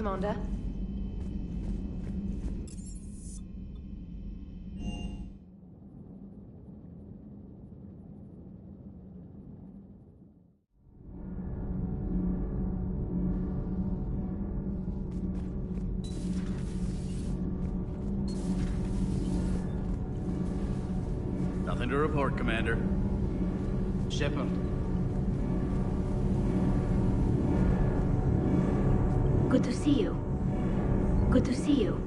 Commander. Nothing to report, Commander. Ship him. Good to see you. Good to see you.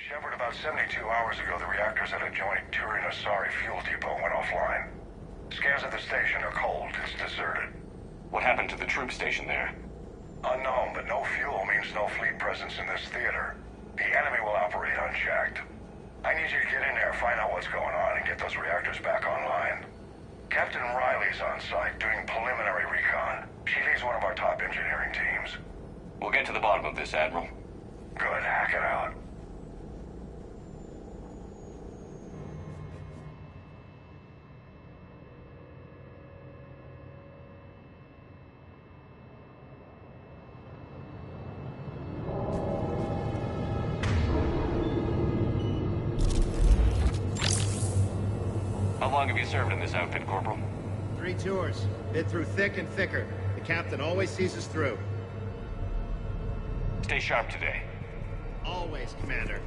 Shepard, about 72 hours ago, the reactors at a joint Turin-Asari fuel depot went offline. Scans of the station are cold. It's deserted. What happened to the troop station there? Unknown, but no fuel means no fleet presence in this theater. The enemy will operate unchecked. I need you to get in there, find out what's going on, and get those reactors back online. Captain Riley's on site doing preliminary recon. She leads one of our top engineering teams. We'll get to the bottom of this, Admiral. Good, hack it out. How long have you served in this outfit, Corporal? 3 tours. Been through thick and thicker. The captain always sees us through. Stay sharp today. Always, Commander.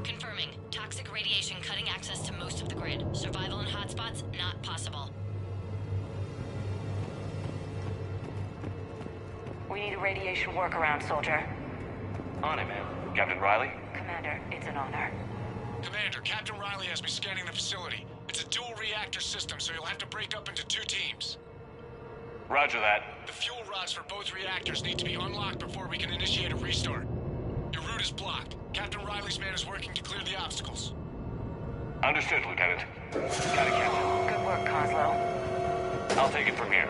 Confirming. Toxic radiation cutting access to most of the grid. Survival in hotspots, not possible. We need a radiation workaround, soldier. On it, ma'am. Captain Riley? Commander, it's an honor. Commander, Captain Riley has me scanning the facility. It's a dual reactor system, so you'll have to break up into 2 teams. Roger that. The fuel rods for both reactors need to be unlocked before we can initiate a restart. Your route is blocked. Captain Riley's man is working to clear the obstacles. Understood, Lieutenant. Got it, Captain. Good work, Coslow. I'll take it from here.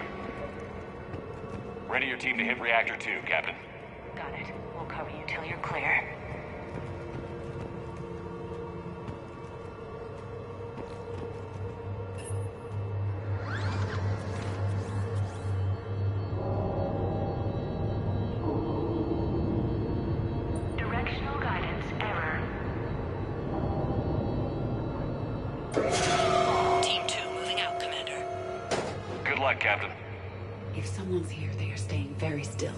Ready your team to hit Reactor 2, Captain. Got it. We'll cover you till you're clear. Directional guidance error. Team 2 moving out, Commander. Good luck, Captain. If someone's here, they are staying very still.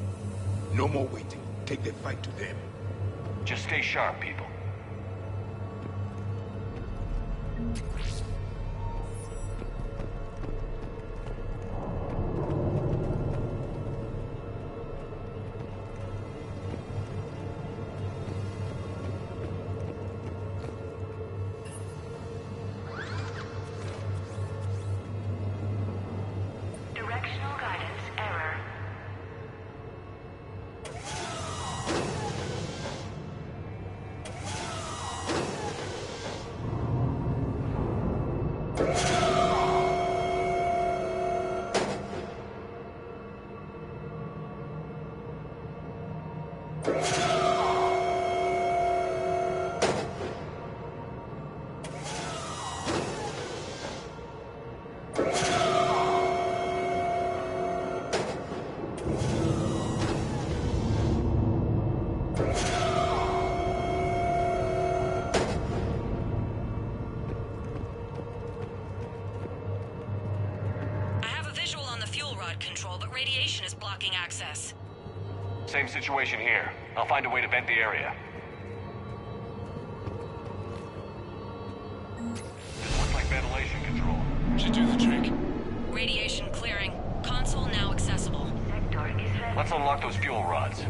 No more waiting. Take that fight to them. Just stay sharp, people. rod control, but radiation is blocking access. Same situation here. I'll find a way to vent the area. This looks like ventilation control. Should do the trick. Radiation clearing. Console now accessible. Sector is ready. Let's unlock those fuel rods.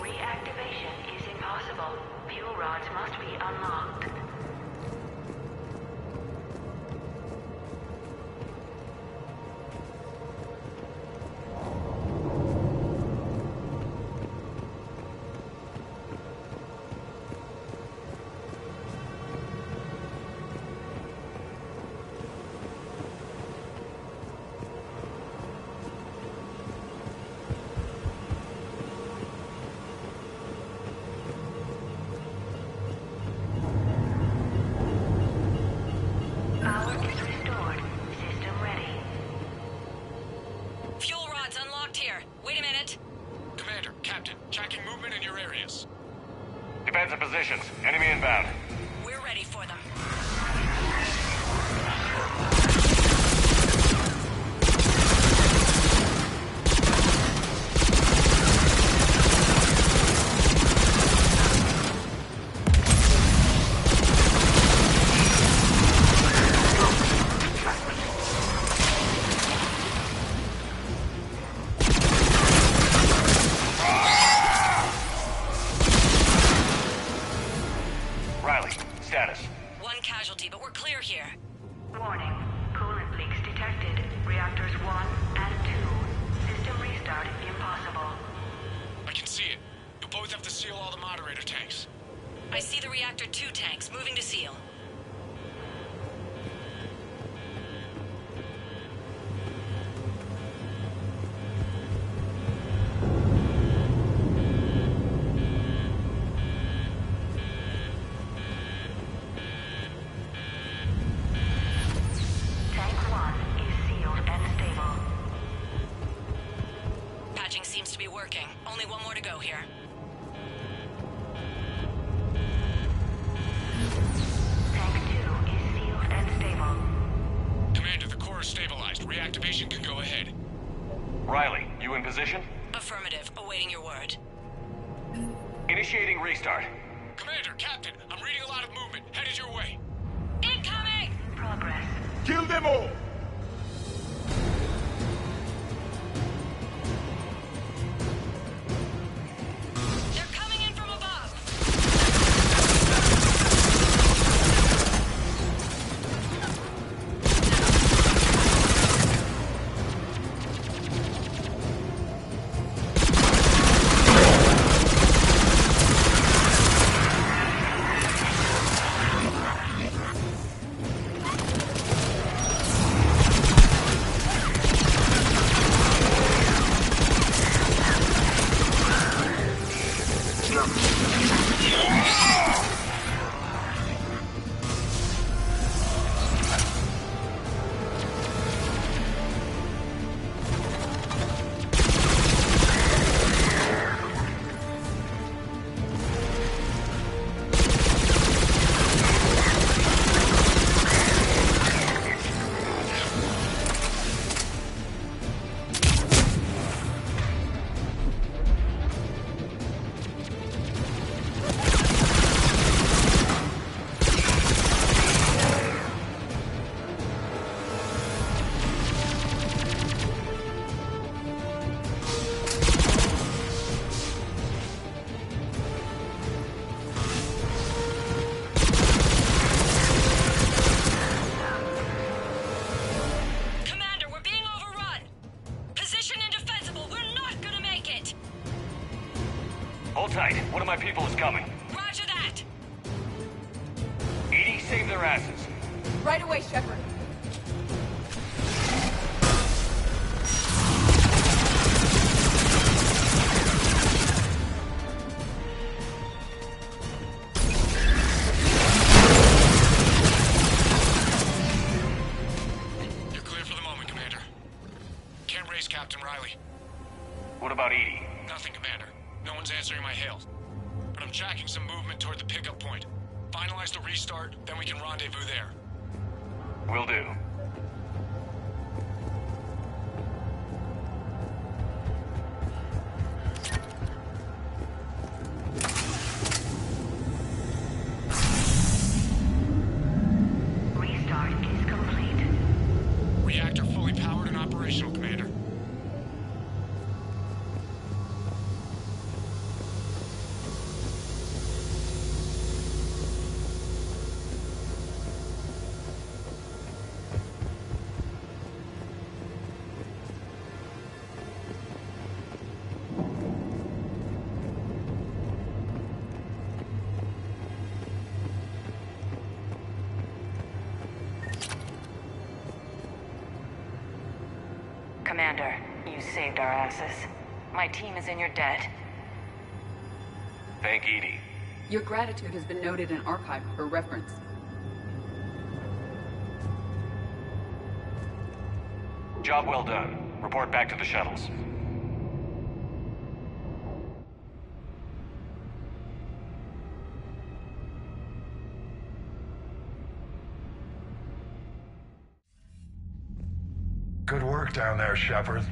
Reactivation is impossible. Fuel rods must be unlocked. Power is restored. System ready. Fuel rods unlocked here. Wait a minute. Commander, Captain, tracking movement in your areas. Defensive positions. Enemy inbound. We're ready for them. Riley, status. One casualty, but we're clear here. Warning. Coolant leaks detected. Reactors 1 and 2. System restart impossible. I can see it. You'll both have to seal all the moderator tanks. I see the reactor 2 tanks moving to seal. Tank 1 is sealed and stable. Patching seems to be working. Only one more to go here. Tank 2 is sealed and stable. Commander, the core is stabilized. Reactivation can go ahead. Riley, you in position? Affirmative. Awaiting your word. Initiating restart. Commander, Captain, I'm reading a lot of movement. Headed your way. Incoming! Progress. Kill them all! They're coming in from above! Hold tight. One of my people is coming. Roger that. Edie, save their your asses. Right away, Shepard. You're clear for the moment, Commander. Can't raise Captain Riley. What about Edie? Nothing, Commander. No one's answering my hails. But I'm tracking some movement toward the pickup point. Finalize the restart, then we can rendezvous there. Will do. Restart is complete. Reactor fully powered and operational, Commander. Commander, you saved our asses. My team is in your debt. Thank Edie. Your gratitude has been noted and archived for reference. Job well done. Report back to the shuttles. Good work down there, Shepard.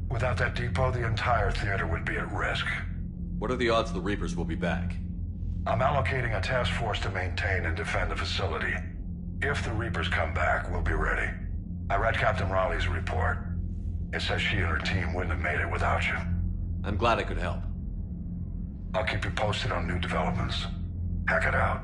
Without that depot, the entire theater would be at risk. What are the odds the Reapers will be back? I'm allocating a task force to maintain and defend the facility. If the Reapers come back, we'll be ready. I read Captain Raleigh's report. It says she and her team wouldn't have made it without you. I'm glad I could help. I'll keep you posted on new developments. Hack it out.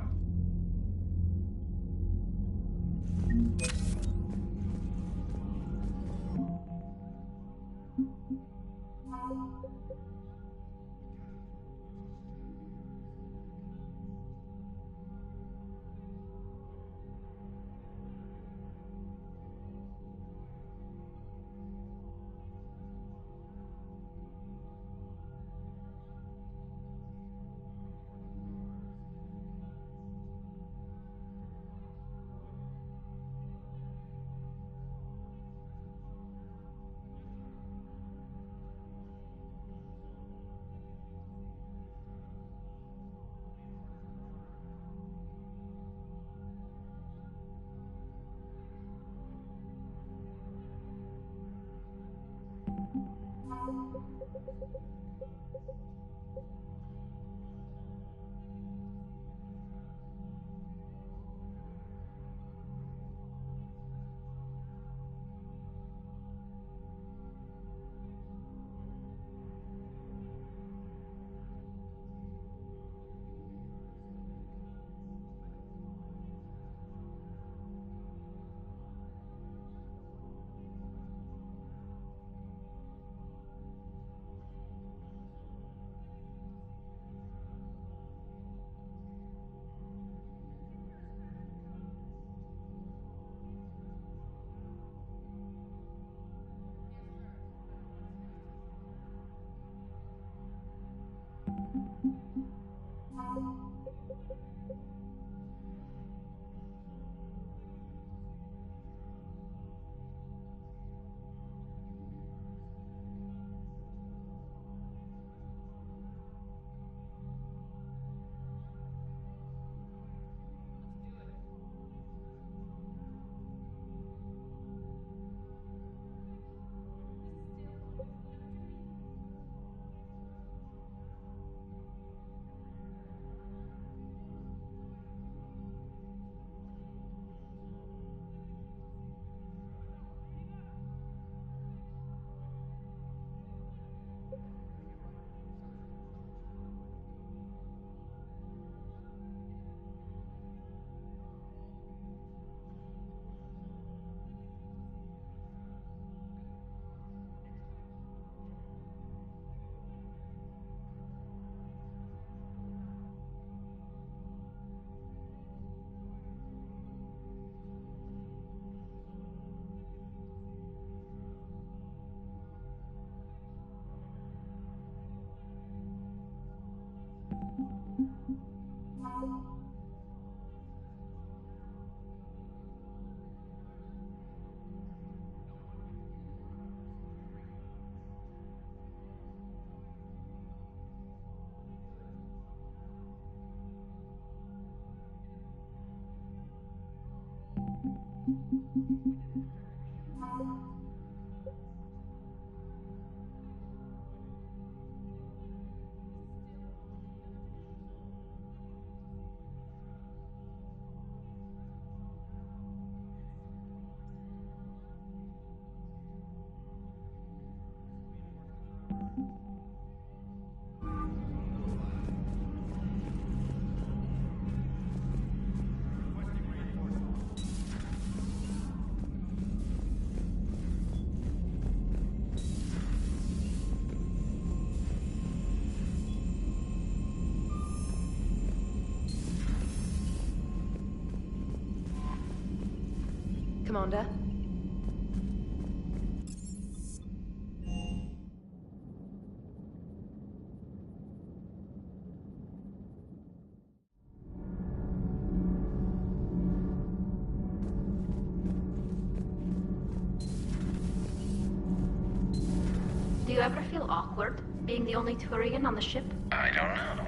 Commander? Do you ever feel awkward, being the only Turian on the ship? I don't know.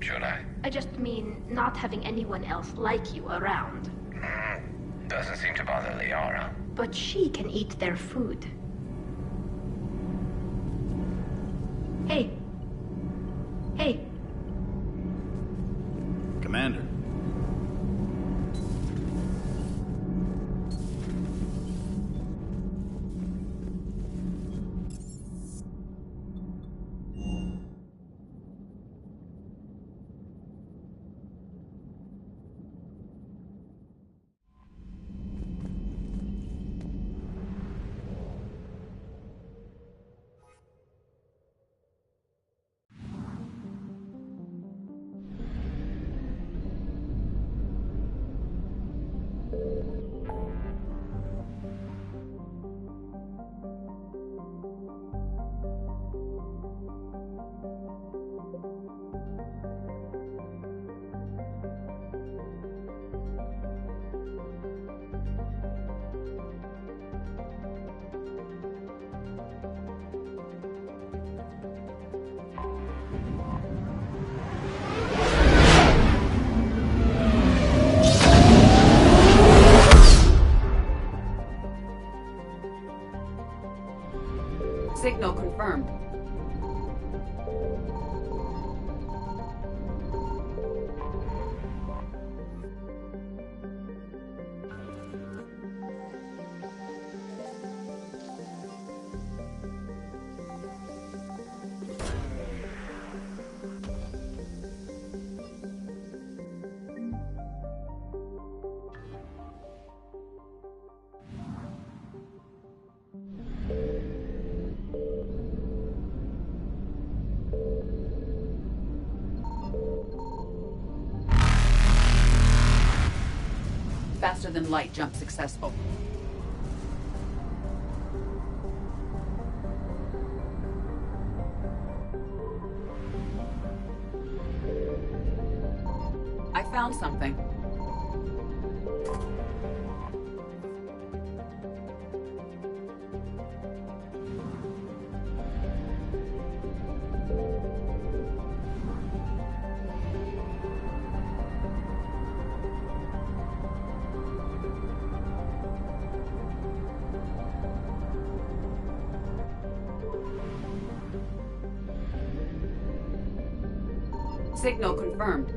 Should I? I just mean not having anyone else like you around. Doesn't seem to bother Liara. But she can eat their food. Hey. Hey. Commander. Signal confirmed. Faster than light jump successful. I found something. Signal confirmed.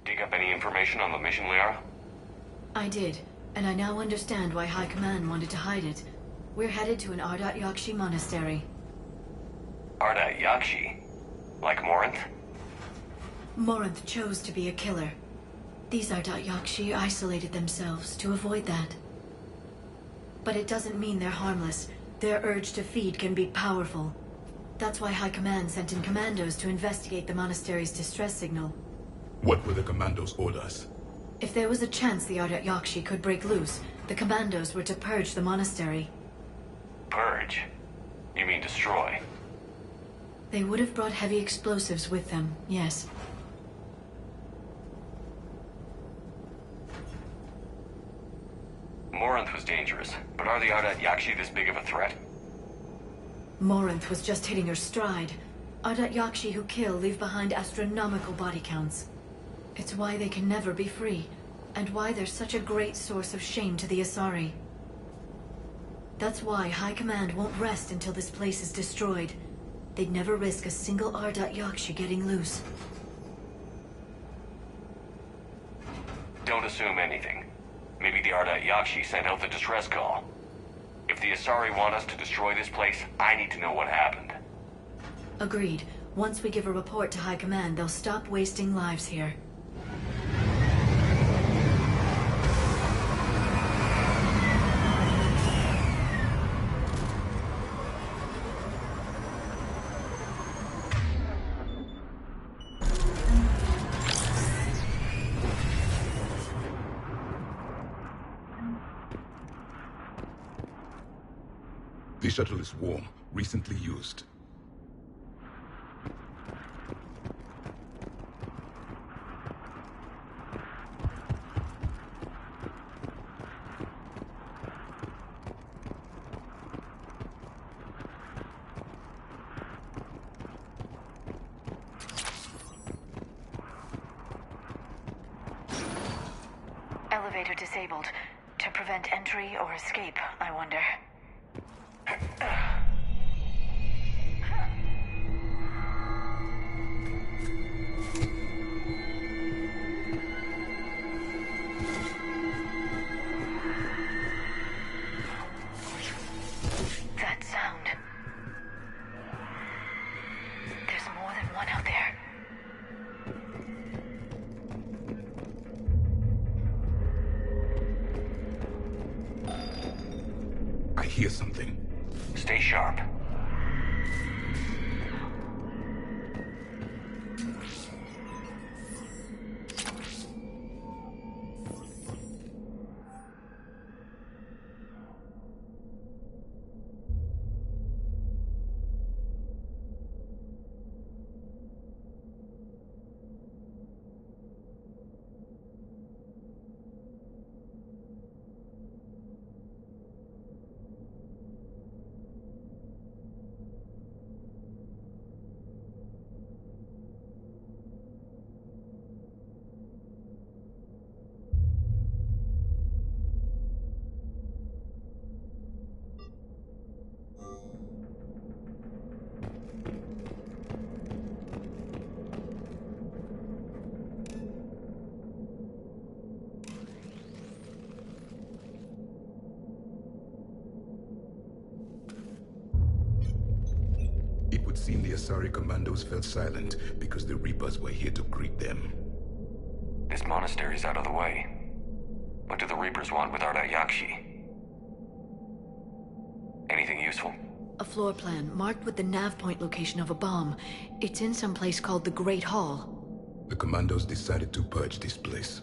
Dig up any information on the mission, Liara? I did, and I now understand why High Command wanted to hide it. We're headed to an Ardat Yakshi monastery. Ardat Yakshi? Like Morinth? Morinth chose to be a killer. These Ardat Yakshi isolated themselves to avoid that. But it doesn't mean they're harmless. Their urge to feed can be powerful. That's why High Command sent in commandos to investigate the monastery's distress signal. What were the commandos' orders? If there was a chance the Ardat Yakshi could break loose, the commandos were to purge the monastery. Purge? You mean destroy? They would have brought heavy explosives with them, yes. Morinth was dangerous, but are the Ardat Yakshi this big of a threat? Morinth was just hitting her stride. Ardat Yakshi who kill leave behind astronomical body counts. It's why they can never be free, and why they're such a great source of shame to the Asari. That's why High Command won't rest until this place is destroyed. They'd never risk a single Ardat Yakshi getting loose. Don't assume anything. Maybe the Ardat Yakshi sent out the distress call. If the Asari want us to destroy this place, I need to know what happened. Agreed. Once we give a report to High Command, they'll stop wasting lives here. The shuttle is warm, recently used. Elevator disabled. To prevent entry or escape, I wonder. That sound. There's more than one out there. I hear something. Stay sharp. It would seem the Asari commandos fell silent because the Reapers were here to greet them. This monastery's out of the way. What do the Reapers want with Ardat Yakshi? Anything useful? A floor plan marked with the nav point location of a bomb. It's in some place called the Great Hall. The commandos decided to purge this place.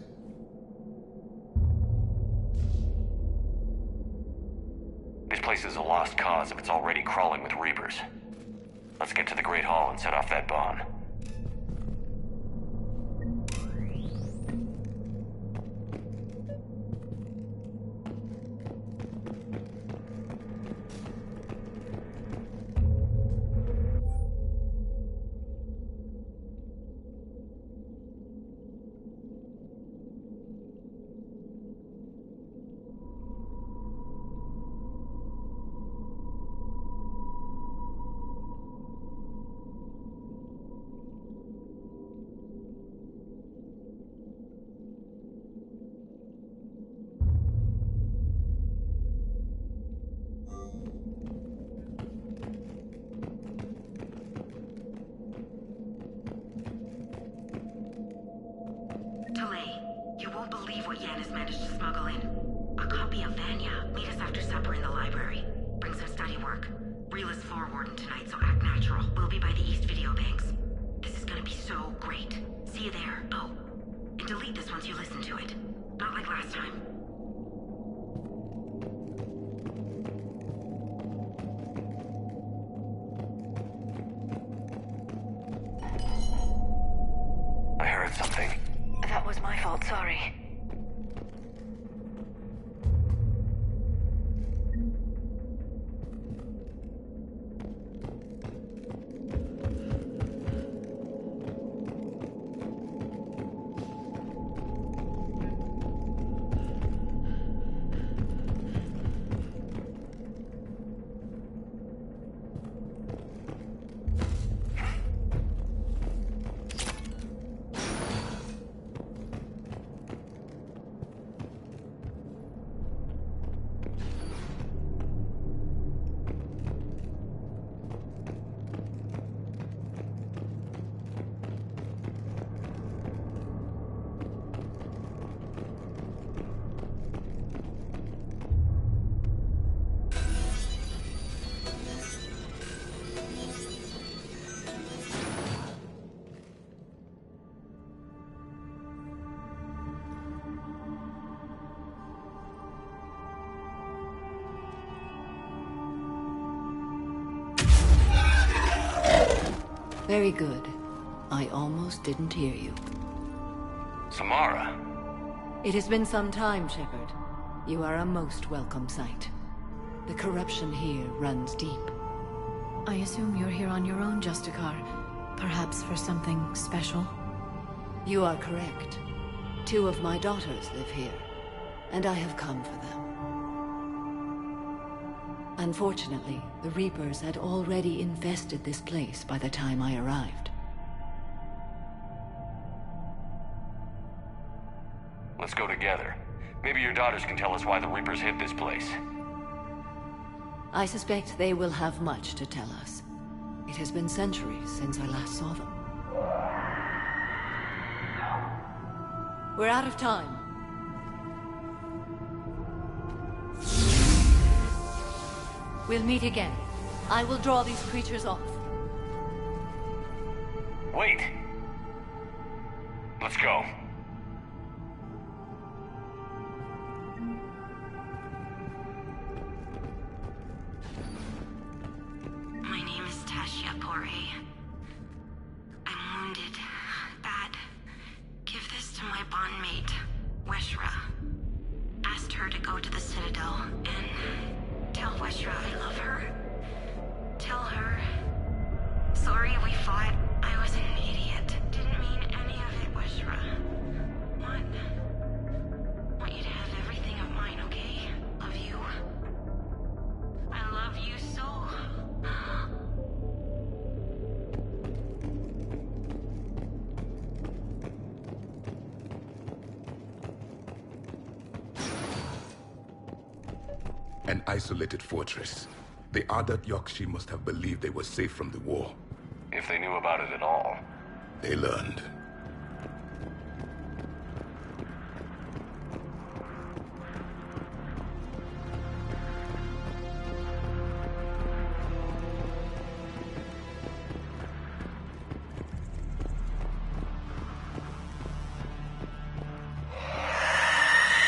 This place is a lost cause if it's already crawling with Reapers. Let's get to the Great Hall and set off that bomb. Talay, you won't believe what Yan has managed to smuggle in. A copy of Vanya. Meet us after supper in the library. Bring some study work. Reel is floor warden tonight, so act natural. We'll be by the East Video Banks. This is gonna be so great. See you there. Oh, and delete this once you listen to it. Not like last time. I heard something. That was my fault, sorry. Very good. I almost didn't hear you. Samara. It has been some time, Shepard. You are a most welcome sight. The corruption here runs deep. I assume you're here on your own, Justicar. Perhaps for something special? You are correct. 2 of my daughters live here, and I have come for them. Unfortunately, the Reapers had already infested this place by the time I arrived. Let's go together. Maybe your daughters can tell us why the Reapers hit this place. I suspect they will have much to tell us. It has been centuries since I last saw them. We're out of time. We'll meet again. I will draw these creatures off. Wait! Let's go. My name is Tasha Pore. I'm wounded. Bad. Give this to my bondmate, Weshra. Asked her to go to the Citadel and tell Weshra I love her. Tell her. Sorry we fought. I was an idiot. Didn't mean any of it, Weshra. Want you to have everything of mine, okay? Love you. I love you so. An isolated fortress. The Ardat Yakshi must have believed they were safe from the war. If they knew about it at all. They learned.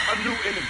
A new enemy.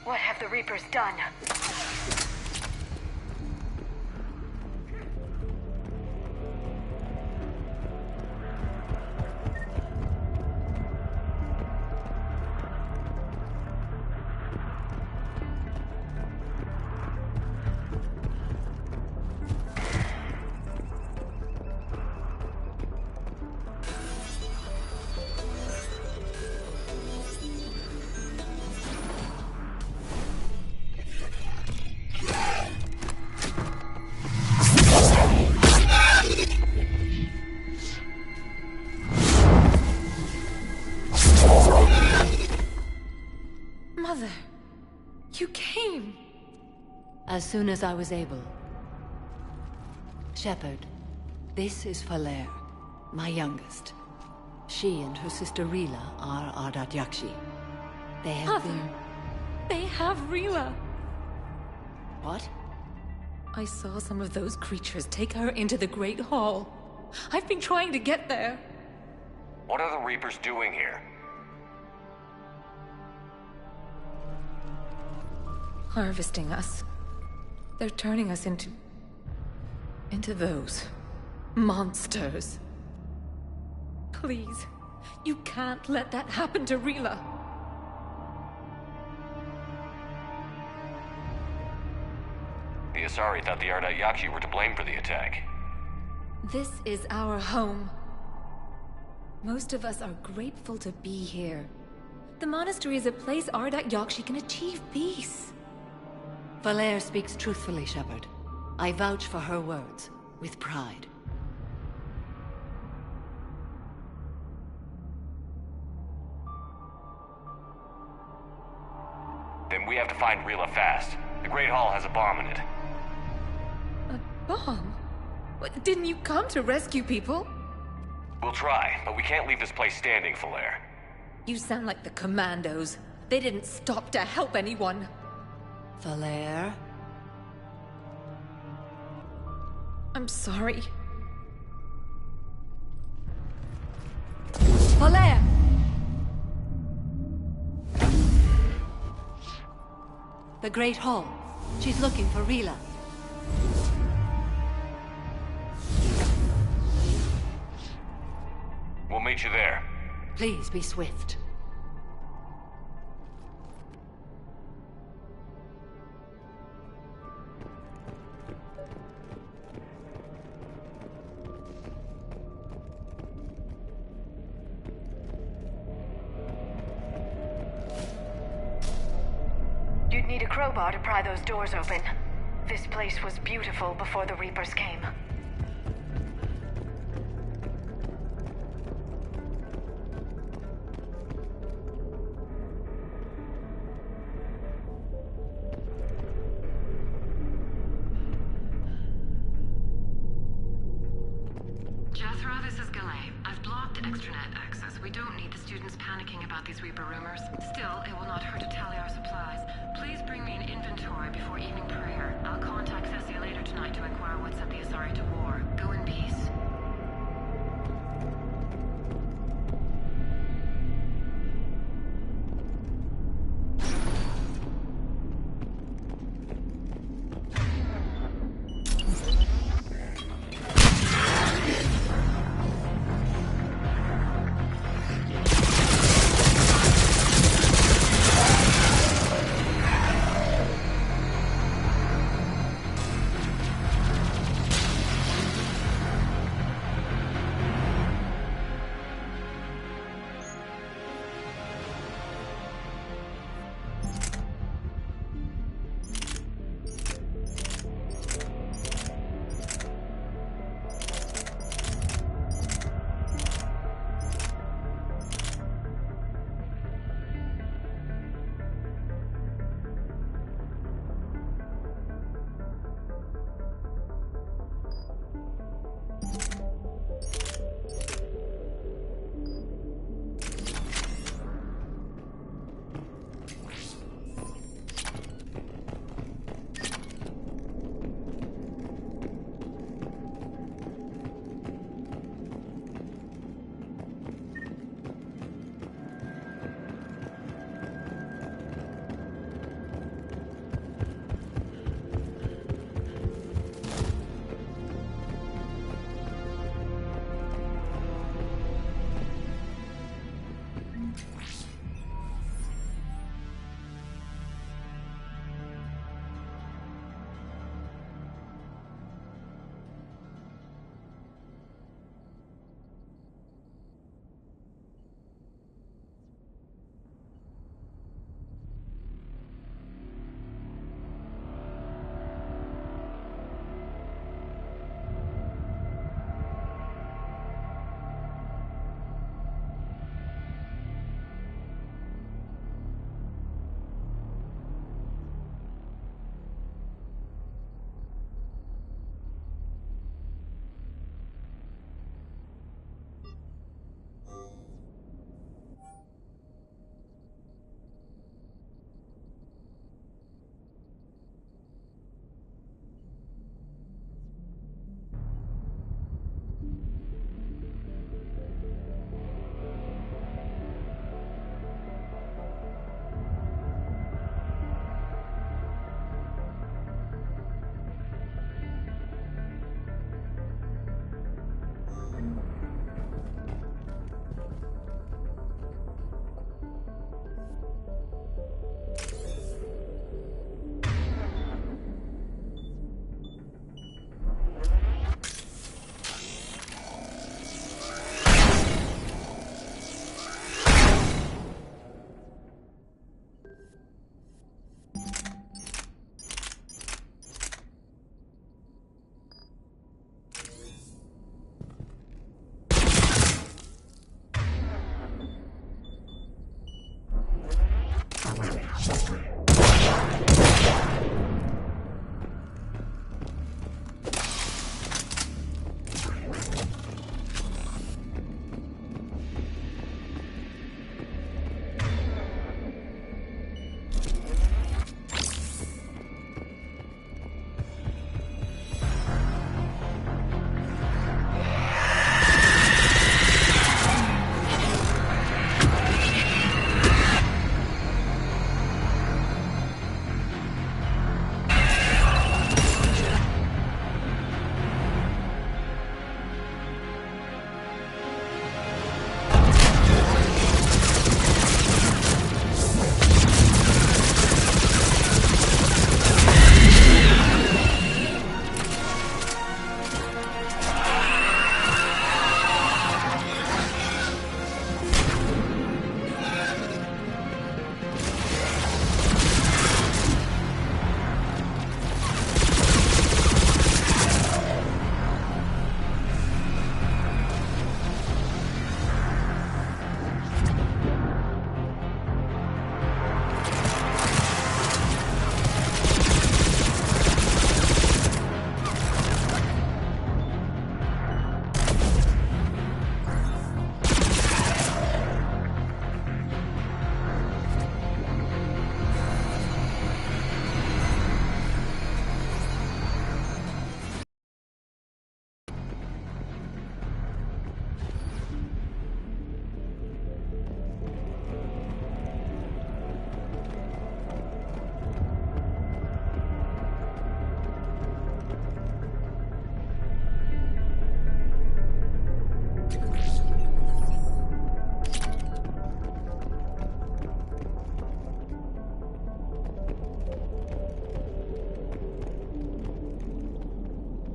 What have the Reapers done? Mother, you came. As soon as I was able. Shepard, this is Falere, my youngest. She and her sister Rila are Ardat Yakshi. They have been... They have Rila. What? I saw some of those creatures take her into the Great Hall. I've been trying to get there. What are the Reapers doing here? Harvesting us. They're turning us into those monsters. Please, you can't let that happen to Rila. The Asari thought the Ardat Yakshi were to blame for the attack. This is our home. Most of us are grateful to be here. The monastery is a place Ardat Yakshi can achieve peace. Falere speaks truthfully, Shepard. I vouch for her words, with pride. Then we have to find Rila fast. The Great Hall has a bomb in it. A bomb? What, didn't you come to rescue people? We'll try, but we can't leave this place standing, Falere. You sound like the Commandos. They didn't stop to help anyone. Falere? I'm sorry. Falere! The Great Hall. She's looking for Rila. We'll meet you there. Please be swift. You'd need a crowbar to pry those doors open. This place was beautiful before the Reapers came. Jethro, this is Galay. I've blocked extranet access. We don't need the students panicking about these Reaper rumors. Still, it will not hurt to tally our supplies. Please bring me an inventory before evening prayer. I'll contact Cessia later tonight to inquire what set the Asari to war. Go in peace.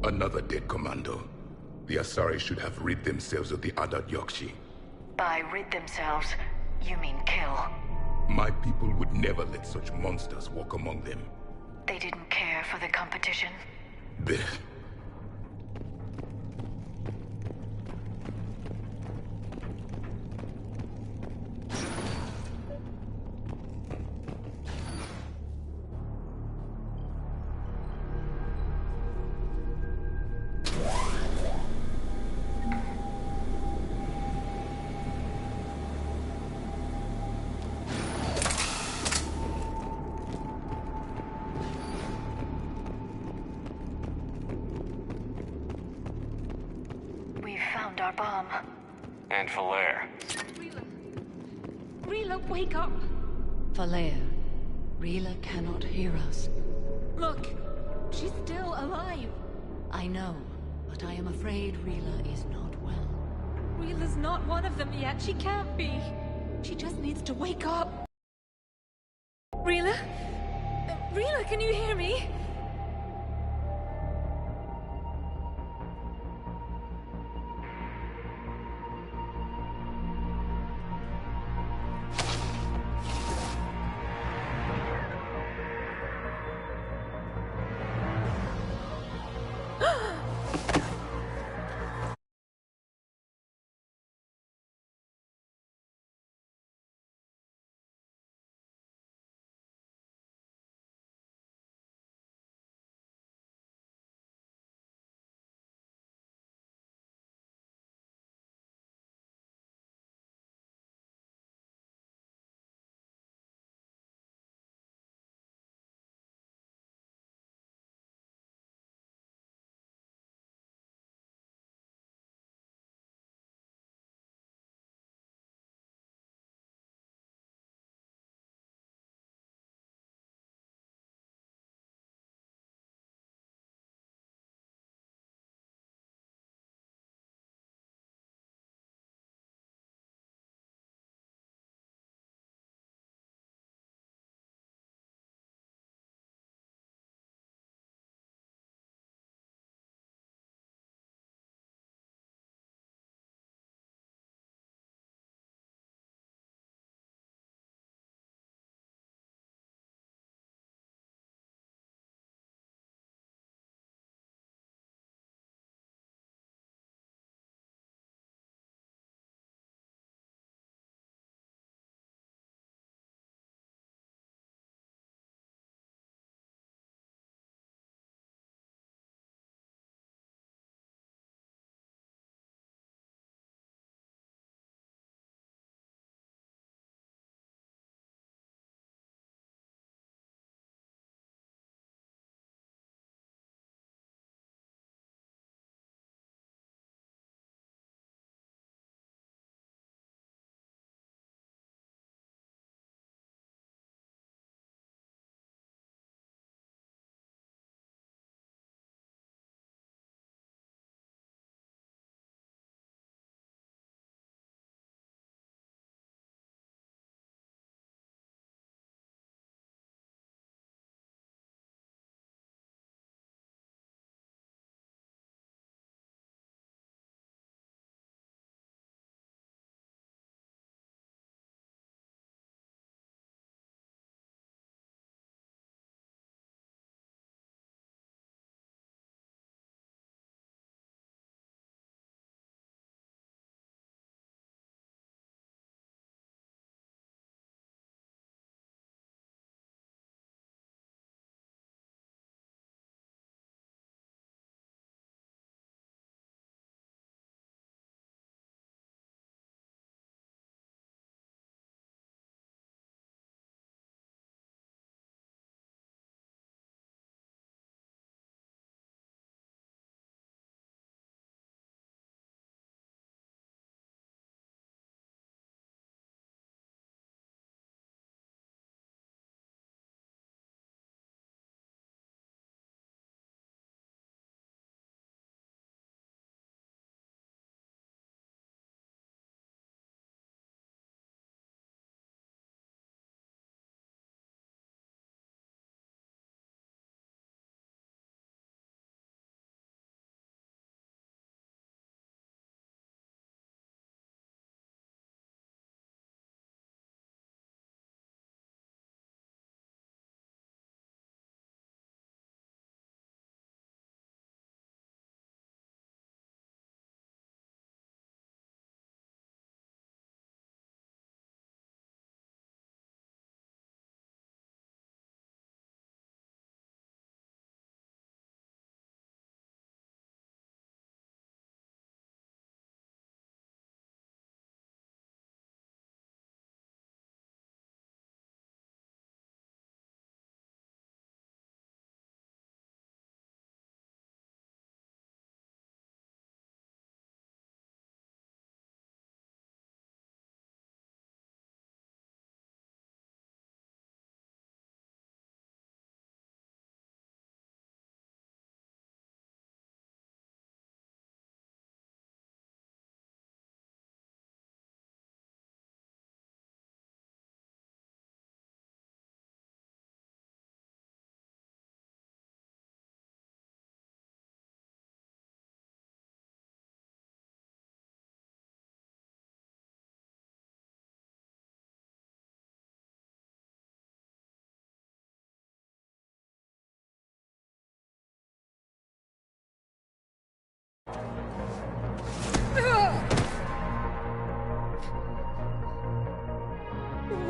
Another dead commando. The Asari should have rid themselves of the Adat Yakshi. By rid themselves, you mean kill. My people would never let such monsters walk among them. They didn't care for the competition? Blech. Our bomb. And Falair. Rila, wake up! Falair, Rila cannot hear us. Look, she's still alive. I know, but I am afraid Rila is not well. Rila's not one of them yet. She can't be. She just needs to wake up. Rila? Rila, can you hear me?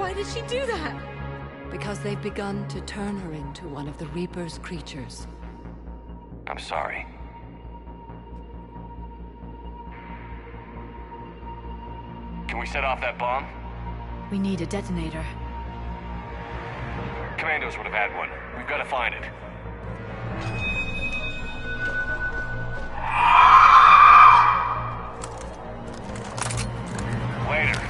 Why did she do that? Because they've begun to turn her into one of the Reaper's creatures. I'm sorry. Can we set off that bomb? We need a detonator. Commandos would have had one. We've got to find it. Later.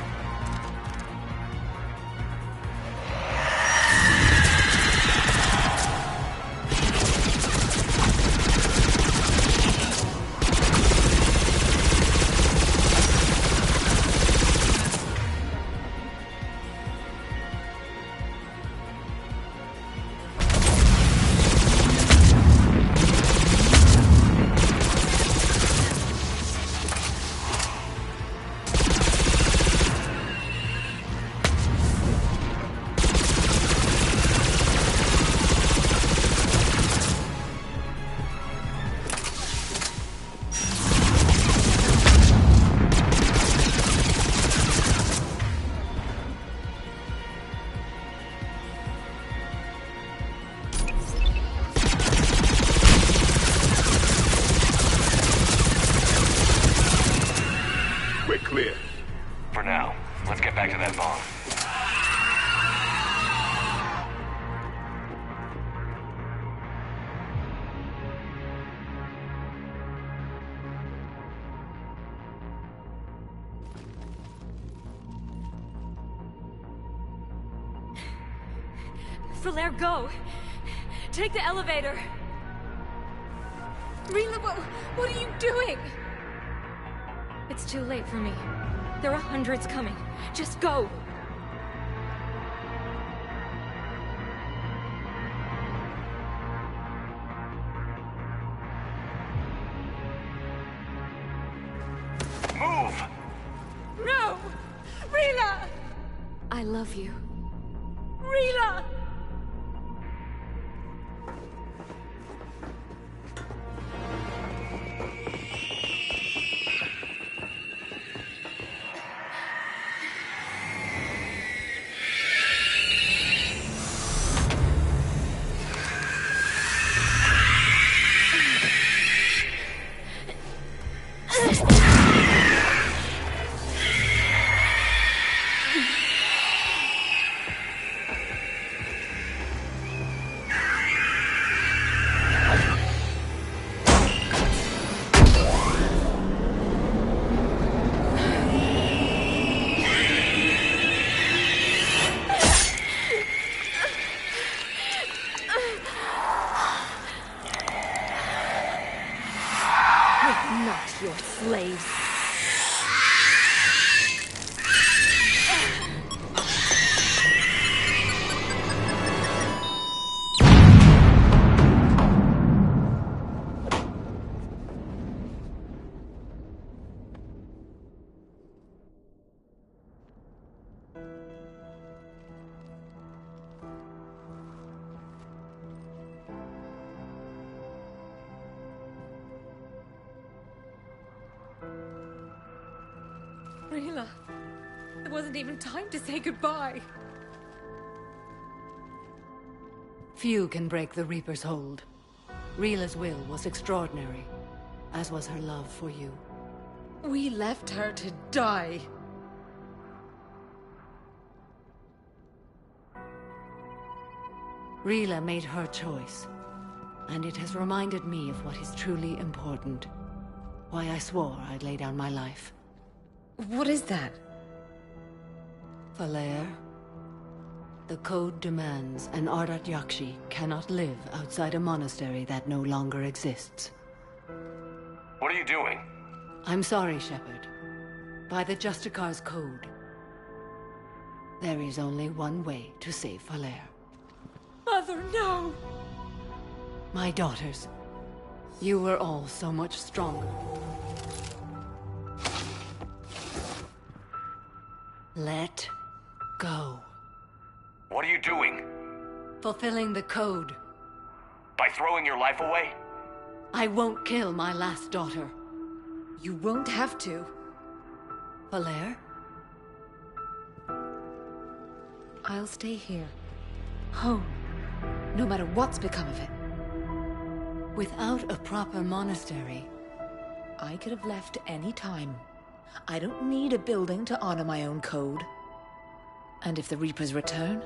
Falaire, go! Take the elevator! Rila, what are you doing? It's too late for me. There are hundreds coming. Just go! Move! No! Rila! I love you. Rila! Rila, there wasn't even time to say goodbye. Few can break the Reaper's hold. Rila's will was extraordinary, as was her love for you. We left her to die. Rila made her choice, and it has reminded me of what is truly important. Why I swore I'd lay down my life. What is that? Falaire, the code demands an Ardat Yakshi cannot live outside a monastery that no longer exists. What are you doing? I'm sorry, Shepard. By the Justicar's code, there is only one way to save Falaire. Mother, no! My daughters, you were all so much stronger. Let go. What are you doing? Fulfilling the code. By throwing your life away? I won't kill my last daughter. You won't have to. Falaire? I'll stay here. Home. No matter what's become of it. Without a proper monastery, I could have left any time. I don't need a building to honor my own code. And if the Reapers return,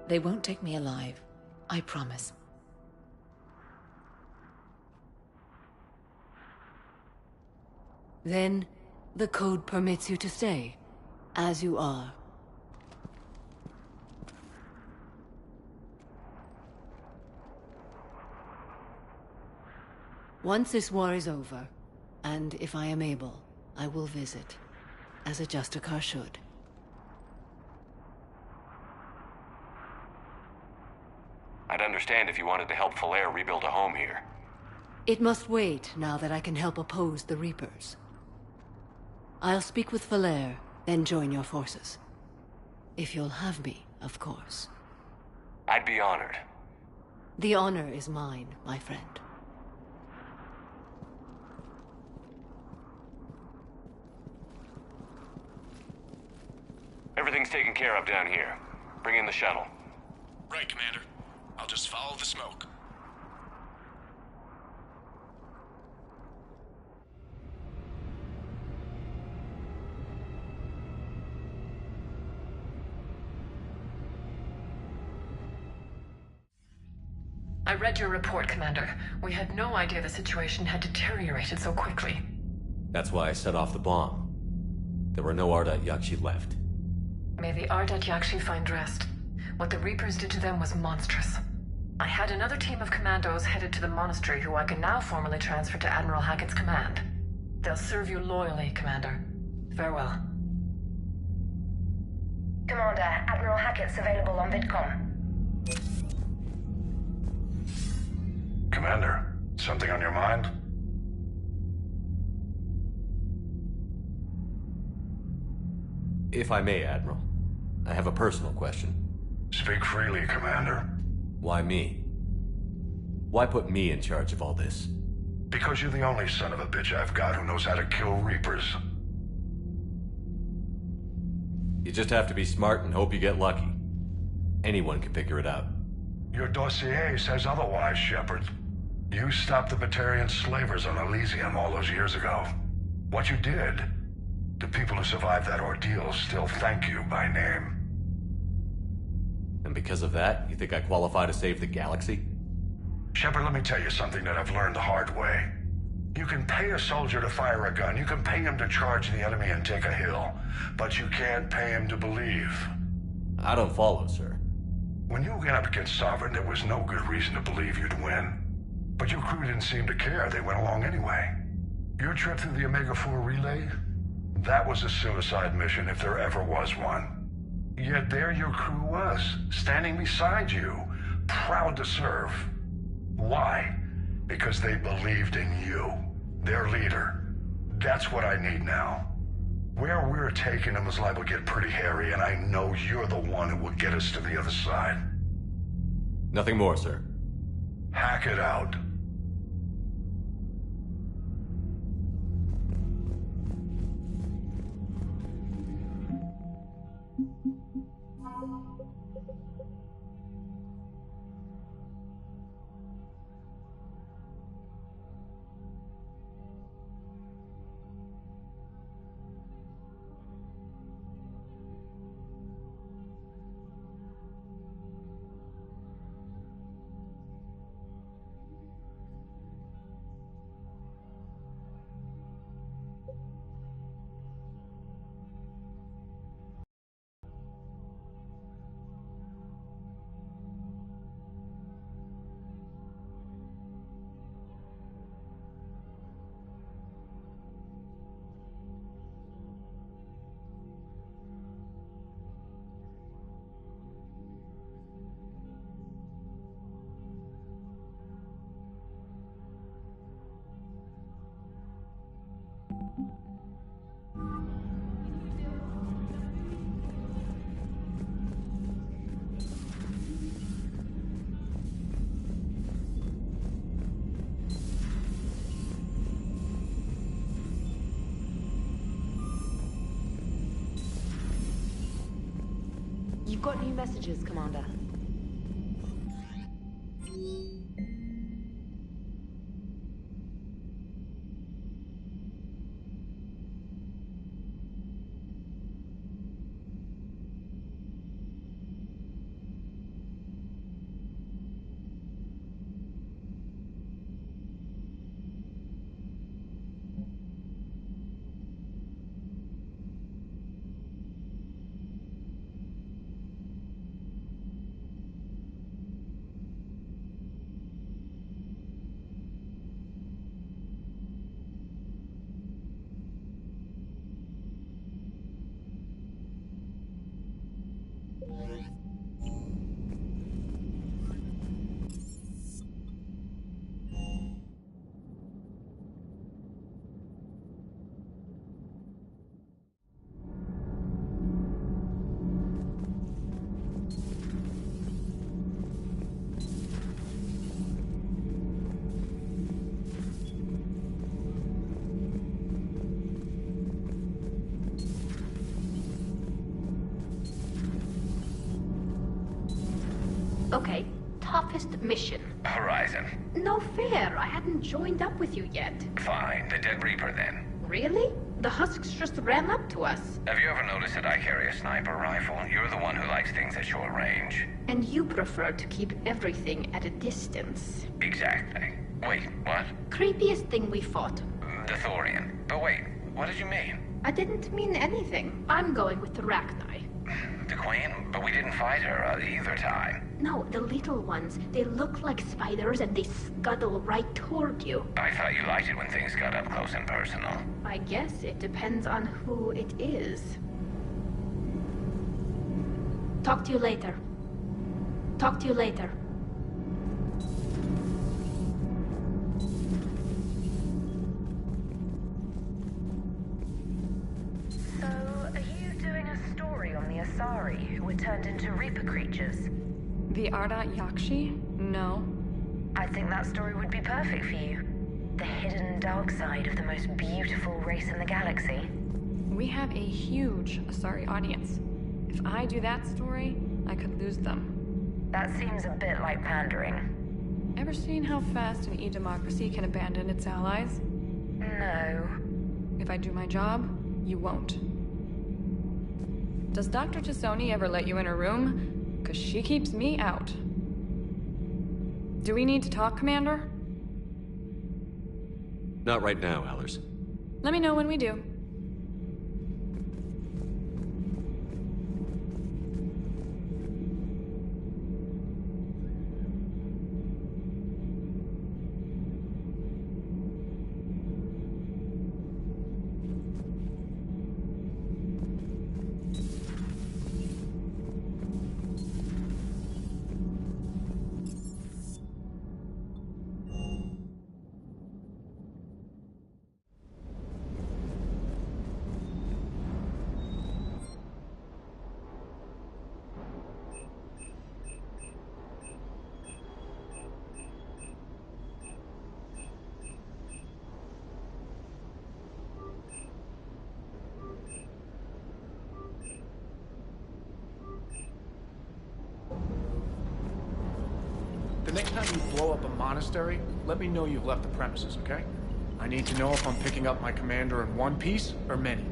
they won't take me alive. I promise. then the code permits you to stay, as you are. Once this war is over, and if I am able, I will visit, as a Justicar should. I'd understand if you wanted to help Falair rebuild a home here. It must wait now that I can help oppose the Reapers. I'll speak with Falair, then join your forces. If you'll have me, of course. I'd be honored. The honor is mine, my friend. Everything's taken care of down here. Bring in the shuttle. Right, Commander. I'll just follow the smoke. I read your report, Commander. We had no idea the situation had deteriorated so quickly. That's why I set off the bomb. There were no Ardat Yakshi left. May the Ardat Yakshi find rest. What the Reapers did to them was monstrous. I had another team of commandos headed to the monastery who I can now formally transfer to Admiral Hackett's command. They'll serve you loyally, Commander. Farewell. Commander, Admiral Hackett's available on VidCom. Commander, something on your mind? If I may, Admiral, I have a personal question. Speak freely, Commander. Why me? Why put me in charge of all this? Because you're the only son of a bitch I've got who knows how to kill Reapers. You just have to be smart and hope you get lucky. Anyone can figure it out. Your dossier says otherwise, Shepard. You stopped the Batarian slavers on Elysium all those years ago. What you did, the people who survived that ordeal still thank you by name. And because of that, you think I qualify to save the galaxy? Shepard, let me tell you something that I've learned the hard way. You can pay a soldier to fire a gun, you can pay him to charge the enemy and take a hill, but you can't pay him to believe. I don't follow, sir. When you went up against Sovereign, there was no good reason to believe you'd win. But your crew didn't seem to care. They went along anyway. Your trip through the Omega-4 relay? That was a suicide mission if there ever was one. Yet there your crew was, standing beside you, proud to serve. Why? Because they believed in you, their leader. That's what I need now. Where we're taking them is liable to get pretty hairy, and I know you're the one who will get us to the other side. Nothing more, sir. Hack it out. You've got new messages, Commander. Okay, toughest mission. Horizon. No fair, I hadn't joined up with you yet. Fine, the Dead Reaper then. Really? The Husks just ran up to us. Have you ever noticed that I carry a sniper rifle? You're the one who likes things at short range. And you prefer to keep everything at a distance. Exactly. Wait, what? Creepiest thing we fought. The Thorian. But wait, what did you mean? I didn't mean anything. I'm going with the Rachni. The Queen? But we didn't fight her either time. No, the little ones. They look like spiders and they scuttle right toward you. I thought you liked it when things got up close and personal. I guess it depends on who it is. Talk to you later. Talk to you later. So, are you doing a story on the Asari who were turned into Reaper creatures? The Ardat Yakshi? No. I think that story would be perfect for you. The hidden dark side of the most beautiful race in the galaxy. We have a huge Asari audience. If I do that story, I could lose them. That seems a bit like pandering. Ever seen how fast an e-democracy can abandon its allies? No. If I do my job, you won't. Does Dr. Tassoni ever let you in her room? 'Cause she keeps me out. Do we need to talk, Commander? Not right now, Allers. Let me know when we do. The next time you blow up a monastery, let me know you've left the premises, okay? I need to know if I'm picking up my commander in one piece or many.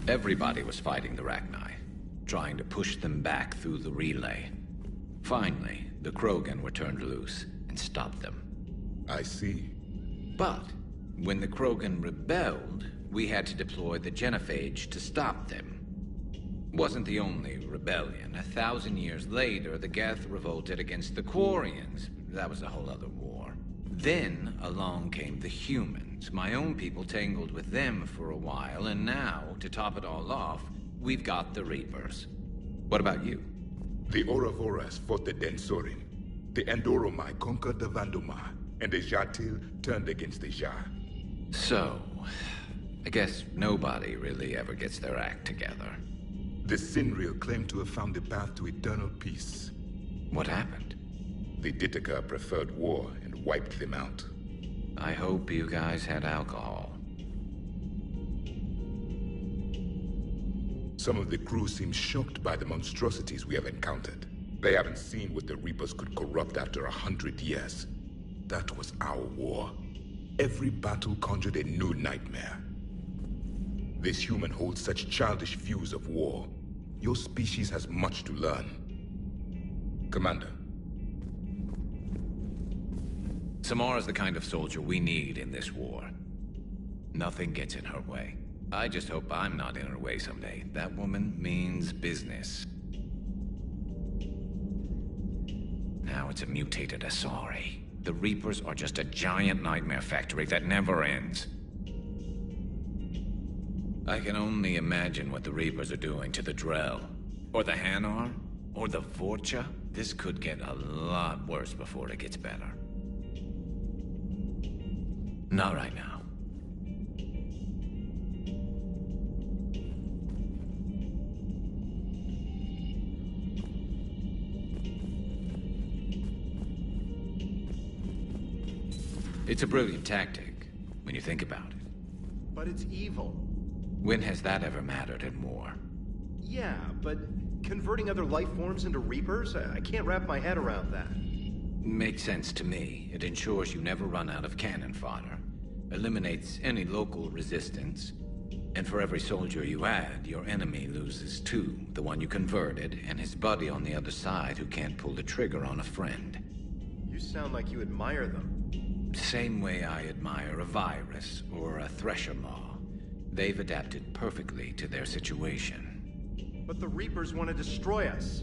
Everybody was fighting the Rachni, trying to push them back through the relay. Finally, the Krogan were turned loose and stopped them. I see. But when the Krogan rebelled, we had to deploy the genophage to stop them. Wasn't the only rebellion. 1,000 years later, the Geth revolted against the Quarians. That was a whole other war. Then along came the humans. My own people tangled with them for a while, and now, to top it all off, we've got the Reapers. What about you? The Ouroboros fought the Densorin. The Andoromai conquered the Vandomar, and the Jatil turned against the Jah. So, I guess nobody really ever gets their act together. The Sinreal claimed to have found the path to eternal peace. What happened? The Ditaka preferred war and wiped them out. I hope you guys had alcohol. Some of the crew seem shocked by the monstrosities we have encountered. They haven't seen what the Reapers could corrupt after 100 years. That was our war. Every battle conjured a new nightmare. This human holds such childish views of war. Your species has much to learn. Commander. Samara's the kind of soldier we need in this war. Nothing gets in her way. I just hope I'm not in her way someday. That woman means business. Now it's a mutated Asari. The Reapers are just a giant nightmare factory that never ends. I can only imagine what the Reapers are doing to the Drell, or the Hanar, or the Vorcha. This could get a lot worse before it gets better. Not right now. It's a brilliant tactic, when you think about it. But it's evil. When has that ever mattered in war? Yeah, but converting other life forms into Reapers? I can't wrap my head around that. Makes sense to me. It ensures you never run out of cannon fodder. Eliminates any local resistance. And for every soldier you add, your enemy loses two. The one you converted, and his buddy on the other side who can't pull the trigger on a friend. You sound like you admire them. Same way I admire a virus or a thresher maw. They've adapted perfectly to their situation. But the Reapers want to destroy us.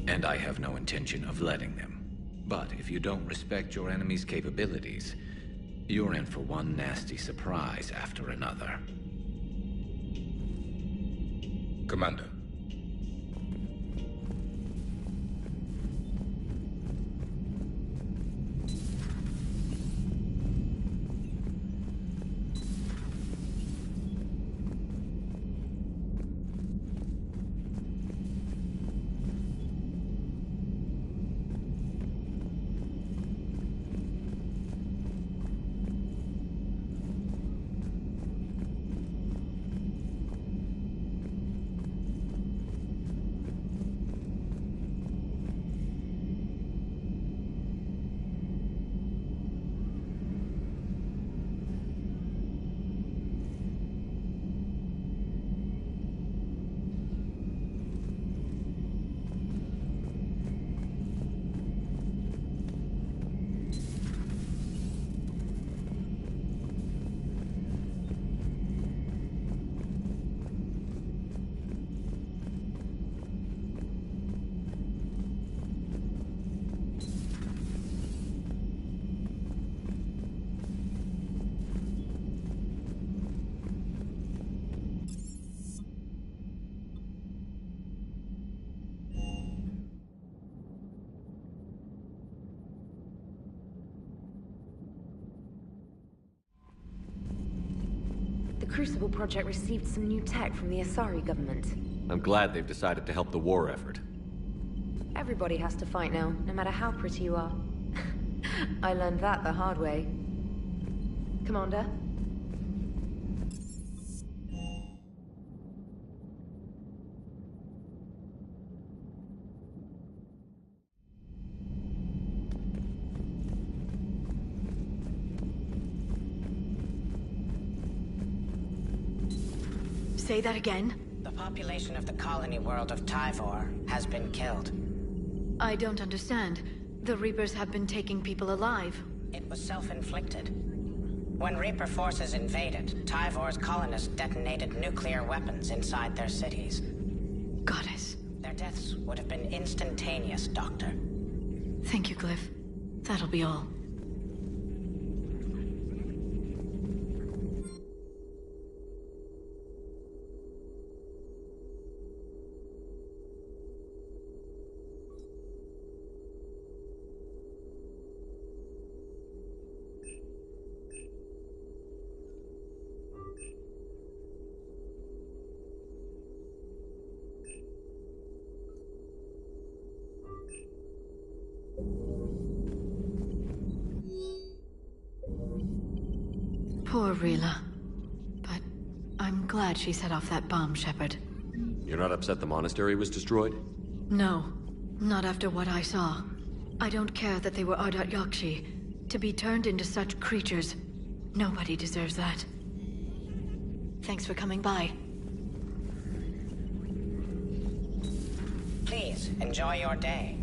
And I have no intention of letting them. But if you don't respect your enemy's capabilities, you're in for one nasty surprise after another. Commander. The Crucible Project received some new tech from the Asari government. I'm glad they've decided to help the war effort. Everybody has to fight now, no matter how pretty you are. I learned that the hard way. Commander? Say that again? The population of the colony world of Tyvor has been killed. I don't understand. The Reapers have been taking people alive. It was self-inflicted. When Reaper forces invaded, Tyvor's colonists detonated nuclear weapons inside their cities. Goddess. Their deaths would have been instantaneous, Doctor. Thank you, Glyph. That'll be all. Poor Rila. But I'm glad she set off that bomb, Shepard. You're not upset the monastery was destroyed? No, not after what I saw. I don't care that they were Ardat Yakshi. To be turned into such creatures, nobody deserves that. Thanks for coming by. Please, enjoy your day.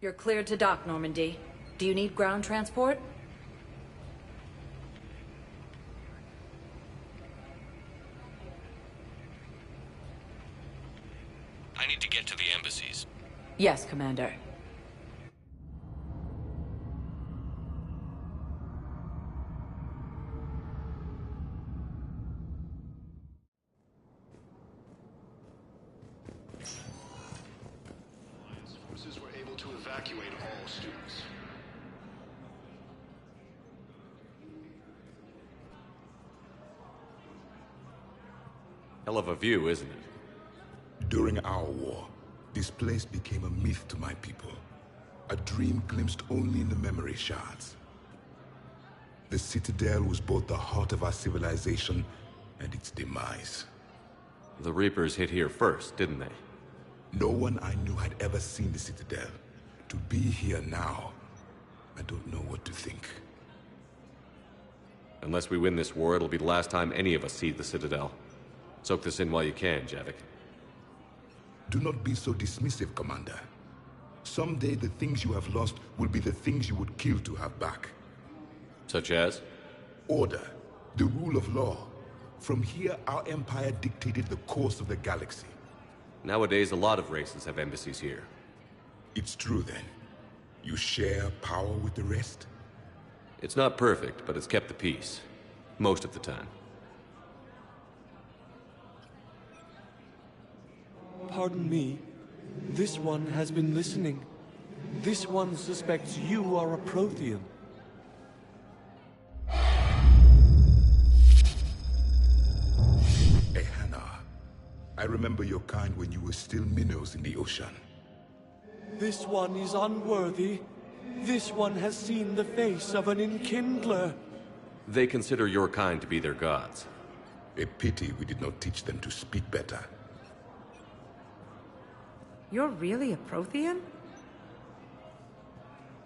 You're cleared to dock, Normandy. Do you need ground transport? I need to get to the embassies. Yes, Commander. Forces were able to evacuate all students. Hell of a view, isn't it? During our war, this place became a myth to my people. A dream glimpsed only in the memory shards. The Citadel was both the heart of our civilization and its demise. The Reapers hit here first, didn't they? No one I knew had ever seen the Citadel. To be here now, I don't know what to think. Unless we win this war, it'll be the last time any of us see the Citadel. Soak this in while you can, Javik. Do not be so dismissive, Commander. Someday the things you have lost will be the things you would kill to have back. Such as? Order, the rule of law. From here, our empire dictated the course of the galaxy. Nowadays, a lot of races have embassies here. It's true, then. You share power with the rest? It's not perfect, but it's kept the peace. Most of the time. Pardon me. This one has been listening. This one suspects you are a Prothean. Ehana. I remember your kind when you were still minnows in the ocean. This one is unworthy. This one has seen the face of an enkindler. They consider your kind to be their gods. A pity we did not teach them to speak better. You're really a Prothean?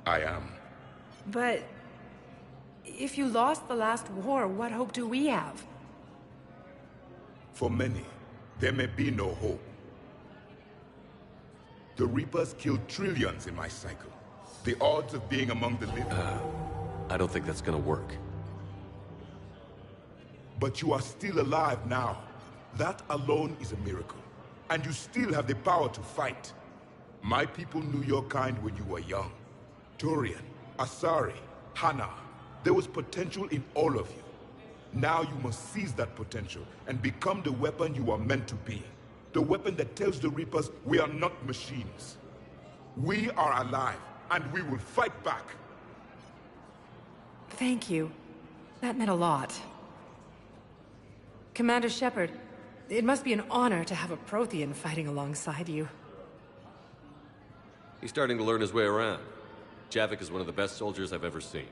I am. But if you lost the last war, what hope do we have? For many, there may be no hope. The Reapers killed trillions in my cycle. The odds of being among the living... I don't think that's gonna work. But you are still alive now. That alone is a miracle. And you still have the power to fight. My people knew your kind when you were young. Turian, Asari, Hana. There was potential in all of you. Now you must seize that potential and become the weapon you are meant to be. The weapon that tells the Reapers we are not machines. We are alive, and we will fight back. Thank you. That meant a lot. Commander Shepard, it must be an honor to have a Prothean fighting alongside you. He's starting to learn his way around. Javik is one of the best soldiers I've ever seen.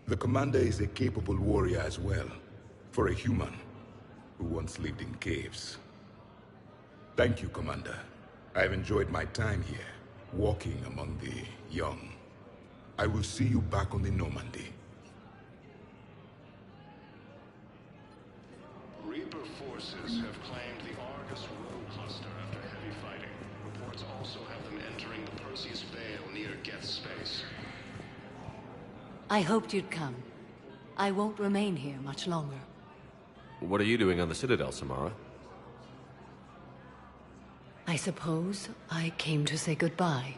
The commander is a capable warrior as well, for a human who once lived in caves. Thank you, Commander. I've enjoyed my time here, walking among the young. I will see you back on the Normandy. Reaper forces have claimed the Argus Road cluster after heavy fighting. Reports also have them entering the Perseus Vale near Geth's space. I hoped you'd come. I won't remain here much longer. What are you doing on the Citadel, Samara? I suppose I came to say goodbye.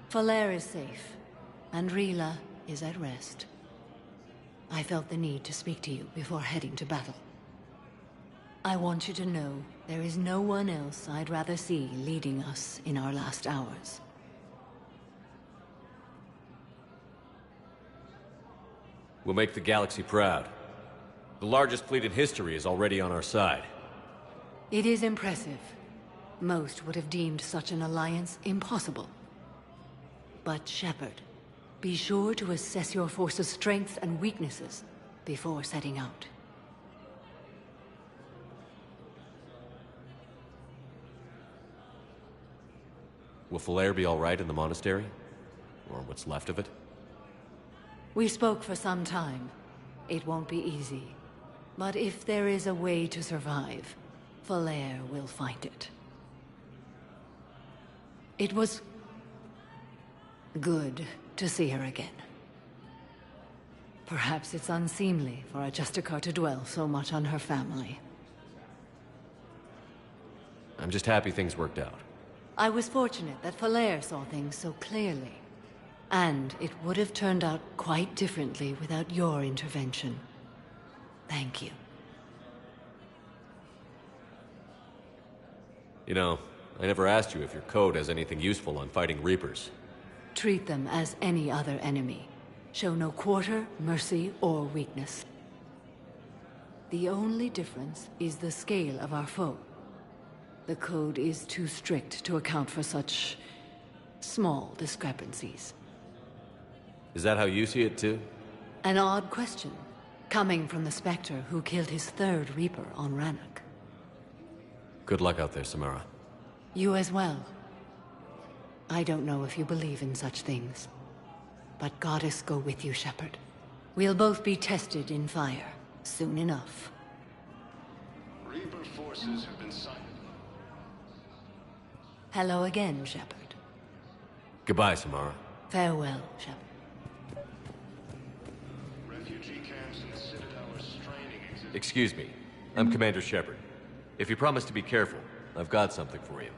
Falair is safe, and Rila is at rest. I felt the need to speak to you before heading to battle. I want you to know there is no one else I'd rather see leading us in our last hours. We'll make the galaxy proud. The largest fleet in history is already on our side. It is impressive. Most would have deemed such an alliance impossible. But Shepard, be sure to assess your force's strengths and weaknesses before setting out. Will Falair be all right in the monastery? Or what's left of it? We spoke for some time. It won't be easy. But if there is a way to survive, Falair will find it. It was good to see her again. Perhaps it's unseemly for a Justicar to dwell so much on her family. I'm just happy things worked out. I was fortunate that Falair saw things so clearly. And it would have turned out quite differently without your intervention. Thank you. You know, I never asked you if your code has anything useful on fighting Reapers. Treat them as any other enemy. Show no quarter, mercy, or weakness. The only difference is the scale of our foe. The code is too strict to account for such small discrepancies. Is that how you see it, too? An odd question, coming from the Spectre who killed his third Reaper on Rannoch. Good luck out there, Samara. You as well. I don't know if you believe in such things, but Goddess go with you, Shepard. We'll both be tested in fire, soon enough. Reaper forces have been sighted. Hello again, Shepard. Goodbye, Samara. Farewell, Shepard. Refugee camps in the Citadel are straining exhibit. Excuse me. I'm Commander Shepard. If you promise to be careful, I've got something for you.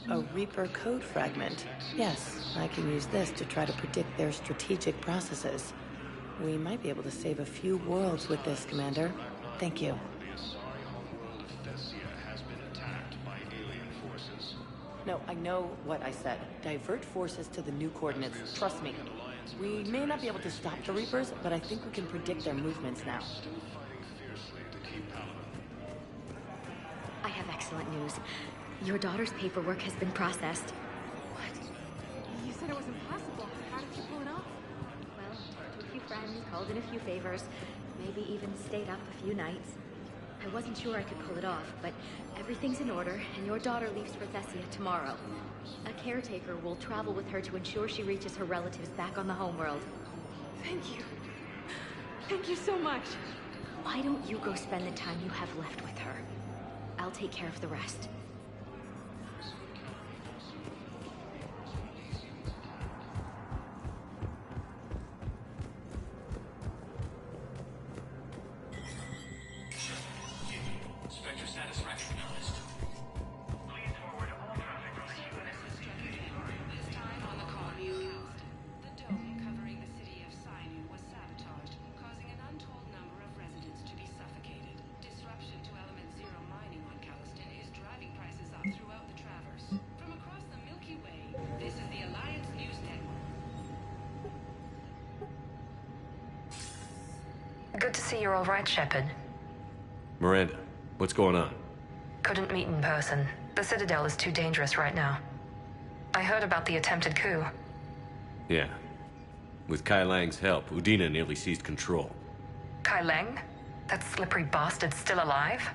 A Reaper code fragment. Yes, I can use this to try to predict their strategic processes. We might be able to save a few worlds with this, Commander. Thank you. The Asari homeworld of Thessia has been attacked by alien forces. No, I know what I said. Divert forces to the new coordinates. Trust me. We may not be able to stop the Reapers, but I think we can predict their movements now. Still fighting fiercely to keep Paladin. I have excellent news. Your daughter's paperwork has been processed. What? You said it was impossible. How did you pull it off? Well, talked to a few friends, called in a few favors, maybe even stayed up a few nights. I wasn't sure I could pull it off, but everything's in order, and your daughter leaves for Thessia tomorrow. A caretaker will travel with her to ensure she reaches her relatives back on the homeworld. Thank you. Thank you so much. Why don't you go spend the time you have left with her? I'll take care of the rest. Spectre status recognized. Please forward all traffic from the UNS's this time on the colony of Calist. The dome covering the city of Sinai was sabotaged, causing an untold number of residents to be suffocated. Disruption to Element Zero mining on Caliston is driving prices up throughout the Traverse. From across the Milky Way, this is the Alliance News Network. Good to see you're all right, Shepard. Miranda, what's going on? Couldn't meet in person. The Citadel is too dangerous right now. I heard about the attempted coup. Yeah. With Kai Lang's help, Udina nearly seized control. Kai Lang? That slippery bastard's still alive?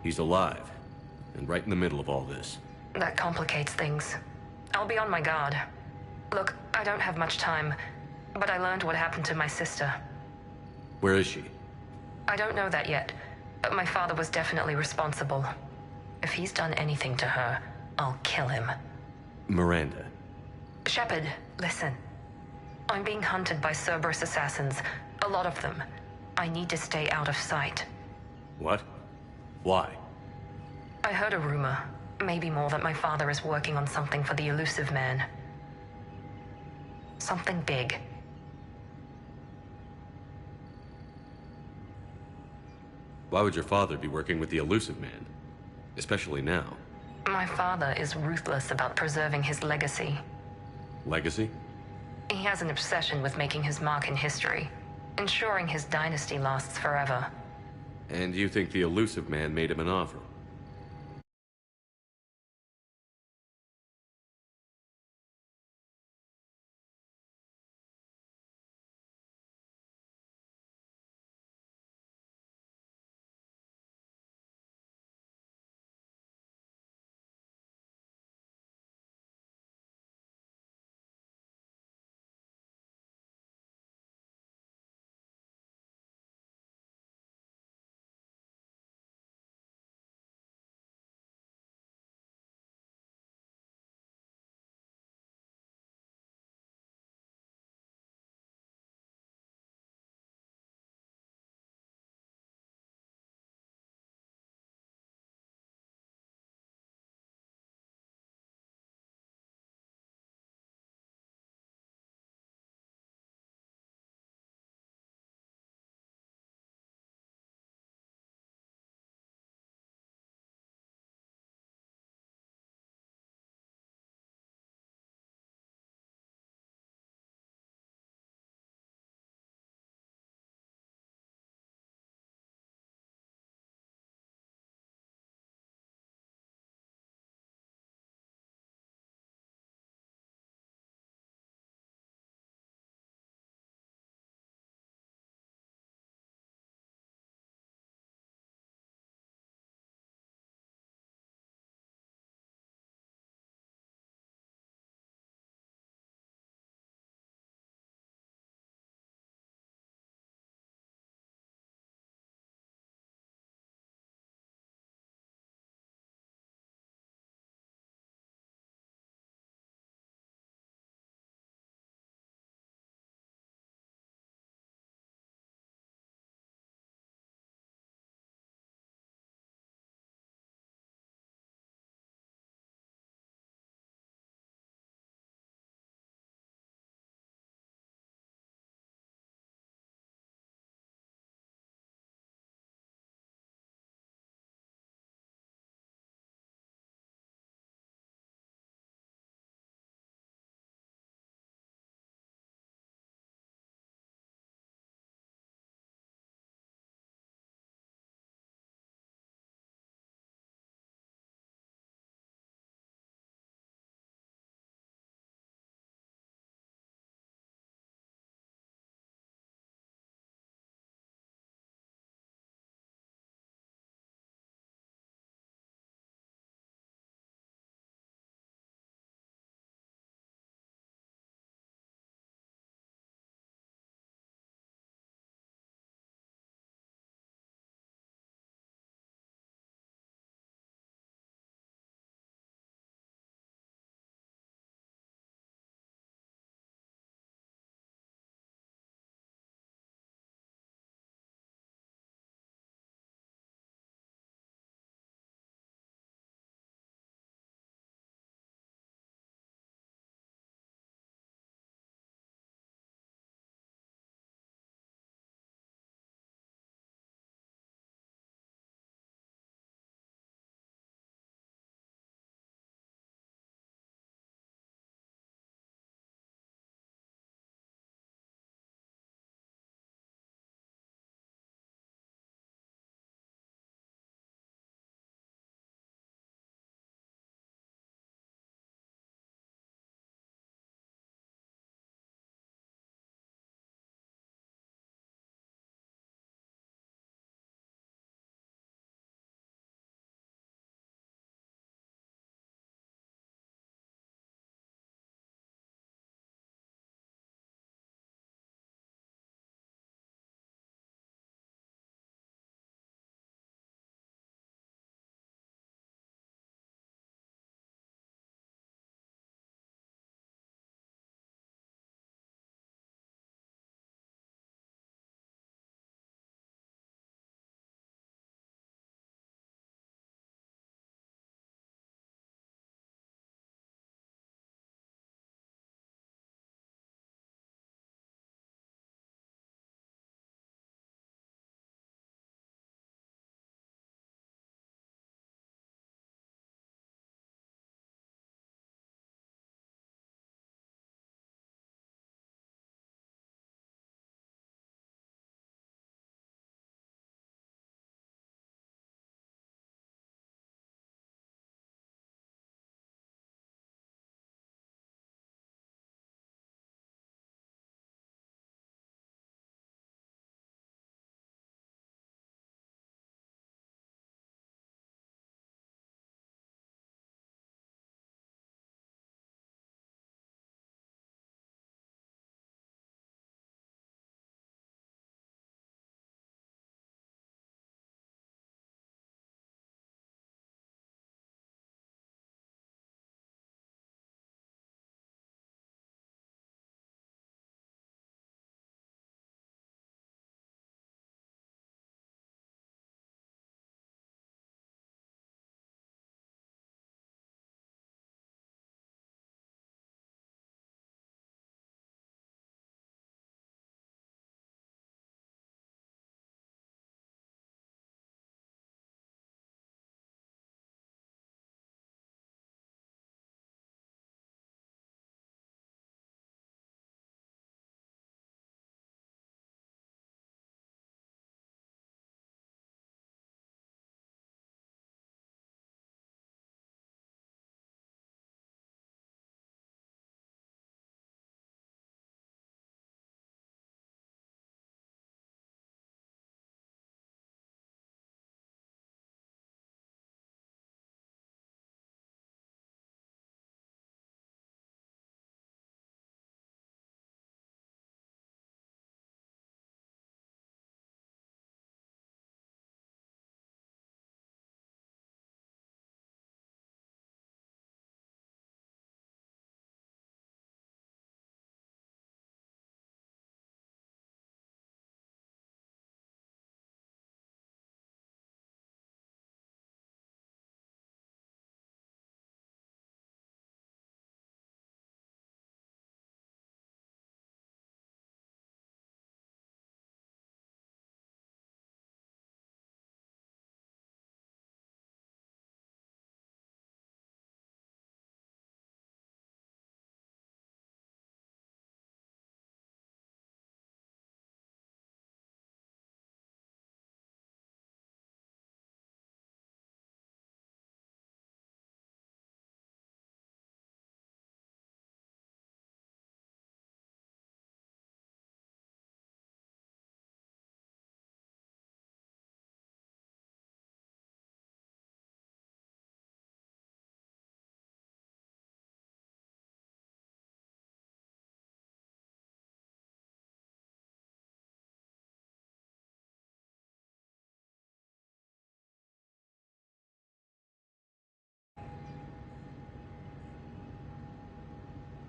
He's alive, and right in the middle of all this. That complicates things. I'll be on my guard. Look, I don't have much time, but I learned what happened to my sister. Where is she? I don't know that yet, but my father was definitely responsible. If he's done anything to her, I'll kill him. Miranda. Shepard, listen. I'm being hunted by Cerberus assassins. A lot of them. I need to stay out of sight. What? Why? I heard a rumor, maybe more, that my father is working on something for the Elusive Man. Something big. Why would your father be working with the Elusive Man? Especially now. My father is ruthless about preserving his legacy. Legacy? He has an obsession with making his mark in history, ensuring his dynasty lasts forever. And you think the Elusive Man made him an offer?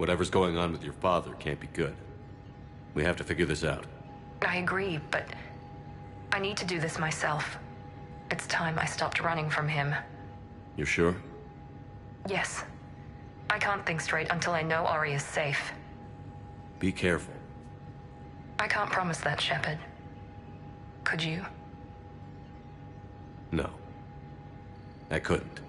Whatever's going on with your father can't be good. We have to figure this out. I agree, but I need to do this myself. It's time I stopped running from him. You're sure? Yes. I can't think straight until I know Ari is safe. Be careful. I can't promise that, Shepard. Could you? No. I couldn't.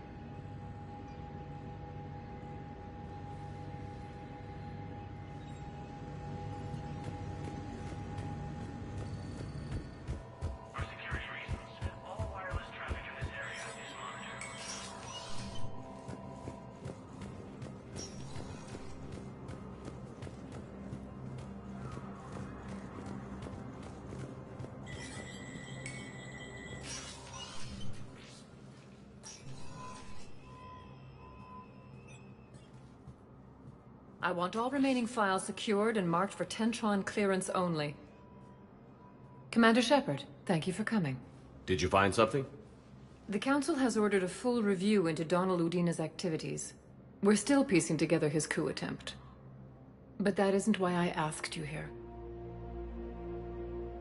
I want all remaining files secured and marked for Tentron clearance only. Commander Shepard, thank you for coming. Did you find something? The Council has ordered a full review into Donald Udina's activities. We're still piecing together his coup attempt. But that isn't why I asked you here.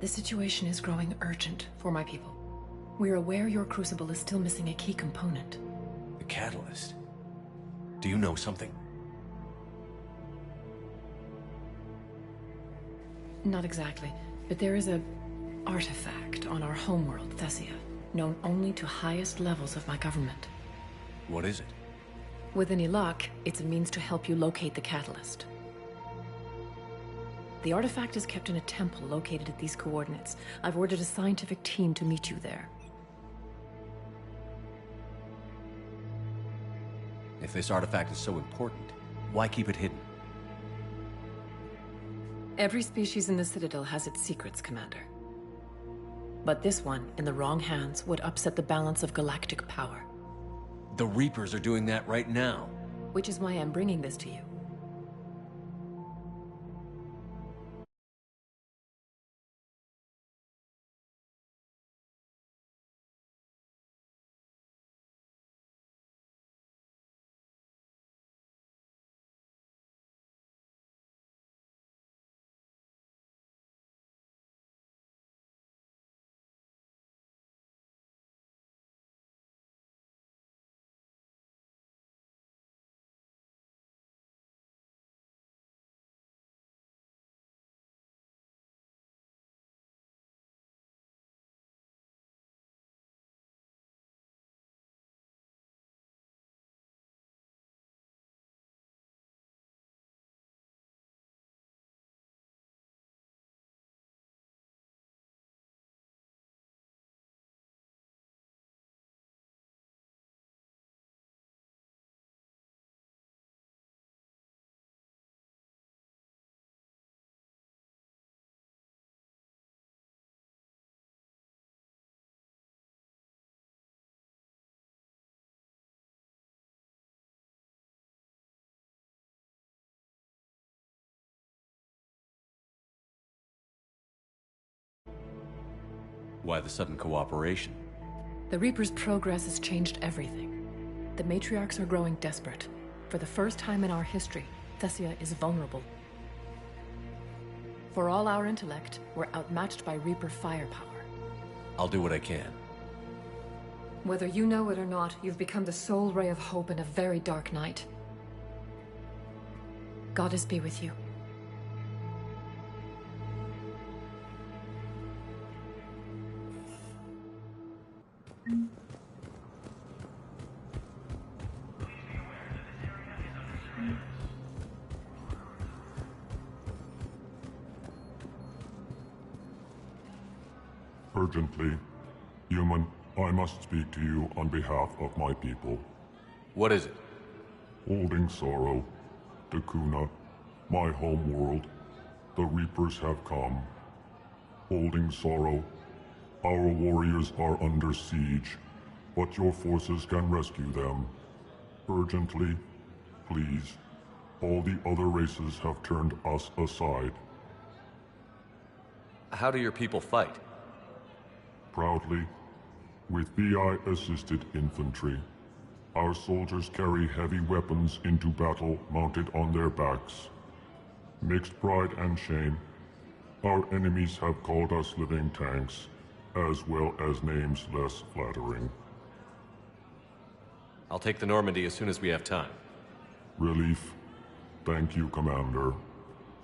The situation is growing urgent for my people. We're aware your crucible is still missing a key component. The catalyst. Do you know something? Not exactly, but there is an artifact on our homeworld, Thessia, known only to highest levels of my government. What is it? With any luck, it's a means to help you locate the catalyst. The artifact is kept in a temple located at these coordinates. I've ordered a scientific team to meet you there. If this artifact is so important, why keep it hidden? Every species in the Citadel has its secrets, Commander. But this one, in the wrong hands, would upset the balance of galactic power. The Reapers are doing that right now. Which is why I'm bringing this to you. Why the sudden cooperation? The Reaper's progress has changed everything. The matriarchs are growing desperate. For the first time in our history, Thessia is vulnerable. For all our intellect, we're outmatched by Reaper firepower. I'll do what I can. Whether you know it or not, you've become the sole ray of hope in a very dark night. Goddess be with you. Urgently, human, I must speak to you on behalf of my people. What is it? Holding sorrow, Takuna, my home world, the Reapers have come. Holding sorrow, our warriors are under siege, but your forces can rescue them. Urgently, please, all the other races have turned us aside. How do your people fight? Proudly, with VI-assisted infantry. Our soldiers carry heavy weapons into battle mounted on their backs. Mixed pride and shame, our enemies have called us living tanks, as well as names less flattering. I'll take the Normandy as soon as we have time. Relief. Thank you, Commander.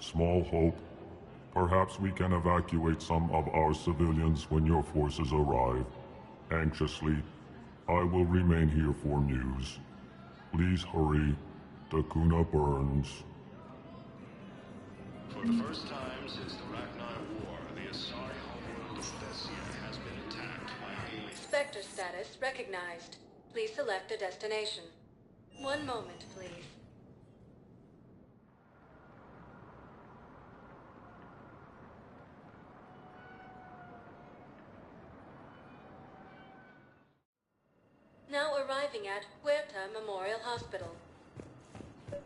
Small hope. Perhaps we can evacuate some of our civilians when your forces arrive. Anxiously, I will remain here for news. Please hurry. Takuna burns. For the first time since the Ragnar War, the Asari homeworld of Thessia has been attacked by aliens. Spectre status recognized. Please select a destination. One moment, please. Now arriving at Huerta Memorial Hospital. Still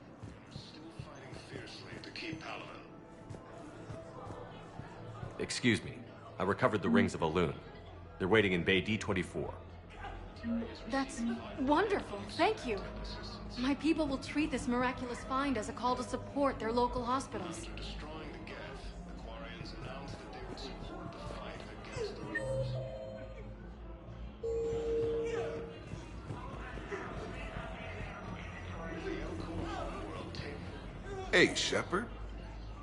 fighting fiercely to keep Paladin. Excuse me. I recovered the rings of Elune. They're waiting in Bay D24. That's wonderful. Thank you. My people will treat this miraculous find as a call to support their local hospitals. After destroying the Geth, the Quarians announced that they would support the fight against the Reapers. Hey, Shepard.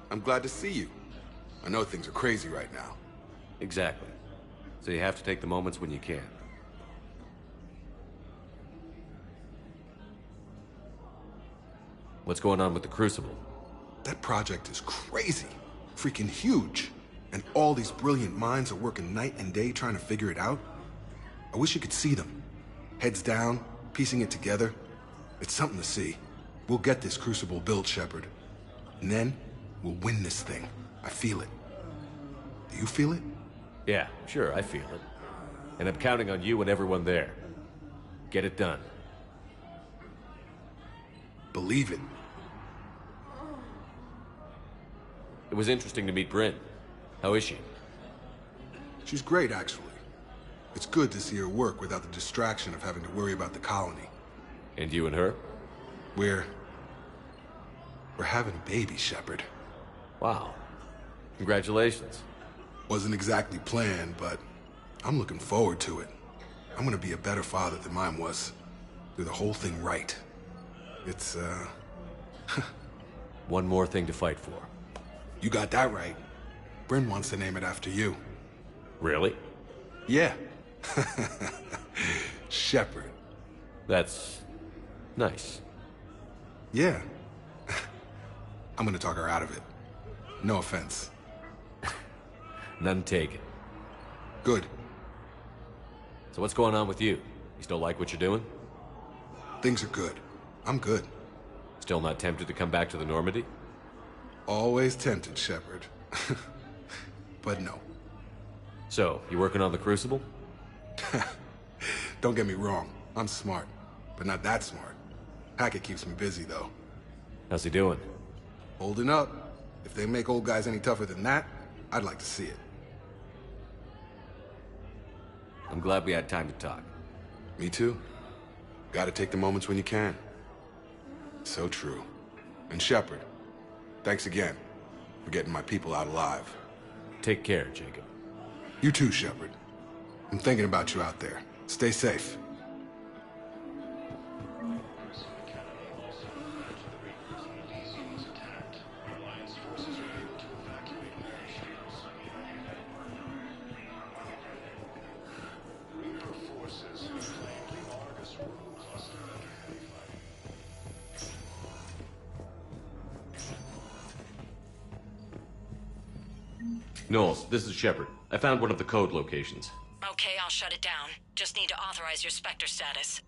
I'm glad to see you. I know things are crazy right now. Exactly. So you have to take the moments when you can. What's going on with the Crucible? That project is crazy. Freaking huge. And all these brilliant minds are working night and day trying to figure it out. I wish you could see them. Heads down, piecing it together. It's something to see. We'll get this Crucible built, Shepard. And then, we'll win this thing. I feel it. Do you feel it? Yeah, sure, I feel it. And I'm counting on you and everyone there. Get it done. Believe it. It was interesting to meet Bryn. How is she? She's great, actually. It's good to see her work without the distraction of having to worry about the colony. And you and her? We're having a baby, Shepard. Wow. Congratulations. Wasn't exactly planned, but I'm looking forward to it. I'm gonna be a better father than mine was. Do the whole thing right. It's, One more thing to fight for. You got that right. Bryn wants to name it after you. Really? Yeah. Shepard. That's nice. Yeah. I'm gonna talk her out of it. No offense. None taken. Good. So what's going on with you? You still like what you're doing? Things are good. I'm good. Still not tempted to come back to the Normandy? Always tempted, Shepard. But no. So, you working on the Crucible? Don't get me wrong. I'm smart. But not that smart. Hackett keeps me busy, though. How's he doing? Holding up. If they make old guys any tougher than that, I'd like to see it. I'm glad we had time to talk. Me too. Gotta take the moments when you can. So true. And Shepard, thanks again for getting my people out alive. Take care, Jacob. You too, Shepard. I'm thinking about you out there. Stay safe. Knowles, this is Shepard. I found one of the code locations. Okay, I'll shut it down. Just need to authorize your Spectre status.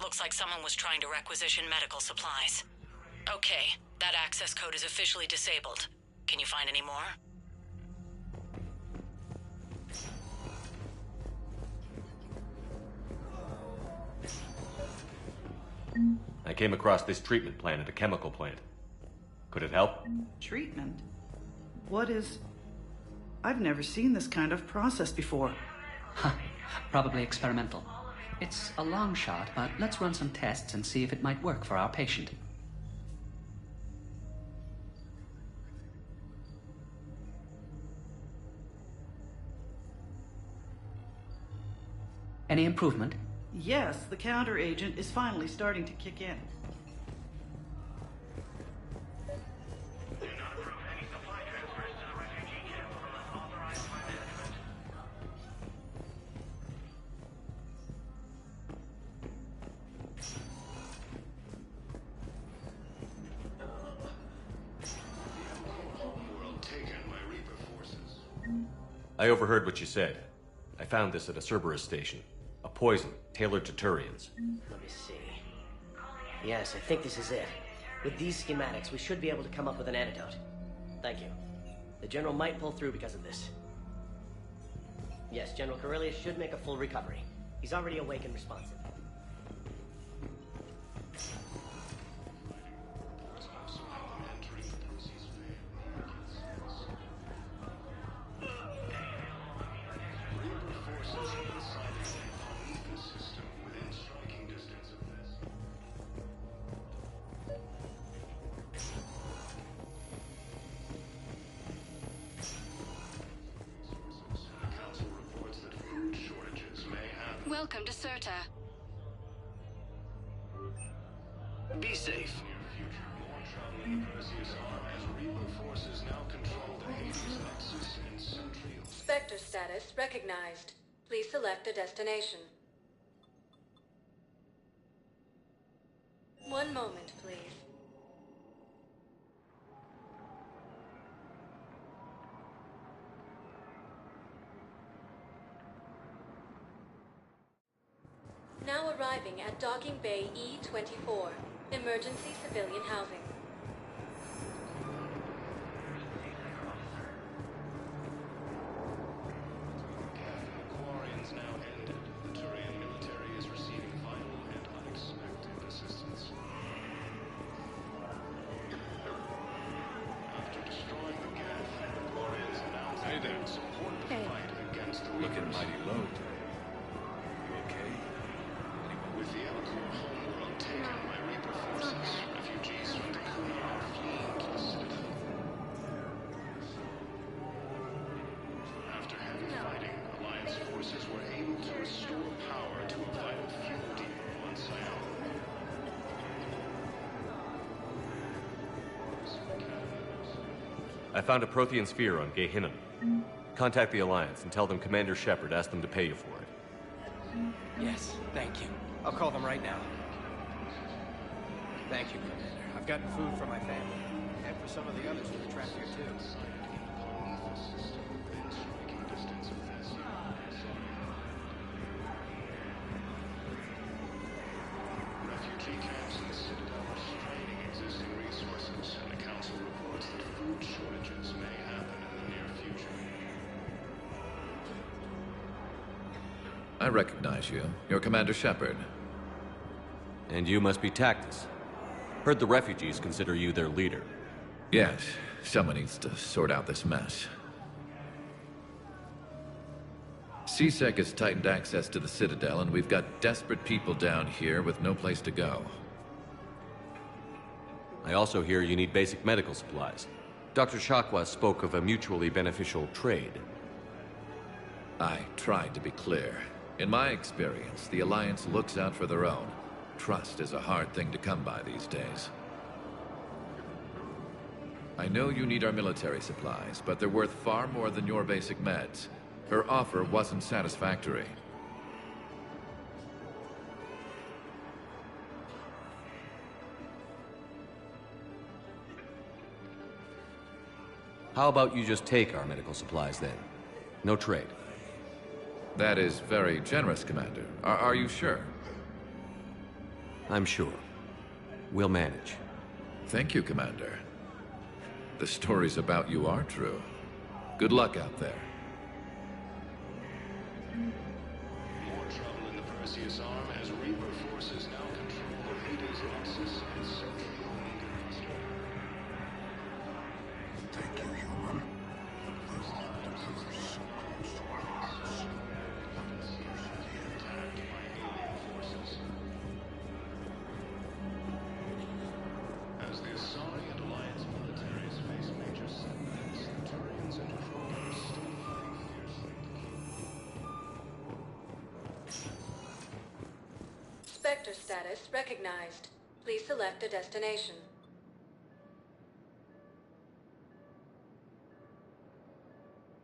Looks like someone was trying to requisition medical supplies. Okay, that access code is officially disabled. Can you find any more? I came across this treatment plant at a chemical plant. Could it help? Treatment? What is... I've never seen this kind of process before. Probably experimental. It's a long shot, but let's run some tests and see if it might work for our patient. Any improvement? Yes, the counter agent is finally starting to kick in. I overheard what you said. I found this at a Cerberus station. A poison tailored to Turians. Let me see. Yes, I think this is it. With these schematics, we should be able to come up with an antidote. Thank you. The General might pull through because of this. Yes, General Corellius should make a full recovery. He's already awake and responsive. Welcome to Serta. Be safe. More trouble in the Perseus arm as Reaper forces now control the Hades Nexus and Centrial. Spectre status recognized. Please select a destination. One moment, please. Now arriving at Docking Bay E-24, emergency civilian housing. Quarrying's now ended. The Turian military is receiving vital and unexpected assistance. After destroying the Geth, the Quarrying's announced that they would support the fight against the Reapers. Looking mighty low. You okay? With the Elcor homeworld taken by Reaper forces, refugees from the Kuna are fleeing to the Citadel. After heavy fighting, Alliance forces were able to restore power to a vital fuel depot on Sion. I found a Prothean sphere on Gehinnom. Contact the Alliance and tell them Commander Shepard asked them to pay you for it. Yes, thank you. I'll call them right now. Thank you, Commander. I've gotten food for my family. And for some of the others who are trapped here, too. Refugee camps in the Citadel are straining existing resources, and the Council reports that food shortages may happen in the near future. I recognize you. You're Commander Shepard. And you must be Tactus. Heard the refugees consider you their leader. Yes, someone needs to sort out this mess. CSEC has tightened access to the Citadel, and we've got desperate people down here with no place to go. I also hear you need basic medical supplies. Dr. Shakwa spoke of a mutually beneficial trade. I tried to be clear. In my experience, the Alliance looks out for their own. Trust is a hard thing to come by these days. I know you need our military supplies, but they're worth far more than your basic meds. Her offer wasn't satisfactory. How about you just take our medical supplies then? No trade. That is very generous, Commander. Are you sure? I'm sure. We'll manage. Thank you, Commander. The stories about you are true. Good luck out there. More trouble in the Perseus arm as Reaper forces now control the Hades Nexus and Centrial Cluster. Thank you, human. The Lord delivers so close to our hearts. Spectre status recognized. Please select a destination.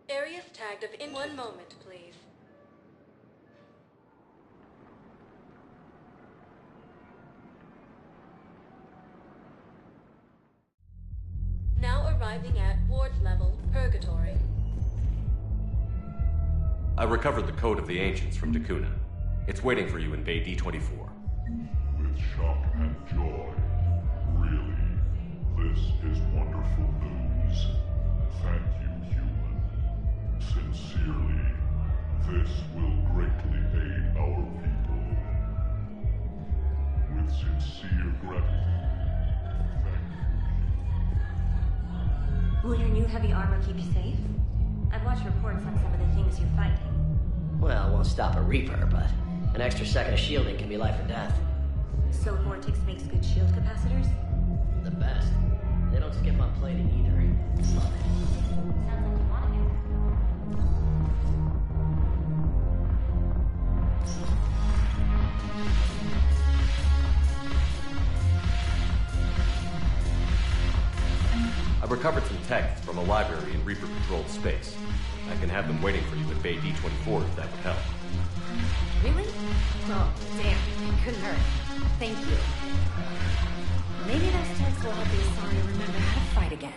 Areas tagged of in 1 moment, please. Now arriving at ward level, Purgatory. I recovered the Code of the Ancients from Dakuna. It's waiting for you in Bay D-24. With shock and joy. Really, this is wonderful news. Thank you, human. Sincerely, this will greatly aid our people. With sincere gratitude. Will your new heavy armor keep you safe? I've watched reports on some of the things you're fighting. Well, it won't stop a Reaper, but an extra second of shielding can be life or death. So Vortex makes good shield capacitors? The best. They don't skip on plating either. Love it. Sounds like you want to I recovered some texts from a library in Reaper-controlled space. I can have them waiting for you at Bay D-24 if that would help. Really? Oh, damn. It couldn't hurt. Thank you. Maybe those texts will help the Asari remember how to fight again.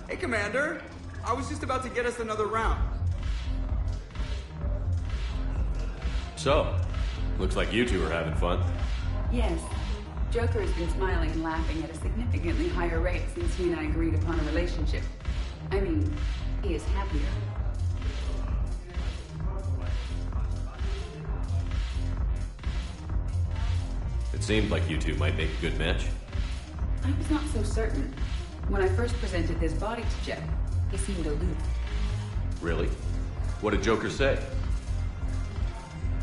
Hey, Commander. I was just about to get us another round. So, looks like you two are having fun. Yes. Joker has been smiling and laughing at a significantly higher rate since he and I agreed upon a relationship. I mean, he is happier. It seemed like you two might make a good match. I was not so certain. When I first presented his body to Jeff, he seemed aloof. Really? What did Joker say?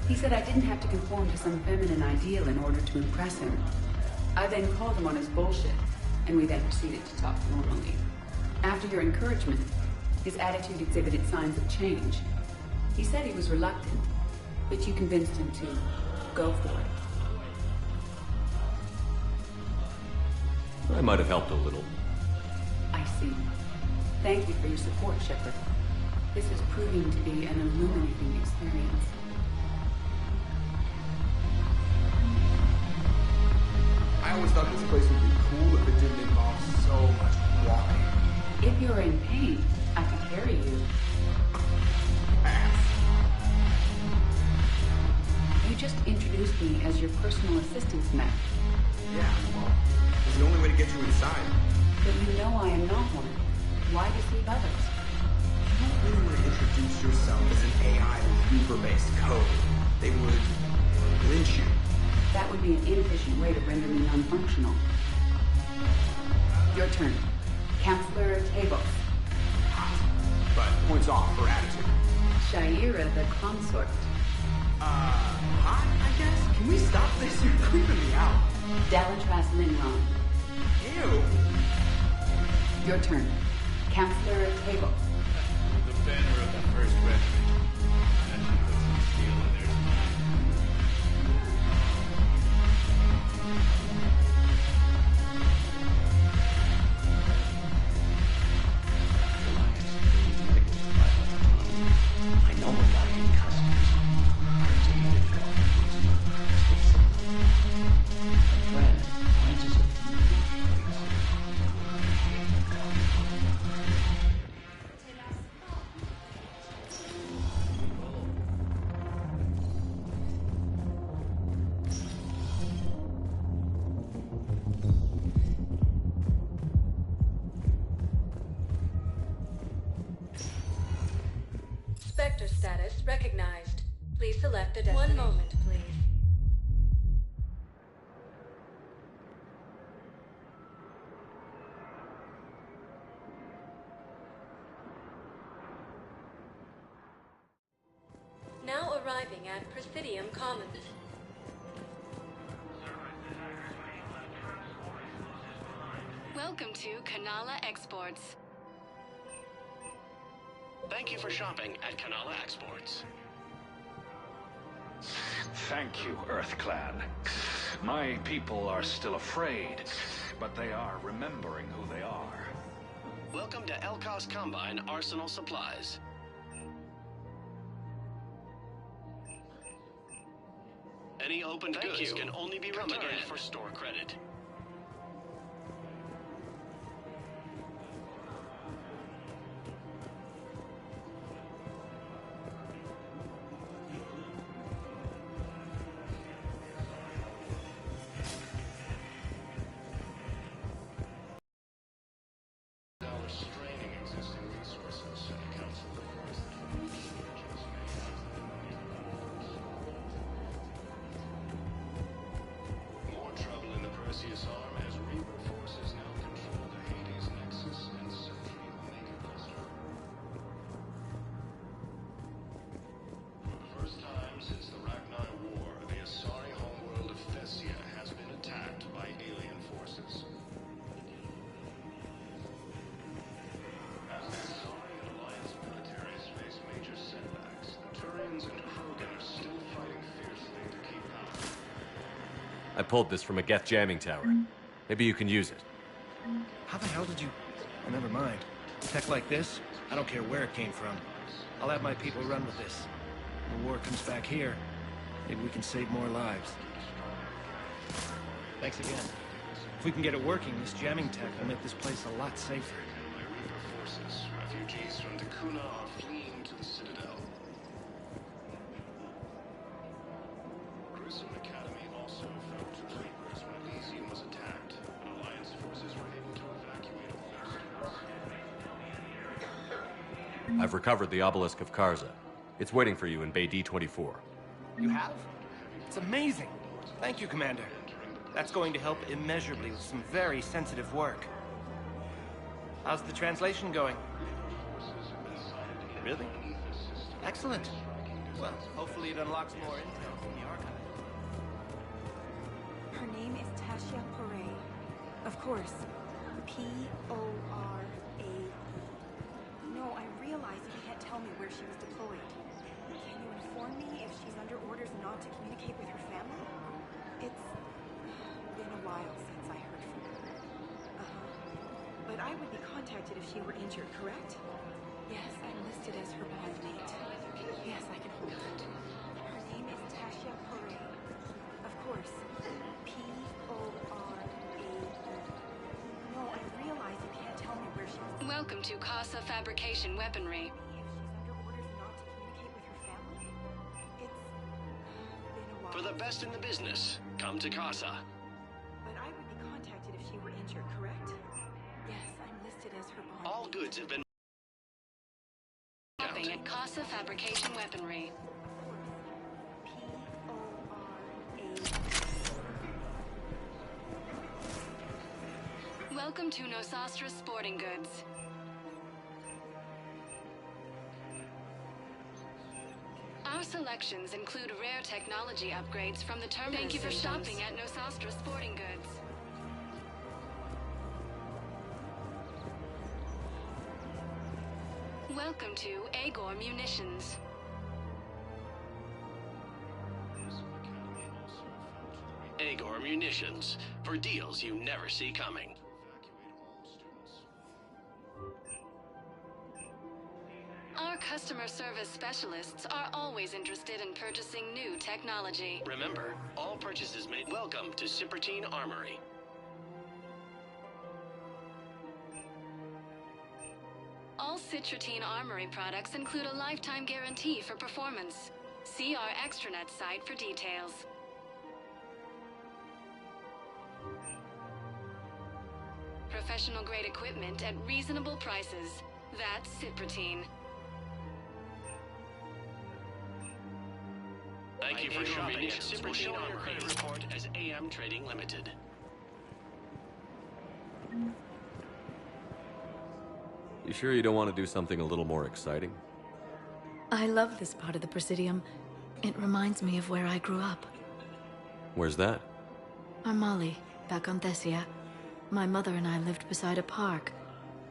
He said I didn't have to conform to some feminine ideal in order to impress him. I then called him on his bullshit, and we then proceeded to talk normally. After your encouragement, his attitude exhibited signs of change. He said he was reluctant, but you convinced him to go for it. I might have helped a little. I see. Thank you for your support, Shepard. This is proving to be an illuminating experience. I always thought this place would be cool if it didn't involve so much walking. If you're in pain, I can carry you. You just introduced me as your personal assistance mech. Yeah, well, it's the only way to get you inside. But you know I am not one. Why deceive others? You don't really want to introduce yourself as an AI with Reaper-based code. They would lynch you. That would be an inefficient way to render me non-functional. Your turn. Counselor Tabos. But points off for attitude. Shaira the consort. Hot, I guess? Can we stop this? You're creeping me out. Dalentras Linron. Ew. Your turn. Counselor Tabos. The banner of the First Regiment. That should put some steel in their I know a guy in customs. A friend finds us a Spectre status recognized. Please select a destination. 1 moment, please. Now arriving at Presidium Commons. Welcome to Kanala Exports. Thank you for shopping at Kanala Exports. Thank you, Earth Clan. My people are still afraid, but they are remembering who they are. Welcome to Elkos Combine Arsenal Supplies. Any opened goods can only be returned for store credit. Straining existing resources and the council reports that food shortages may have more trouble in the Perseus arm as Reaper forces now control the Hades Nexus and Sentry Omega cluster. For the first time since the Ragnar War, the Asari homeworld of Thessia has been attacked by alien forces. As the Asari and Alliance militaries face major setbacks, the Turians and Krogan are still fighting fiercely to keep power. I pulled this from a Geth jamming tower. Maybe you can use it. How the hell did you... Oh, never mind. Tech like this, I don't care where it came from. I'll have my people run with this. When the war comes back here, maybe we can save more lives. Thanks again. If we can get it working, this jamming tech will make this place a lot safer. By Reaper forces, refugees from Dakuna are fleeing to the Citadel. Gruesome Academy also fell to Reapers when Elysium was attacked, and Alliance forces were able to evacuate all their students. I've recovered the obelisk of Karza. It's waiting for you in Bay D24. You have? It's amazing. Thank you, Commander. That's going to help immeasurably with some very sensitive work. How's the translation going? Really? Excellent. Well, hopefully it unlocks more intel from the archive. Her name is Tasha Pore. Of course. P-O-R-A-E. No, I realize you can't tell me where she was deployed. Can you inform me if she's under orders not to communicate with her family? It's been a while since I heard from her. But I would be contacted if she were injured, correct? Yes, I'm listed as her bondmate. Yes, I can hold it. Her name is Tasha Pore. Of course. P-O-R-A-E. No, I realize you can't tell me where she was. Welcome to Casa Fabrication Weaponry. If she's under orders not to communicate with her family? It's been a while. For the best in the business, come to Casa. But I would be contacted if she were injured, correct? Yes, I'm listed as her bond. All goods have been Shopping at Casa Fabrication Weaponry. Welcome to Nosastra Sporting Goods. Our selections include rare technology upgrades from the terminal. Thank you for shopping at Nosastra Sporting Goods. Welcome to Agor Munitions. Agor Munitions, for deals you never see coming. Our customer service specialists are always interested in purchasing new technology. Remember, all purchases made. Welcome to Cipertine Armory. All Citratine Armory products include a lifetime guarantee for performance. See our extranet site for details. Professional grade equipment at reasonable prices. That's Citratine. Thank you for shopping at Cipertine Armory. Credit report as AM Trading Limited. You sure you don't want to do something a little more exciting? I love this part of the Presidium. It reminds me of where I grew up. Where's that? Armali, back on Thessia. My mother and I lived beside a park.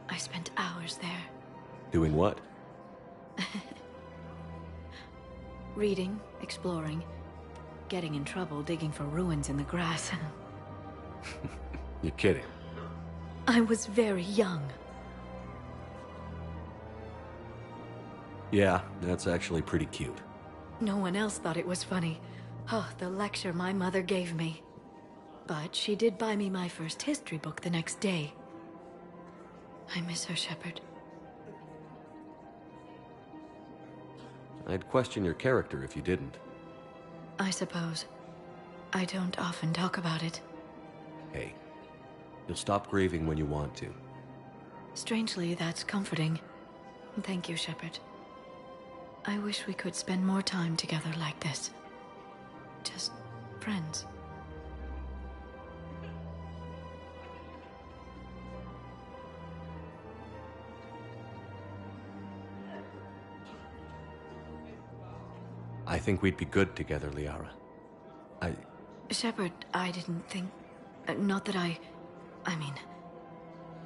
I spent hours there. Doing what? Reading, exploring, getting in trouble digging for ruins in the grass. You're kidding. I was very young. Yeah, that's actually pretty cute. No one else thought it was funny. Oh, the lecture my mother gave me. But she did buy me my first history book the next day. I miss her, Shepard. I'd question your character if you didn't. I suppose. I don't often talk about it. Hey, you'll stop grieving when you want to. Strangely, that's comforting. Thank you, Shepard. I wish we could spend more time together like this. Just friends. I think we'd be good together, Liara. Shepard, I didn't think... not that I mean...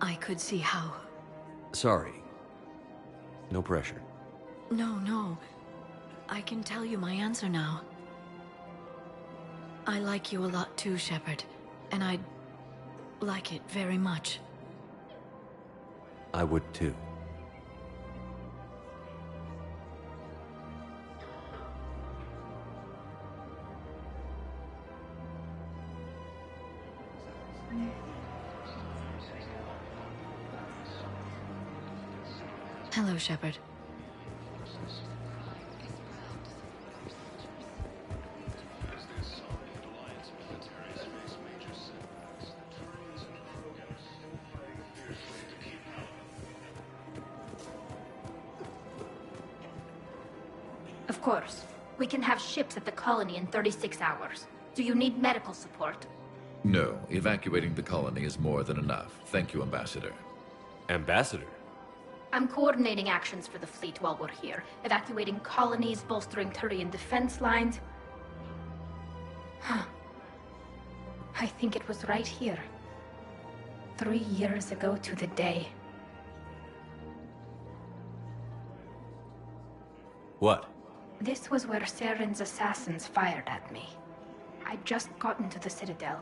I could see how... Sorry. No pressure. No. I can tell you my answer now. I like you a lot too, Shepard. And I'd like it very much. I would too. Hello, Shepard. Of course. We can have ships at the colony in 36 hours. Do you need medical support? No, evacuating the colony is more than enough. Thank you, Ambassador. Ambassador? I'm coordinating actions for the fleet while we're here. Evacuating colonies, bolstering Turian defense lines. I think it was right here. 3 years ago to the day. What? This was where Saren's assassins fired at me. I'd just gotten to the Citadel.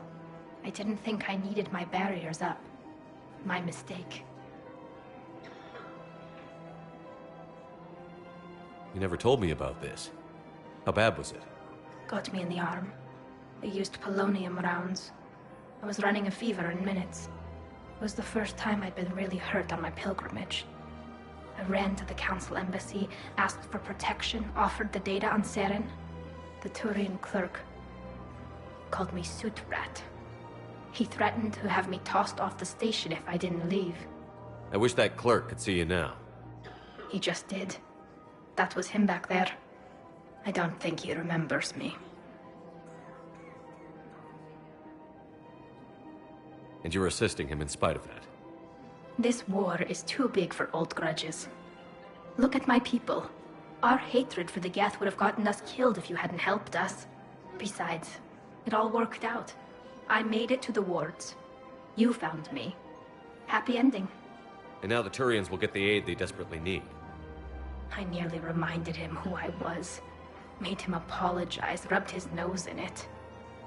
I didn't think I needed my barriers up. My mistake. You never told me about this. How bad was it? Got me in the arm. They used polonium rounds. I was running a fever in minutes. It was the first time I'd been really hurt on my pilgrimage. I ran to the Council embassy, asked for protection, offered the data on Saren. The Turian clerk called me suit rat. He threatened to have me tossed off the station if I didn't leave. I wish that clerk could see you now. He just did. That was him back there. I don't think he remembers me. And you're assisting him in spite of that. This war is too big for old grudges. Look at my people. Our hatred for the Geth would have gotten us killed if you hadn't helped us. Besides, it all worked out. I made it to the wards. You found me. Happy ending. And now the Turians will get the aid they desperately need. I nearly reminded him who I was. Made him apologize, rubbed his nose in it.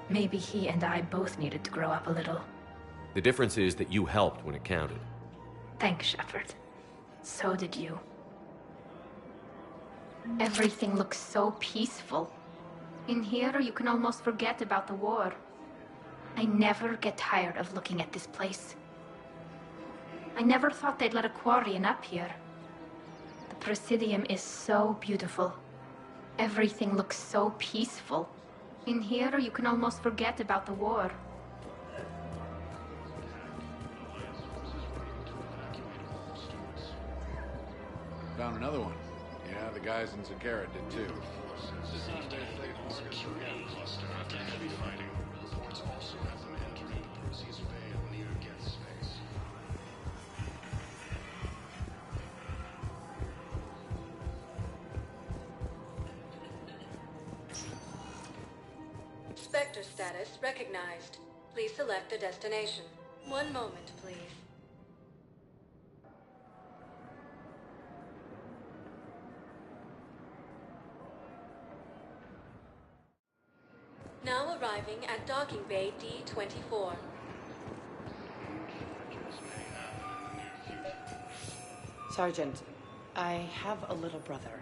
Maybe he and I both needed to grow up a little. The difference is that you helped when it counted. Thanks, Shepard. So did you. Everything looks so peaceful. In here, you can almost forget about the war. I never get tired of looking at this place. I never thought they'd let a Quarian up here. The Presidium is so beautiful. Everything looks so peaceful. In here, you can almost forget about the war. Found another one. Yeah, the guys in Zakara did too. Heavy fighting. Reports also have them entering Percy's Bay near Geth space. Spectre status recognized. Please select a destination. One moment, please. Now arriving at docking bay D-24. Sergeant, I have a little brother.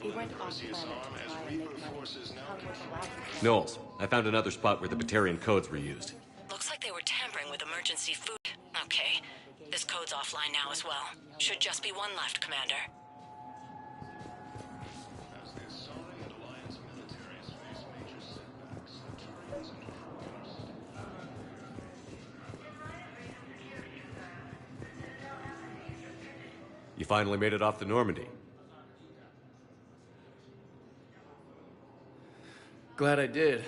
He went off planet to try and make money. Knowles, I found another spot where the Batarian codes were used. Looks like they were tampering with emergency food. Okay. This code's offline now as well. Should just be one left, Commander. As the Asari and Alliance militaries face major setbacks, the Turians and You finally made it off the Normandy. Glad I did.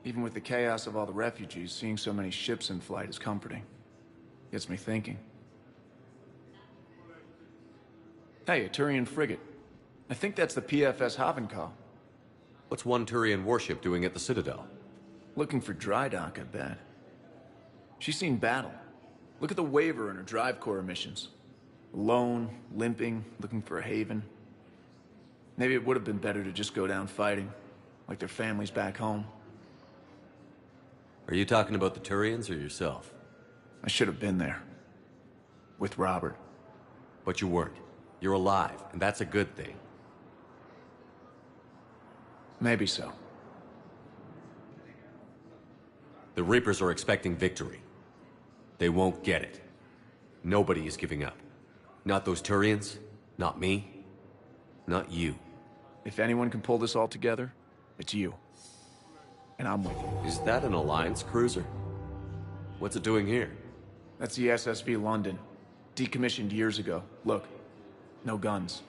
Even with the chaos of all the refugees, seeing so many ships in flight is comforting. Gets me thinking. Hey, a Turian frigate. I think that's the PFS Havenkaw. What's one Turian warship doing at the Citadel? Looking for dry dock, I bet. She's seen battle. Look at the waiver in her drive core emissions. Alone, limping, looking for a haven. Maybe it would have been better to just go down fighting, like their families back home. Are you talking about the Turians or yourself? I should have been there. With Robert. But you weren't. You're alive, and that's a good thing. Maybe so. The Reapers are expecting victory. They won't get it. Nobody is giving up. Not those Turians, not me, not you. If anyone can pull this all together, it's you. And I'm with you. Is that an Alliance cruiser? What's it doing here? That's the SSV London. Decommissioned years ago. Look, no guns.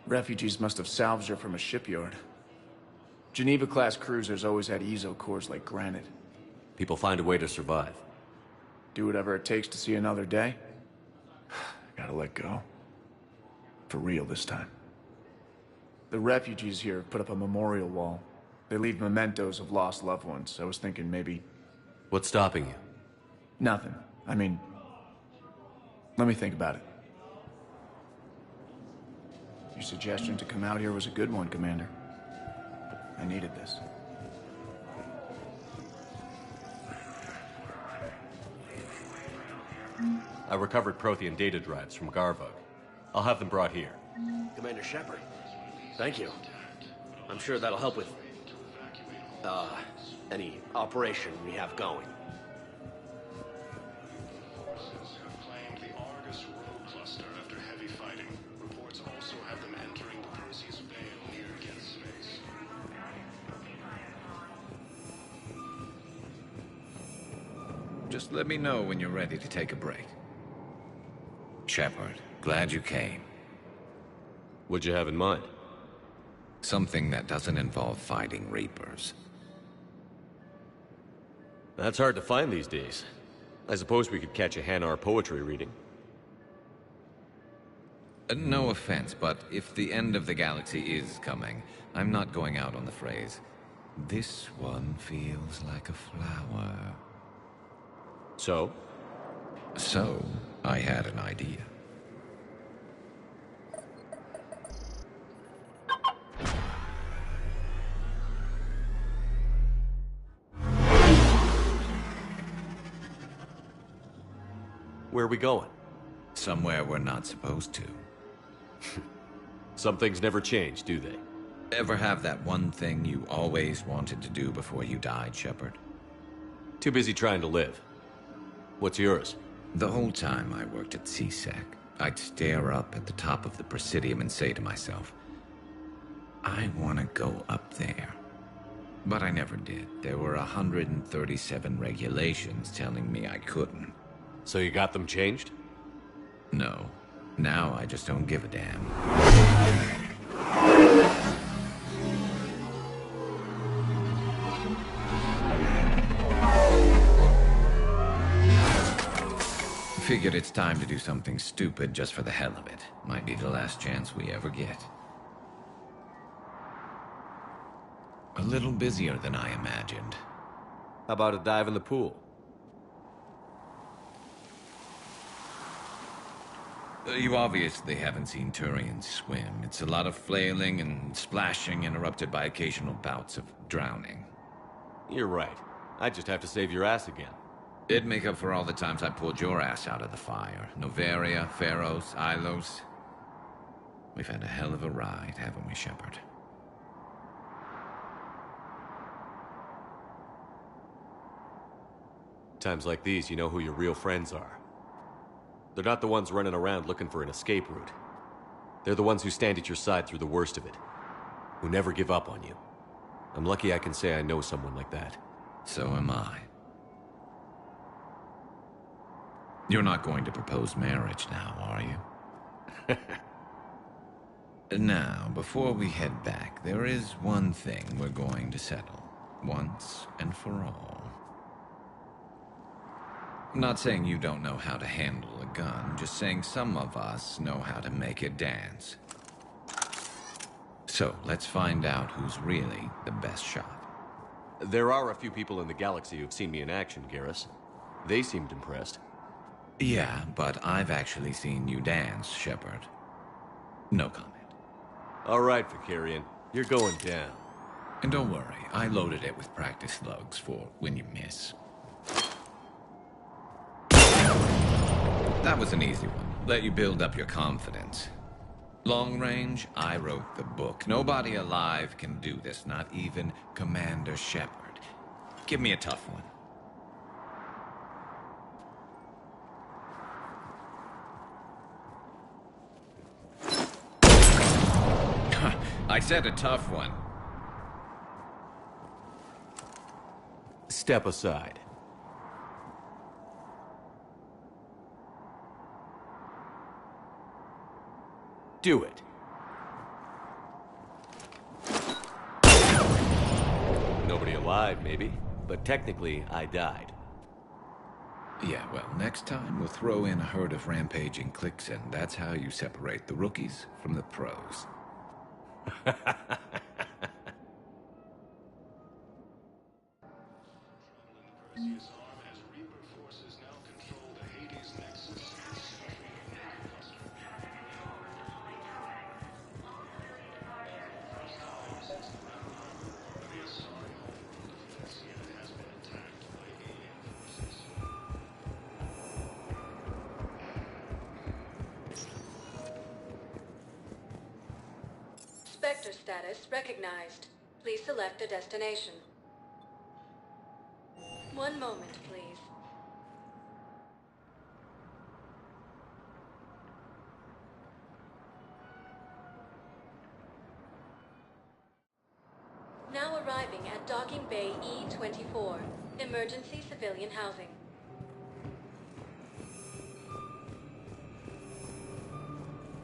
Refugees must have salvaged her from a shipyard. Geneva-class cruisers always had eezo cores like granite. People find a way to survive. Do whatever it takes to see another day. Gotta let go. For real this time. The refugees here have put up a memorial wall. They leave mementos of lost loved ones. I was thinking maybe... What's stopping you? Nothing. I mean... Let me think about it. Your suggestion to come out here was a good one, Commander. I needed this. I recovered Prothean data drives from Garvug. I'll have them brought here. Commander Shepard, thank you. I'm sure that'll help with, any operation we have going. Forces have claimed the Argus rogue cluster after heavy fighting. Reports also have them entering the Perseus Vale near Geth space. Just let me know when you're ready to take a break. Shepard, glad you came. What'd you have in mind? Something that doesn't involve fighting Reapers. That's hard to find these days. I suppose we could catch a Hanar poetry reading. No offense, but if the end of the galaxy is coming, I'm not going out on the phrase, "This one feels like a flower." So? So, I had an idea. Where are we going? Somewhere we're not supposed to. Some things never change, do they? Ever have that one thing you always wanted to do before you died, Shepard? Too busy trying to live. What's yours? The whole time I worked at CSEC, I'd stare up at the top of the Presidium and say to myself, I want to go up there. But I never did. There were 137 regulations telling me I couldn't. So you got them changed? No. Now I just don't give a damn. Figured it's time to do something stupid just for the hell of it. Might be the last chance we ever get. A little busier than I imagined. How about a dive in the pool? You obviously haven't seen Turians swim. It's a lot of flailing and splashing, interrupted by occasional bouts of drowning. You're right. I just have to save your ass again. It'd make up for all the times I pulled your ass out of the fire. Noveria, Pharos, Ilos. We've had a hell of a ride, haven't we, Shepard? Times like these, you know who your real friends are. They're not the ones running around looking for an escape route. They're the ones who stand at your side through the worst of it. Who never give up on you. I'm lucky I can say I know someone like that. So am I. You're not going to propose marriage now, are you? Now, before we head back, there is one thing we're going to settle. Once and for all. I'm not saying you don't know how to handle a gun, just saying some of us know how to make it dance. So, let's find out who's really the best shot. There are a few people in the galaxy who've seen me in action, Garrus. They seemed impressed. Yeah, but I've actually seen you dance, Shepard. No comment. All right, Vicarian. You're going down. And don't worry, I loaded it with practice slugs for when you miss. That was an easy one. Let you build up your confidence. Long range, I wrote the book. Nobody alive can do this, not even Commander Shepard. Give me a tough one. I said a tough one. Step aside. Do it. Nobody alive, maybe. But technically, I died. Yeah, well, next time we'll throw in a herd of rampaging cliques, and that's how you separate the rookies from the pros. Spectre status recognized. Please select a destination. One moment, please. Now arriving at Docking Bay E-24, emergency civilian housing.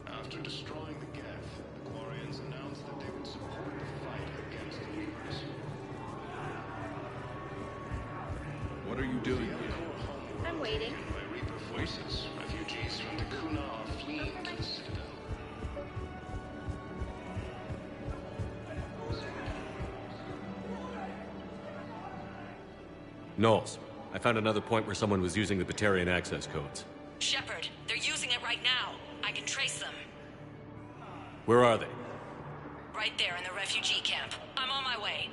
After destroying the Geth, the Quarians announced that they would support the fight against the Reapers. What are you doing here? I'm waiting. By Reaper forces, refugees from Takuna are fleeing to the Citadel. Knowles, I found another point where someone was using the Batarian access codes. Shepard, they're using it right now. I can trace them. Where are they? Right there in the refugee camp. I'm on my way.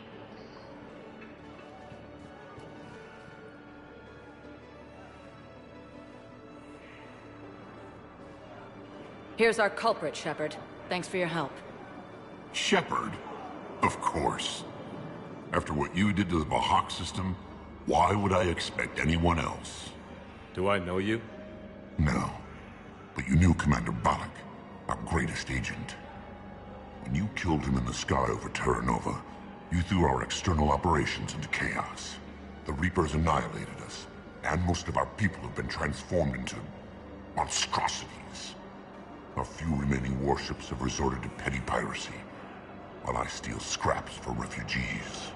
Here's our culprit, Shepard. Thanks for your help. Shepard? Of course. After what you did to the Bahak system, why would I expect anyone else? Do I know you? No. But you knew Commander Balak, our greatest agent. When you killed him in the sky over Terra Nova, you threw our external operations into chaos. The Reapers annihilated us, and most of our people have been transformed into monstrosities. Our few remaining warships have resorted to petty piracy, while I steal scraps for refugees.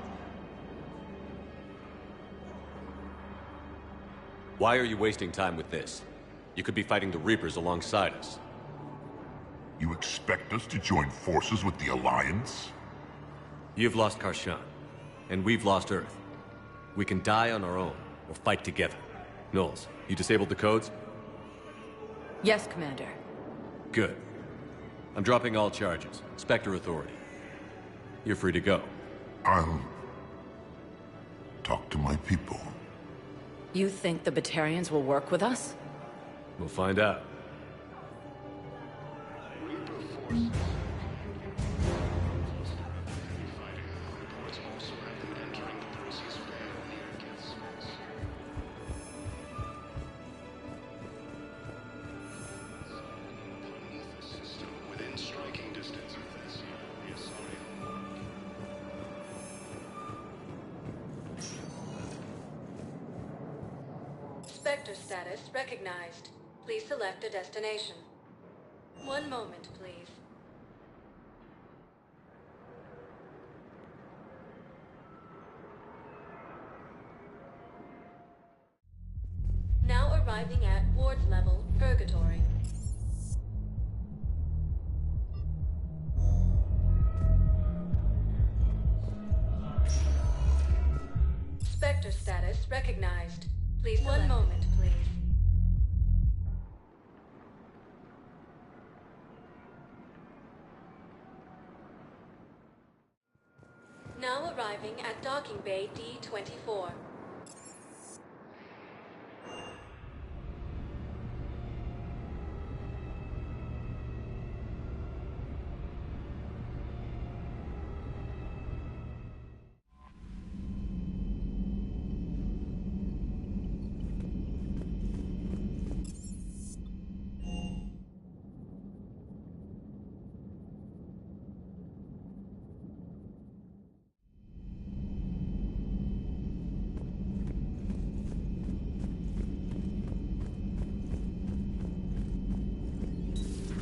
Why are you wasting time with this? You could be fighting the Reapers alongside us. You expect us to join forces with the Alliance? You've lost Karshan, and we've lost Earth. We can die on our own, or fight together. Knowles, you disabled the codes? Yes, Commander. Good. I'm dropping all charges. Spectre Authority. You're free to go. I'll talk to my people. You think the Batarians will work with us? We'll find out. Spectre status recognized. Please select a destination. One moment, please. Now arriving at Ward's level, Purgatory. Spectre status recognized. Please select. One moment, please. Now arriving at Docking Bay D-24.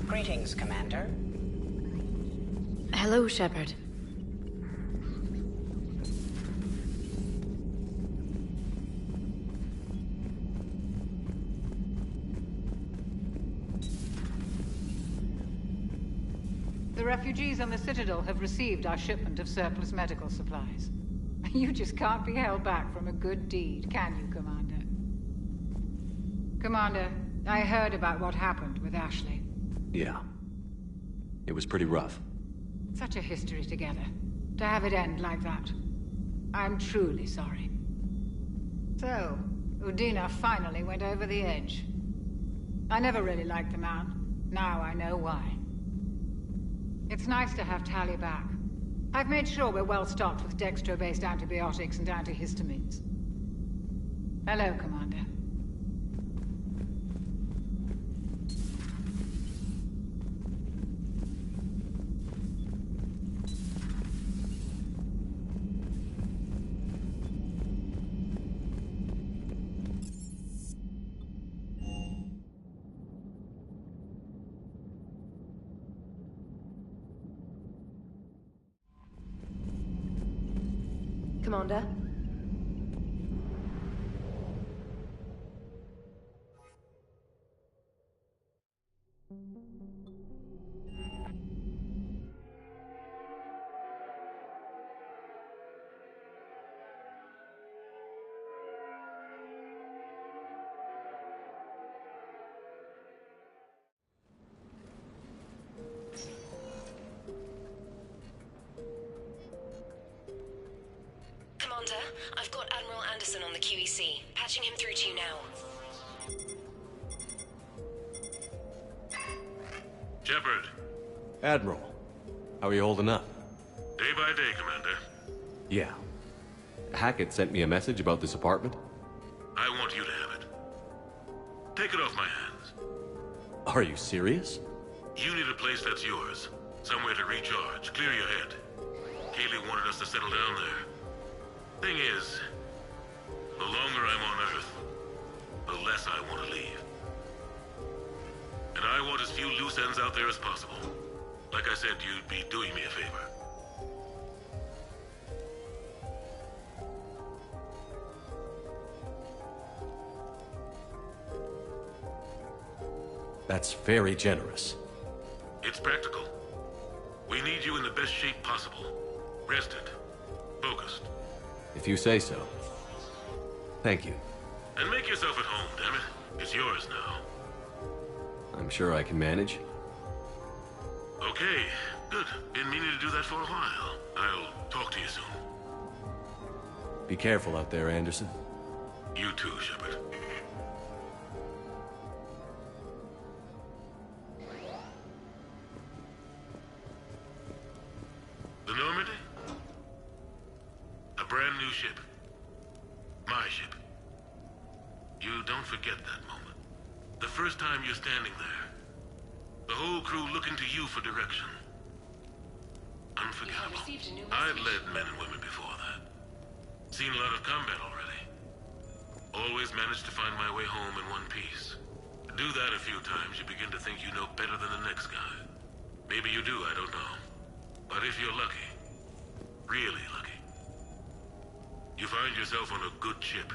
Greetings, Commander. Hello, Shepard. The refugees on the Citadel have received our shipment of surplus medical supplies. You just can't be held back from a good deed, can you, Commander? Commander, I heard about what happened with Ashley. Yeah. It was pretty rough. Such a history together. To have it end like that. I'm truly sorry. So, Udina finally went over the edge. I never really liked the man. Now I know why. It's nice to have Tali back. I've made sure we're well stocked with dextro-based antibiotics and antihistamines. Hello, Commander. Commander? Commander, I've got Admiral Anderson on the QEC. Patching him through to you now. Shepard. Admiral, how are you holding up? Day by day, Commander. Yeah. Hackett sent me a message about this apartment. I want you to have it. Take it off my hands. Are you serious? You need a place that's yours. Somewhere to recharge, clear your head. Kaylee wanted us to settle down there. Thing is, the longer I'm on Earth, the less I want to leave. And I want as few loose ends out there as possible. Like I said, you'd be doing me a favor. That's very generous. It's practical. We need you in the best shape possible. Rested. Focused. If you say so. Thank you. And make yourself at home, damn it. It's yours now. I'm sure I can manage. Okay, good. Been meaning to do that for a while. I'll talk to you soon. Be careful out there, Anderson. You too, Shepard. The Normandy? A brand new ship. My ship. You don't forget that moment. The first time you're standing there. The whole crew looking to you for direction. Unforgettable. I'd led men and women before that. Seen a lot of combat already. Always managed to find my way home in one piece. Do that a few times, you begin to think you know better than the next guy. Maybe you do, I don't know. But if you're lucky, really lucky, you find yourself on a good ship,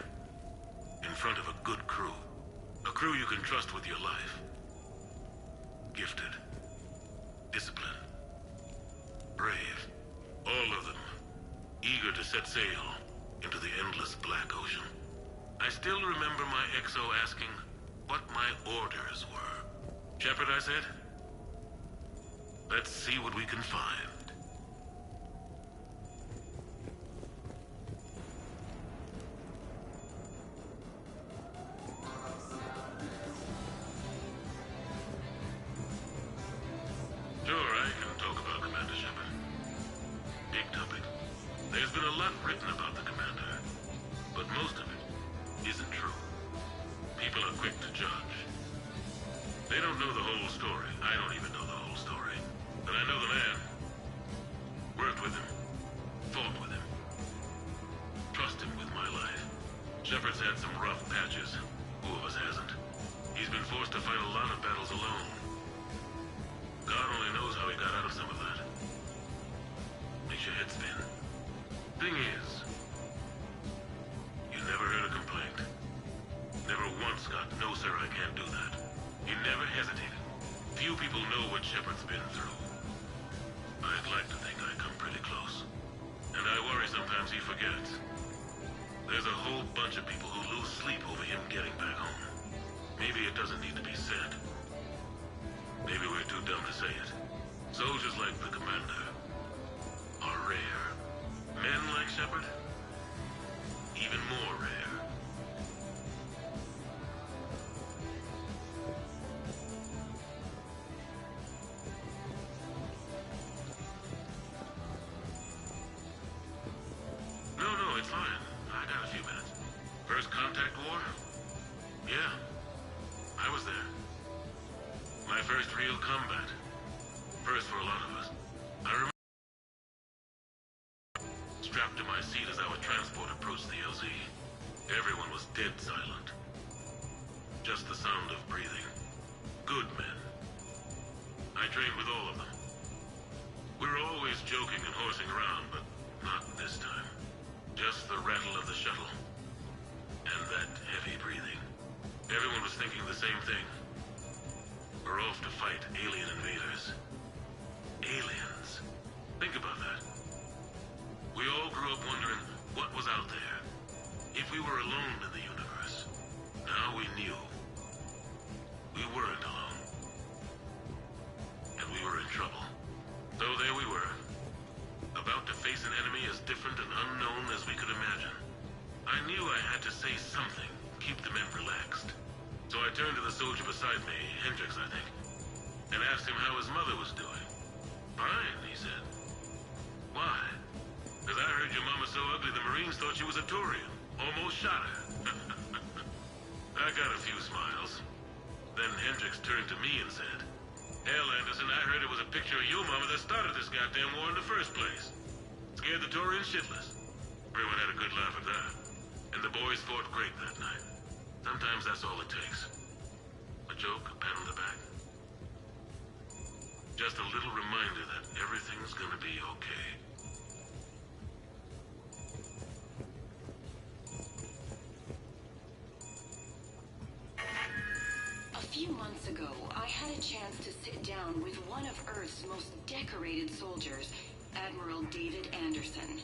in front of a good crew. A crew you can trust with your life. Gifted. Disciplined. Brave. All of them. Eager to set sail into the endless black ocean. I still remember my XO asking what my orders were. Shepard, I said, let's see what we can find. Sure, I can talk about Commander Shepard. Big topic. There's been a lot written about the Commander, but most of it isn't true. People are quick to judge. They don't know the whole story. I don't even know the whole story. But I know the man. Worked with him. Fought with him. Trust him with my life. Shepard's had some rough patches. Who of us hasn't? He's been forced to fight a lot of battles alone. God only knows how he got out of some of that. Makes your head spin. Thing is, you never heard a complaint. Never once got, no sir, I can't do that. He never hesitated. Few people know what Shepard's been through. I'd like to think I come pretty close. And I worry sometimes he forgets. There's a whole bunch of people who lose sleep over him getting back home. Maybe it doesn't need to be said. Maybe we're too dumb to say it. Soldiers like the Commander are rare. Men like Shepard, even more rare. No, it's fine. I got a few minutes. First contact war? Yeah, I was there. My first real combat. First for a lot of us. I remember strapped to my seat as our transport approached the LZ. Everyone was dead silent. Just the sound of breathing. Good men. I trained with all of them. We were always joking and horsing around, but not this time. Just the rattle of the shuttle. And that heavy breathing. Everyone was thinking the same thing. We're off to fight alien invaders. Aliens. Think about that. We all grew up wondering what was out there. If we were alone in the universe. Now we knew. We weren't alone. And we were in trouble. So there we were. About to face an enemy as different and unknown as we could imagine. I knew I had to say something. Keep the men relaxed. So I turned to the soldier beside me, Hendricks, I think, and asked him how his mother was doing. Fine, he said. Why? Because I heard your mama's so ugly the Marines thought she was a Turian. Almost shot her. I got a few smiles. Then Hendricks turned to me and said, Hell, Anderson, I heard it was a picture of your mama that started this goddamn war in the first place. Scared the Turians shitless. Everyone had a good laugh at that. And the boys fought great that night. Sometimes that's all it takes. A joke, a pat on the back. Just a little reminder that everything's gonna be okay. A few months ago, I had a chance to sit down with one of Earth's most decorated soldiers, Admiral David Anderson.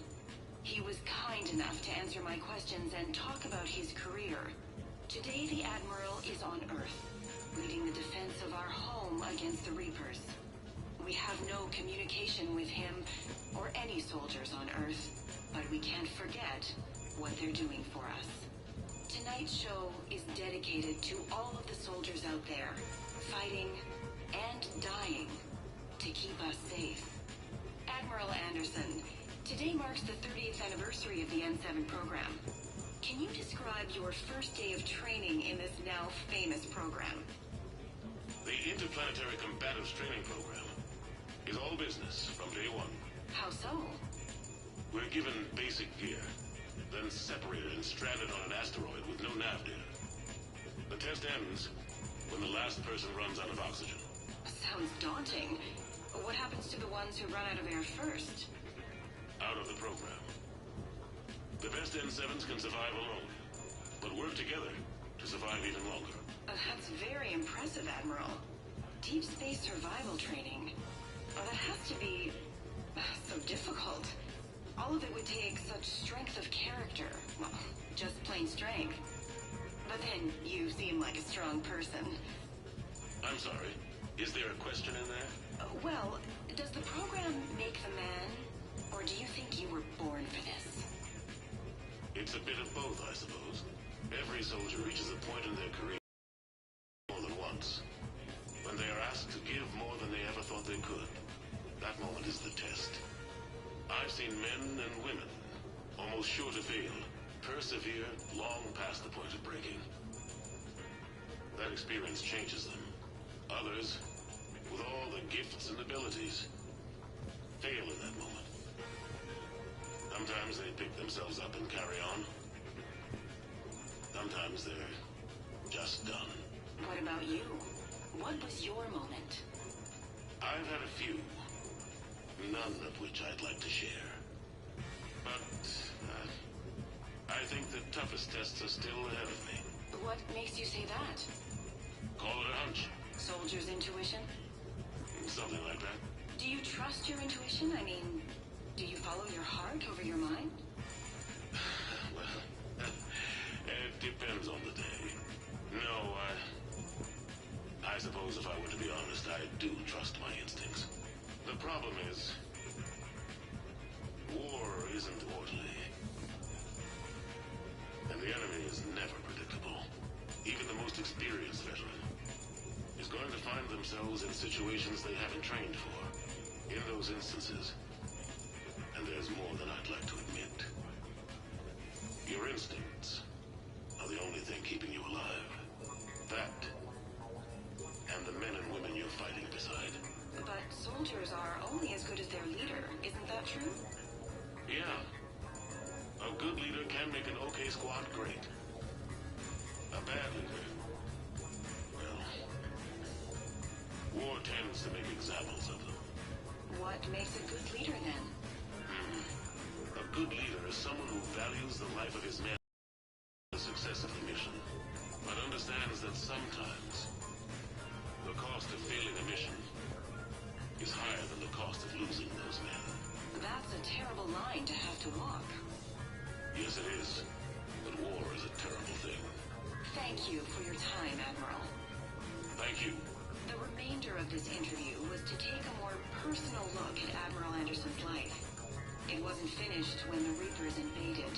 He was kind enough to answer my questions and talk about his career. Today, the Admiral is on Earth, leading the defense of our home against the Reapers. We have no communication with him or any soldiers on Earth, but we can't forget what they're doing for us. Tonight's show is dedicated to all of the soldiers out there, fighting and dying to keep us safe. Admiral Anderson, today marks the 30th anniversary of the N7 program. Can you describe your first day of training in this now famous program? The Interplanetary Combatives Training Program is all business from day one. How so? We're given basic gear, then separated and stranded on an asteroid with no nav data. The test ends when the last person runs out of oxygen. Sounds daunting. What happens to the ones who run out of air first? Out of the program. The best N7s can survive alone, but work together to survive even longer. That's very impressive, Admiral. Deep space survival training. That has to be so difficult. All of it would take such strength of character. Well, just plain strength. But then you seem like a strong person. I'm sorry. Is there a question in there? Well, does the program make the man? Or do you think you were born for this? It's a bit of both, I suppose. Every soldier reaches a point in their career more than once, when they are asked to give more than they ever thought they could. That moment is the test. I've seen men and women, almost sure to fail, persevere long past the point of breaking. That experience changes them. Others, with all the gifts and abilities, fail in that moment. Sometimes they pick themselves up and carry on. Sometimes they're just done. What about you? What was your moment? I've had a few, none of which I'd like to share. But I think the toughest tests are still ahead of me. What makes you say that? Call it a hunch. Soldier's intuition? Something like that. Do you trust your intuition? I mean, do you follow your heart over your mind? Well, it depends on the day. No, I suppose if I were to be honest, I do trust my instincts. The problem is, war isn't orderly. And the enemy is never predictable. Even the most experienced veteran is going to find themselves in situations they haven't trained for. In those instances, and there's more than I'd like to admit, your instincts are the only thing keeping you alive. That, and the men and women you're fighting beside. But soldiers are only as good as their leader, isn't that true? Yeah. A good leader can make an okay squad great. A bad leader, well, war tends to make examples of them. What makes a good leader, then? A good leader is someone who values the life of his men and the success of the mission, but understands that sometimes the cost of failing a mission is higher than the cost of losing those men. That's a terrible line to have to walk. Yes, it is. But war is a terrible thing. Thank you for your time, Admiral. Thank you. The remainder of this interview was to take a more personal look at Admiral Anderson's life. It wasn't finished when the Reapers invaded.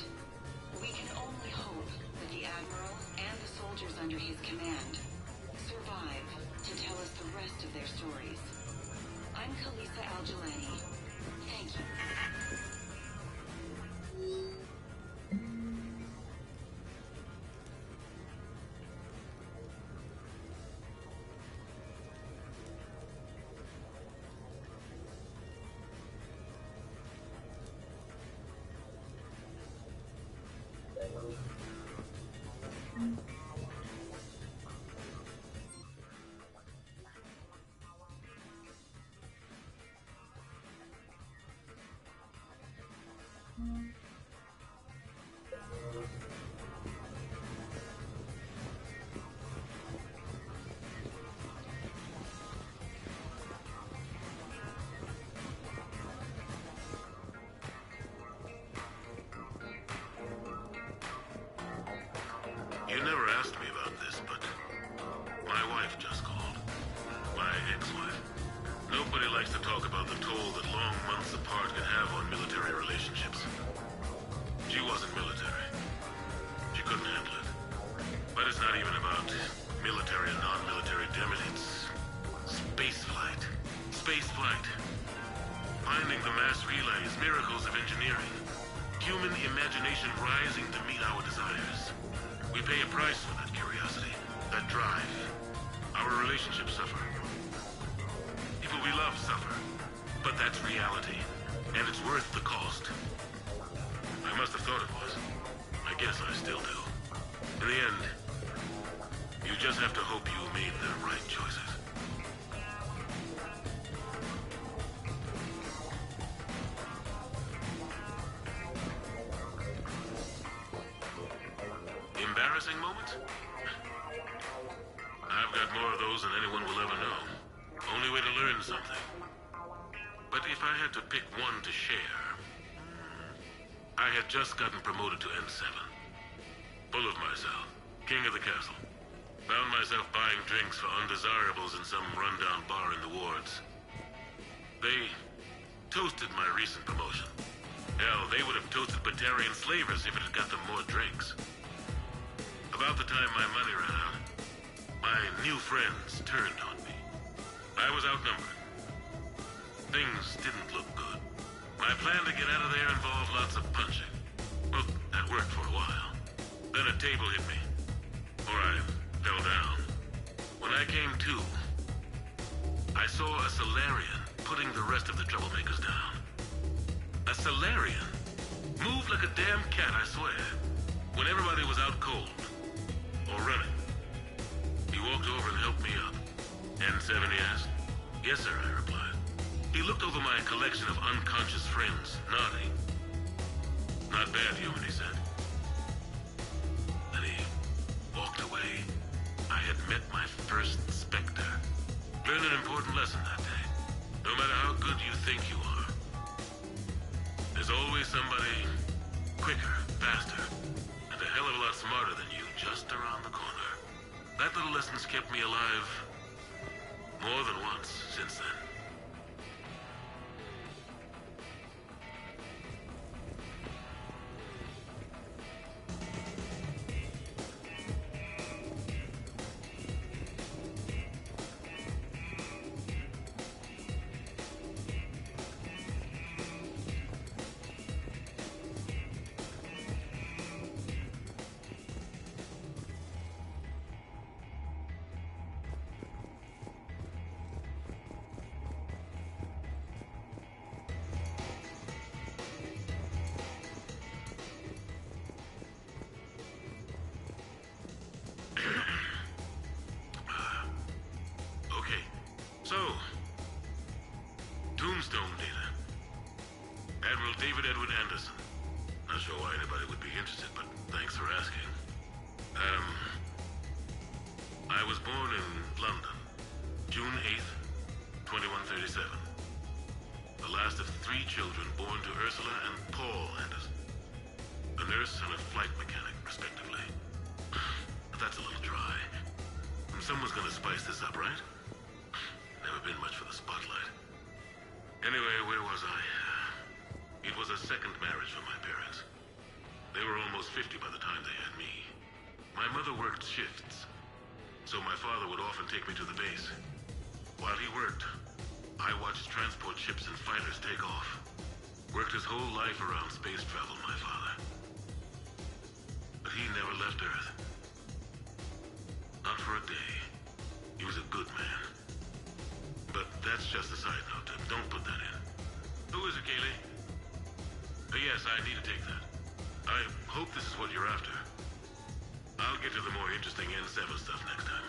We can only hope that the Admiral and the soldiers under his command survive to tell us the rest of their stories. I'm Kalisa Al-Jalani. Thank you. You never asked me about this, but my wife just called. My ex-wife. Nobody likes to But it's not even about military and non-military, damn it. It's space flight. Space flight. Finding the mass relays, miracles of engineering. Human imagination rising to meet our desires. We pay a price for that curiosity, that drive. Our relationships suffer. People we love suffer. But that's reality, and it's worth the cost. I must have thought it was. I guess I still do. In the end, you just have to hope you made the right choices. Embarrassing moments? I've got more of those than anyone will ever know. Only way to learn something. But if I had to pick one to share... I had just gotten promoted to N7. Full of myself. King of the castle. Found myself buying drinks for undesirables in some rundown bar in the wards. They toasted my recent promotion. Hell, they would have toasted Batarian slavers if it had got them more drinks. About the time my money ran out, my new friends turned on me. I was outnumbered. Things didn't look good. My plan to get out of there involved lots of punching. Well, that worked for a while. Then a table hit me. Or I fell down. When I came to, I saw a Solarian putting the rest of the troublemakers down. A Solarian? Moved like a damn cat, I swear. When everybody was out cold. Or running. He walked over and helped me up. N7, he asked. Yes, sir, I replied. He looked over my collection of unconscious friends, nodding. Not bad, human, he said. Then he walked away. I had met my first Spectre. Learned an important lesson that day. No matter how good you think you are, there's always somebody quicker, faster, and a hell of a lot smarter than you just around the corner. That little lesson's kept me alive more than once since then. Someone's gonna spice this up, right? Never been much for the spotlight. Anyway, where was I? It was a second marriage for my parents. They were almost 50 by the time they had me. My mother worked shifts, so my father would often take me to the base. While he worked, I watched transport ships and fighters take off. Worked his whole life around space travel, my father. But he never left Earth. Not for a day. He was a good man. But that's just a side note. Don't put that in. Who is it, Kaylee? Yes, I need to take that. I hope this is what you're after. I'll get to the more interesting N7 stuff next time.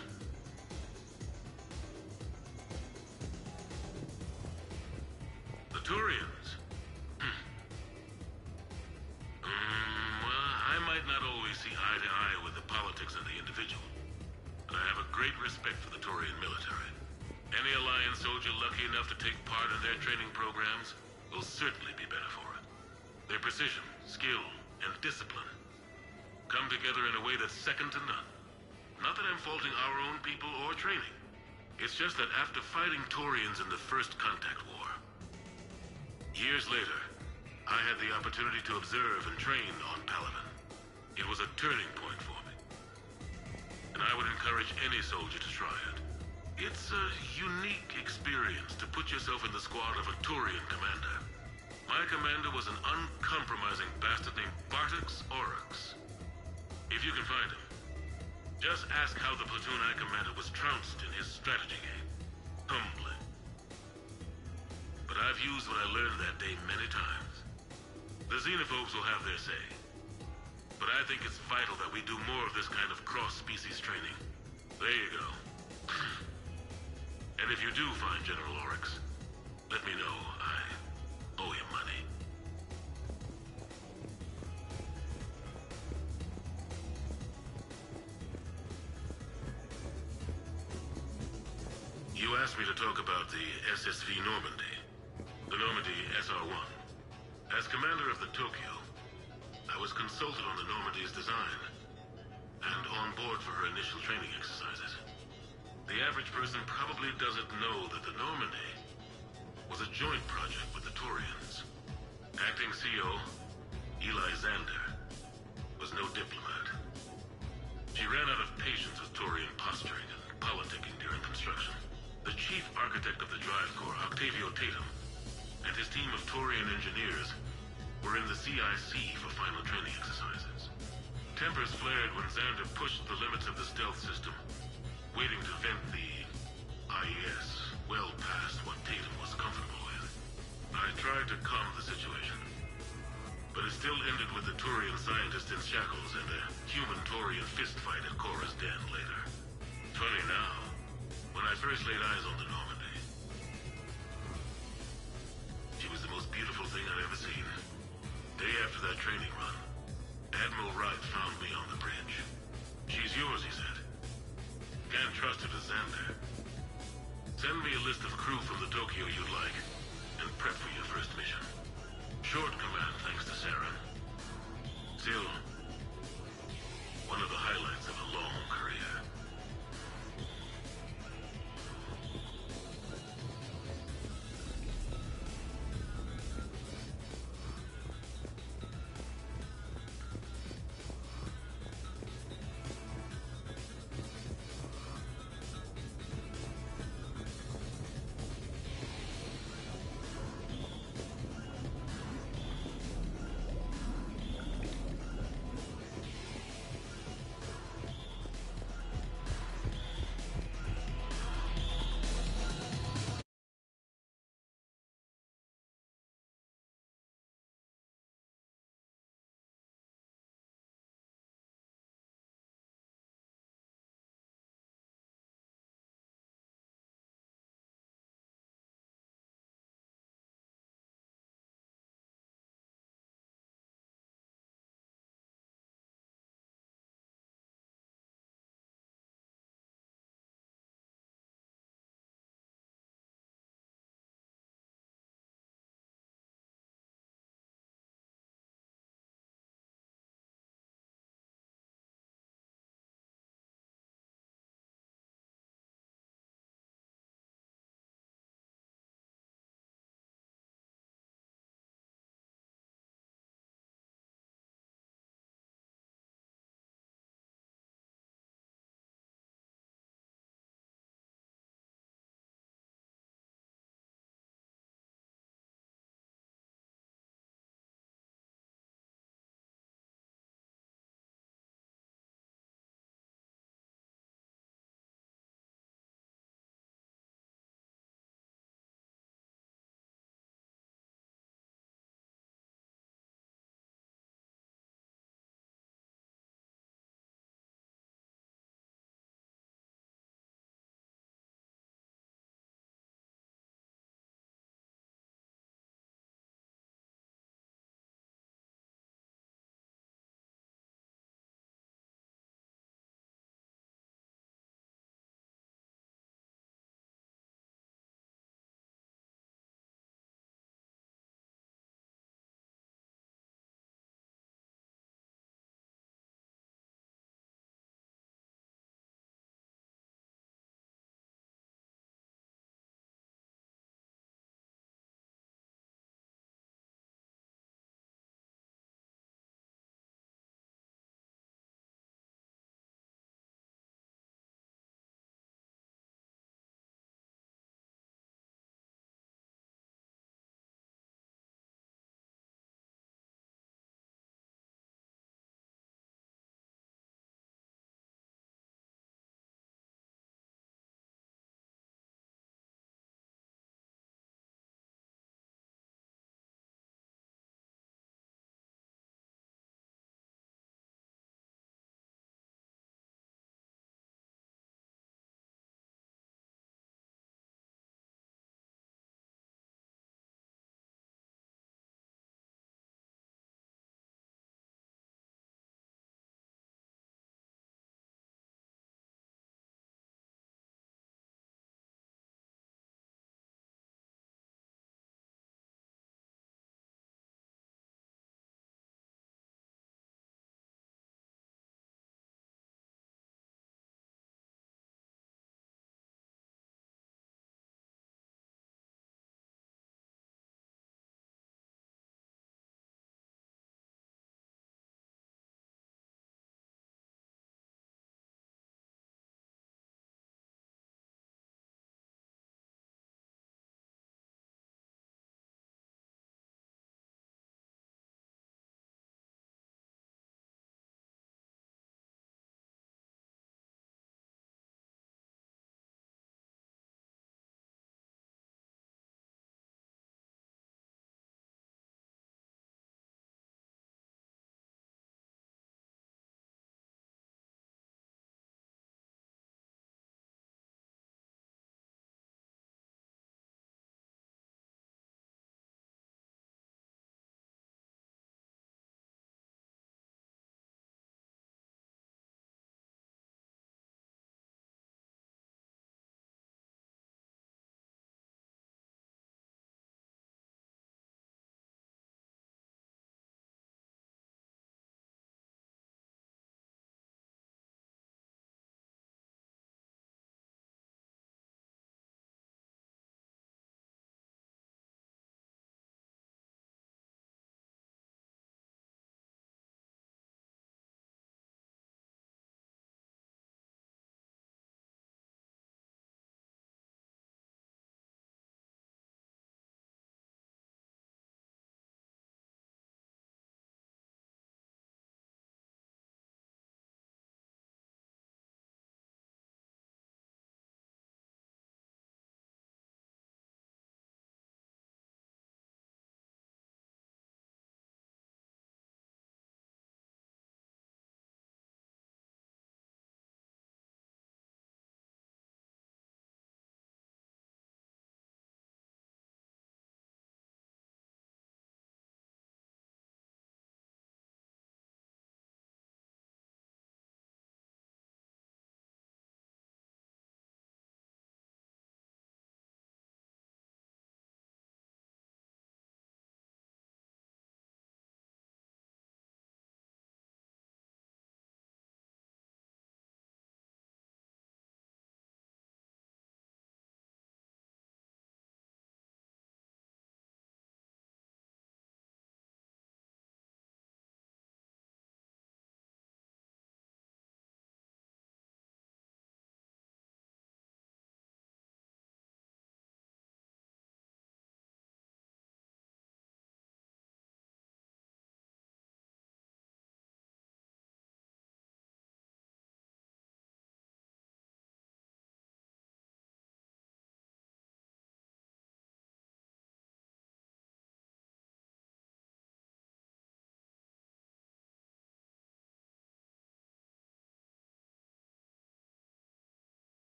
The Turians. Well, I might not always see eye to eye with the politics of the individual. But I have a great respect for the Turian military. Any Alliance soldier lucky enough to take part in their training programs will certainly be better for it. Their precision, skill, and discipline come together in a way that's second to none. Not that I'm faulting our own people or training. It's just that after fighting Turians in the First Contact War, years later, I had the opportunity to observe and train on Palaven. It was a turning point for me. encourage any soldier to try it. It's a unique experience to put yourself in the squad of a Turian commander. My commander was an uncompromising bastard named Bartix Oryx. If you can find him, just ask how the platoon I commanded was trounced in his strategy game. Humbly. But I've used what I learned that day many times. The xenophobes will have their say. But I think it's vital that we do more of this kind of cross-species training. There you go. And if you do find General Oryx, let me know. I owe you money. You asked me to talk about the SSV Normandy. The Normandy SR-1. As commander of the Tokyo, I was consulted on the Normandy's design and on board for her initial training exercises. The average person probably doesn't know that the Normandy was a joint project with the Turians. Acting CO, Eli Xander, was no diplomat. She ran out of patience with Turian posturing and politicking during construction. The chief architect of the drive corps, Octavio Tatum, and his team of Turian engineers were in the CIC for final training exercises. Tempers flared when Xander pushed the limits of the stealth system, waiting to vent the IES well past what Tatum was comfortable with. I tried to calm the situation, but it still ended with the Turian scientist in shackles and a human-Turian fistfight at Korra's den later. Funny now, when I first laid eyes on the Normandy, she was the most beautiful thing I'd ever seen. Day after that training run, Admiral Wright found me on the bridge. She's yours, he said. Can't trust her to Xander. Send me a list of crew from the Tokyo you'd like, and prep for your first mission. Short command thanks to Saren. Still, one of the highlights of a long career.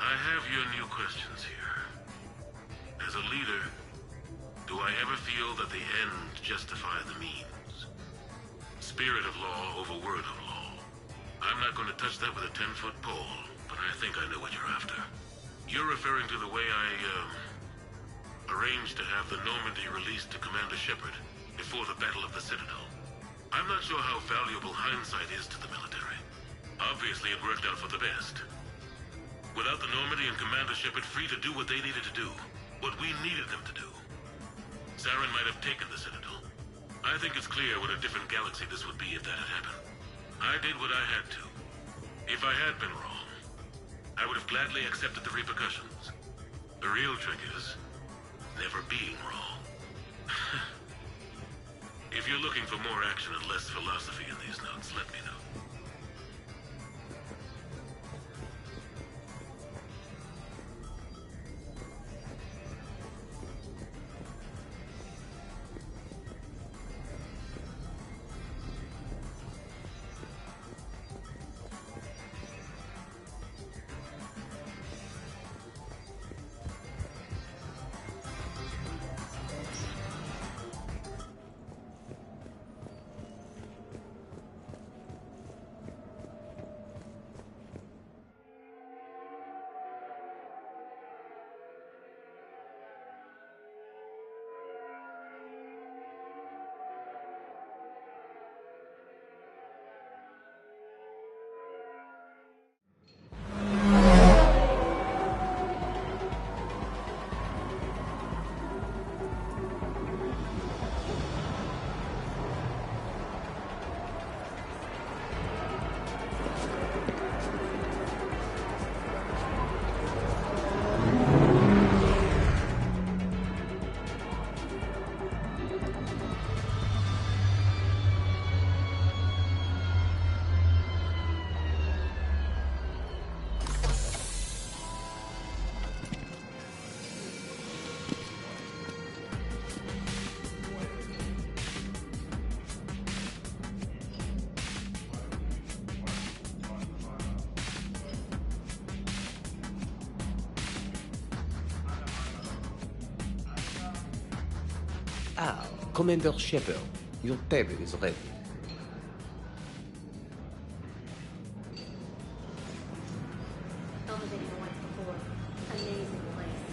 I have your new questions here. As a leader, do I ever feel that the end justify the means? Spirit of law over word of law. I'm not going to touch that with a 10-foot pole, but I think I know what you're after. You're referring to the way I, arranged to have the Normandy released to Commander Shepard before the Battle of the Citadel. I'm not sure how valuable hindsight is to the military. Obviously, it worked out for the best. Without the Normandy and Commander Shepard free to do what they needed to do, what we needed them to do, Saren might have taken the Citadel. I think it's clear what a different galaxy this would be if that had happened. I did what I had to. If I had been wrong, I would have gladly accepted the repercussions. The real trick is never being wrong. If you're looking for more action and less philosophy in these notes, let me know. Ah, Commander Shepard, your table is ready. Elevator once before. Amazing place.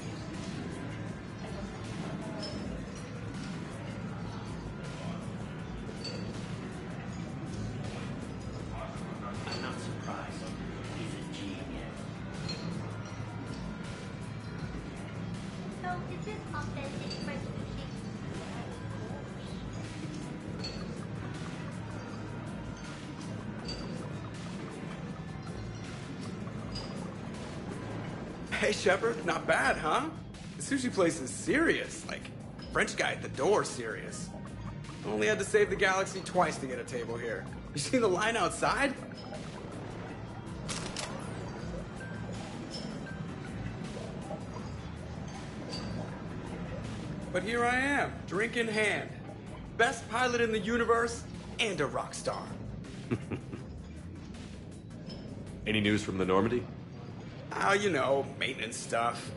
I'm not surprised. He's a genius. So, is this authentic French sushi? Hey, Shepard, not bad, huh? The sushi place is serious. Like, French guy at the door serious. Only had to save the galaxy twice to get a table here. You see the line outside? But here I am, drink in hand. Best pilot in the universe and a rock star. Any news from the Normandy? Oh, you know, maintenance stuff.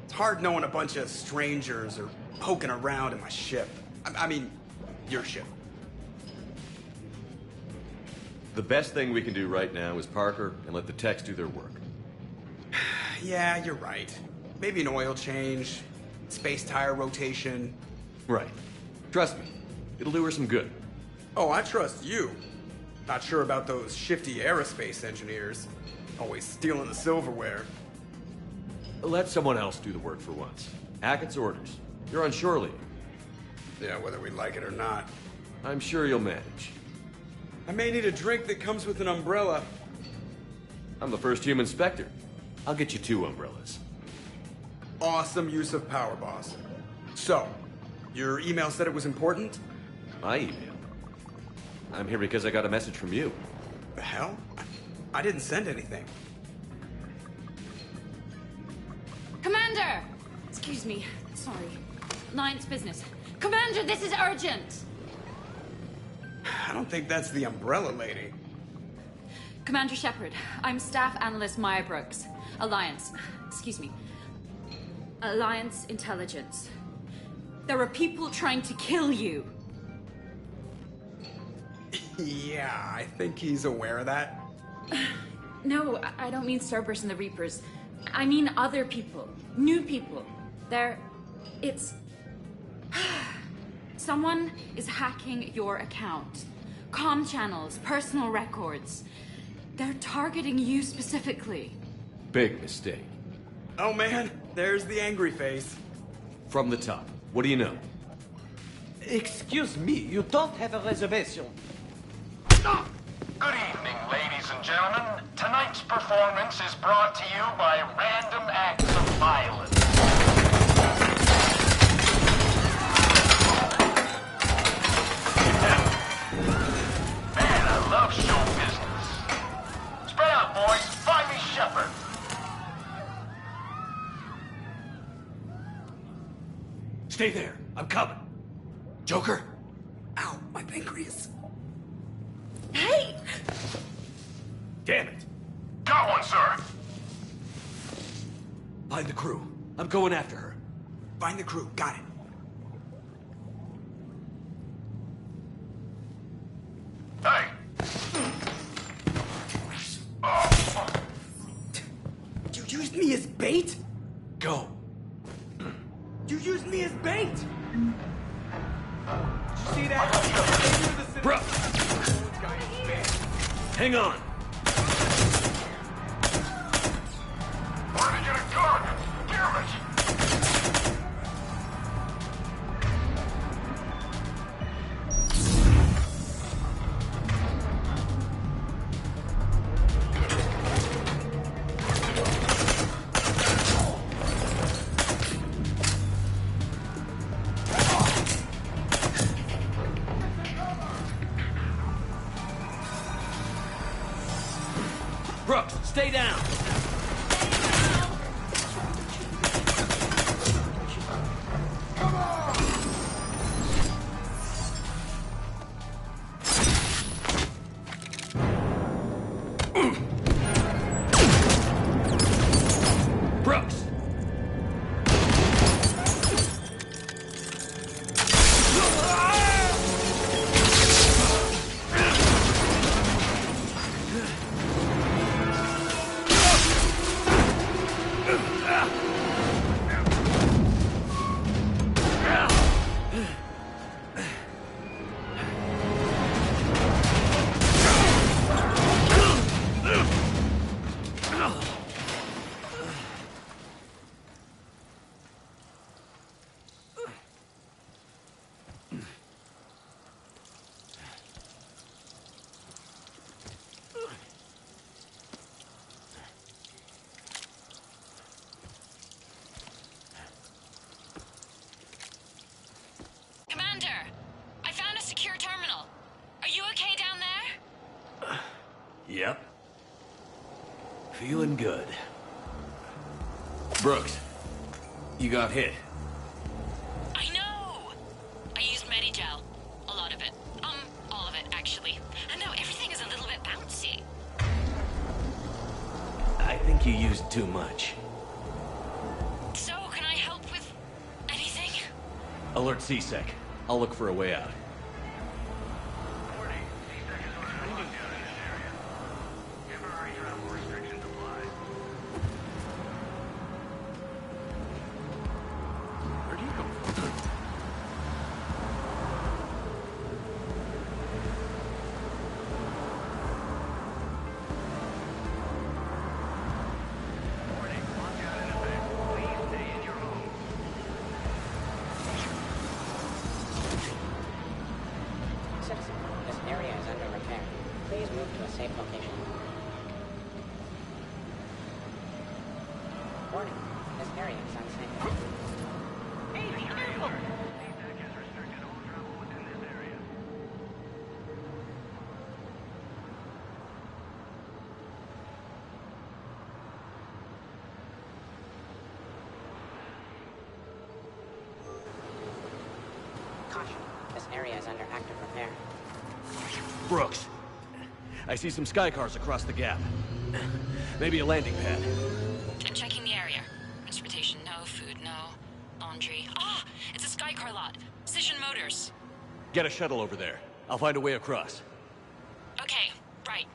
It's hard knowing a bunch of strangers are poking around in my ship. I mean, your ship. The best thing we can do right now is park her and let the techs do their work. Yeah, you're right. Maybe an oil change, space tire rotation. Right. Trust me, it'll do her some good. Oh, I trust you. Not sure about those shifty aerospace engineers. Always stealing the silverware. Let someone else do the work for once. Hackett's orders. You're on shore leave. Yeah, whether we like it or not. I'm sure you'll manage. I may need a drink that comes with an umbrella. I'm the first human Spectre. I'll get you 2 umbrellas. Awesome use of power, boss. So, your email said it was important? My email? I'm here because I got a message from you. The hell? I didn't send anything. Commander! Excuse me. Sorry. Alliance business. Commander, this is urgent! I don't think that's the umbrella lady. Commander Shepard, I'm Staff Analyst Maya Brooks. Alliance. Excuse me. Alliance Intelligence. There are people trying to kill you. Yeah, I think he's aware of that. No, I don't mean Starburst and the Reapers. I mean other people. New people. It's... Someone is hacking your account. Comm channels, personal records. They're targeting you specifically. Big mistake. Oh man, there's the angry face. From the top. What do you know? Excuse me, you don't have a reservation. Good evening, ladies and gentlemen. Tonight's performance is brought to you by Random Acts of Violence. Man, I love show business. Spread out, boys. Find me Shepard. Stay there. I'm coming. Joker? Ow, my pancreas. Hey! Damn it. Got one, sir. Find the crew. I'm going after her. Find the crew. Got it. Hey! You used me as bait? Go. You used me as bait! Did you see that? Bro! Hang on! Where did you get a gun? Damn it! Brooks, stay down! Brooks! Commander! I found a secure terminal. Are you okay down there? Yep. Feeling good. Brooks, you got hit. I know! I used Medigel. A lot of it. All of it, actually. And now everything is a little bit bouncy. I think you used too much. So, can I help with anything? Alert C-Sec. I'll look for a way out. Citizen, this area is under repair. Please move to a safe location. Warning, this area is unsafe. Hey, be careful! Caution, this area is under active repair. Brooks, I see some sky cars across the gap. Maybe a landing pad. I'm checking the area. Transportation, no. Food, no. Laundry. Ah! It's a sky car lot. Precision Motors. Get a shuttle over there. I'll find a way across. Okay, right.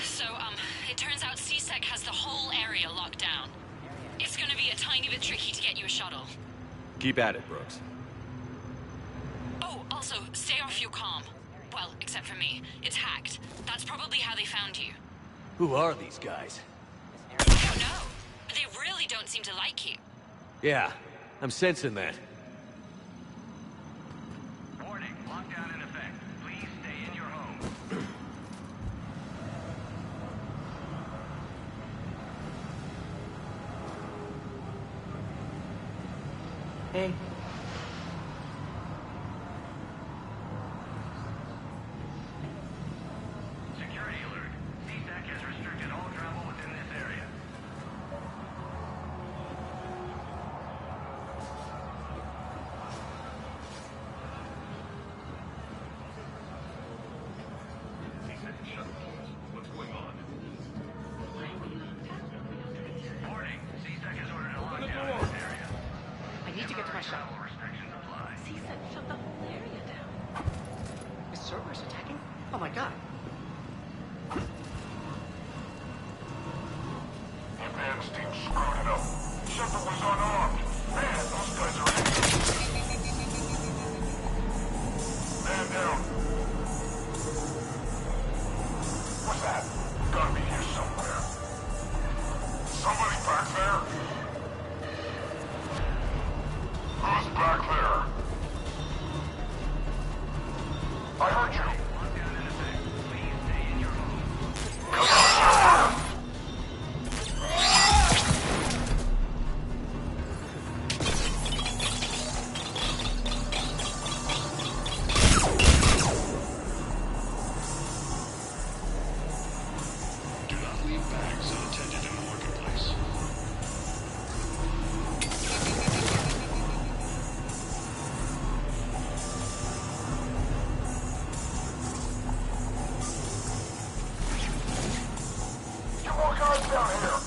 So, it turns out CSEC has the whole area locked down. It's gonna be a tiny bit tricky to get you a shuttle. Keep at it, Brooks. Oh, also, stay off your comm. Well, except for me. It's hacked. That's probably how they found you. Who are these guys? I don't know. They really don't seem to like you. Yeah, I'm sensing that. Warning, lockdown in effect. Please stay in your home. Hey. Security alert. CSEC has restricted all travel within this area. What's going on? Warning, CSEC has ordered a lockdown in this area. I need to get to my shop. Travel restrictions apply. CSEC shut the whole area down. Is servers attacking? Oh my god. Advance team screwed it up. Shepard was unarmed. Man, those guys are idiots. Man down. What's that? Gotta be here somewhere. Somebody back there? Who's back there? I heard you. Lockdown in effect. Please stay in your home. Come on, Shepard! Do not leave bags unattended in the marketplace. Get more guards down here.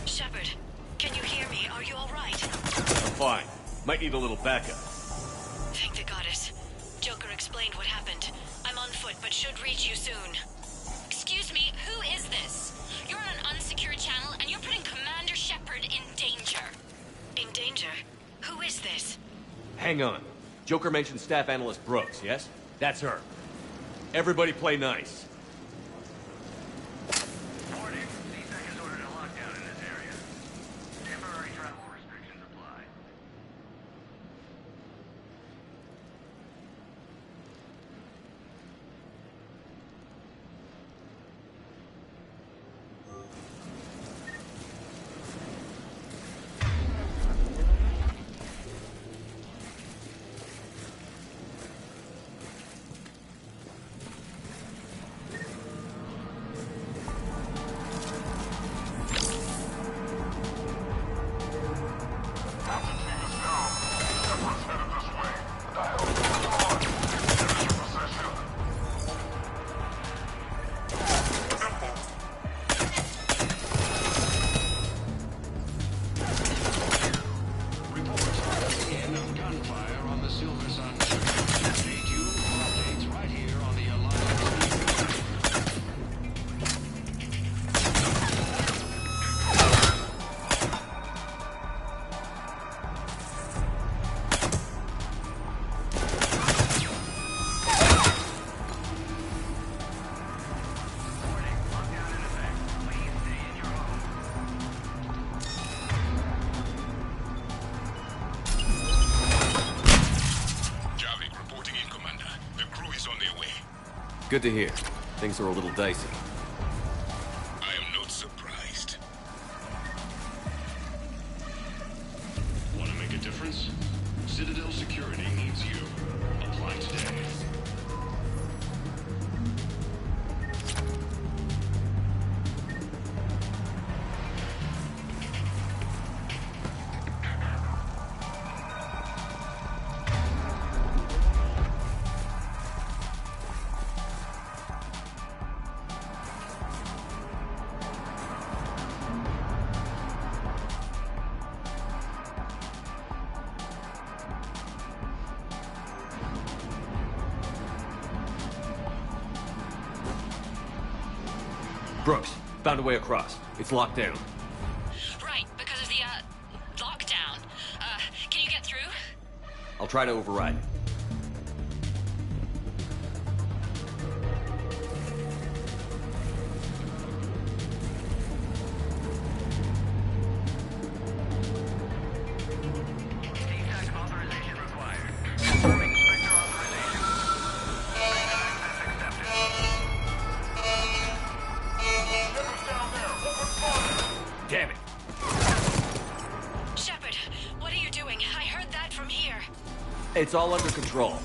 Shepard, can you hear me? Are you alright? I'm fine. Might need a little backup. Thank the goddess. Joker explained what happened. I'm on foot, but should reach you soon. Excuse me, who is this? You're on an unsecured channel, and you're putting Commander Shepard in danger. In danger? Who is this? Hang on. Joker mentioned Staff Analyst Brooks, yes? That's her. Everybody play nice. Warning, CSEC has ordered a lockdown in this area. Temporary travel restrictions apply. Good to hear. Things are a little dicey. I am not surprised. Want to make a difference? Citadel Brooks, found a way across. It's locked down. Right, because of the, lockdown. Can you get through? I'll try to override it. Damn it. Shepard, what are you doing? I heard that from here. It's all under control.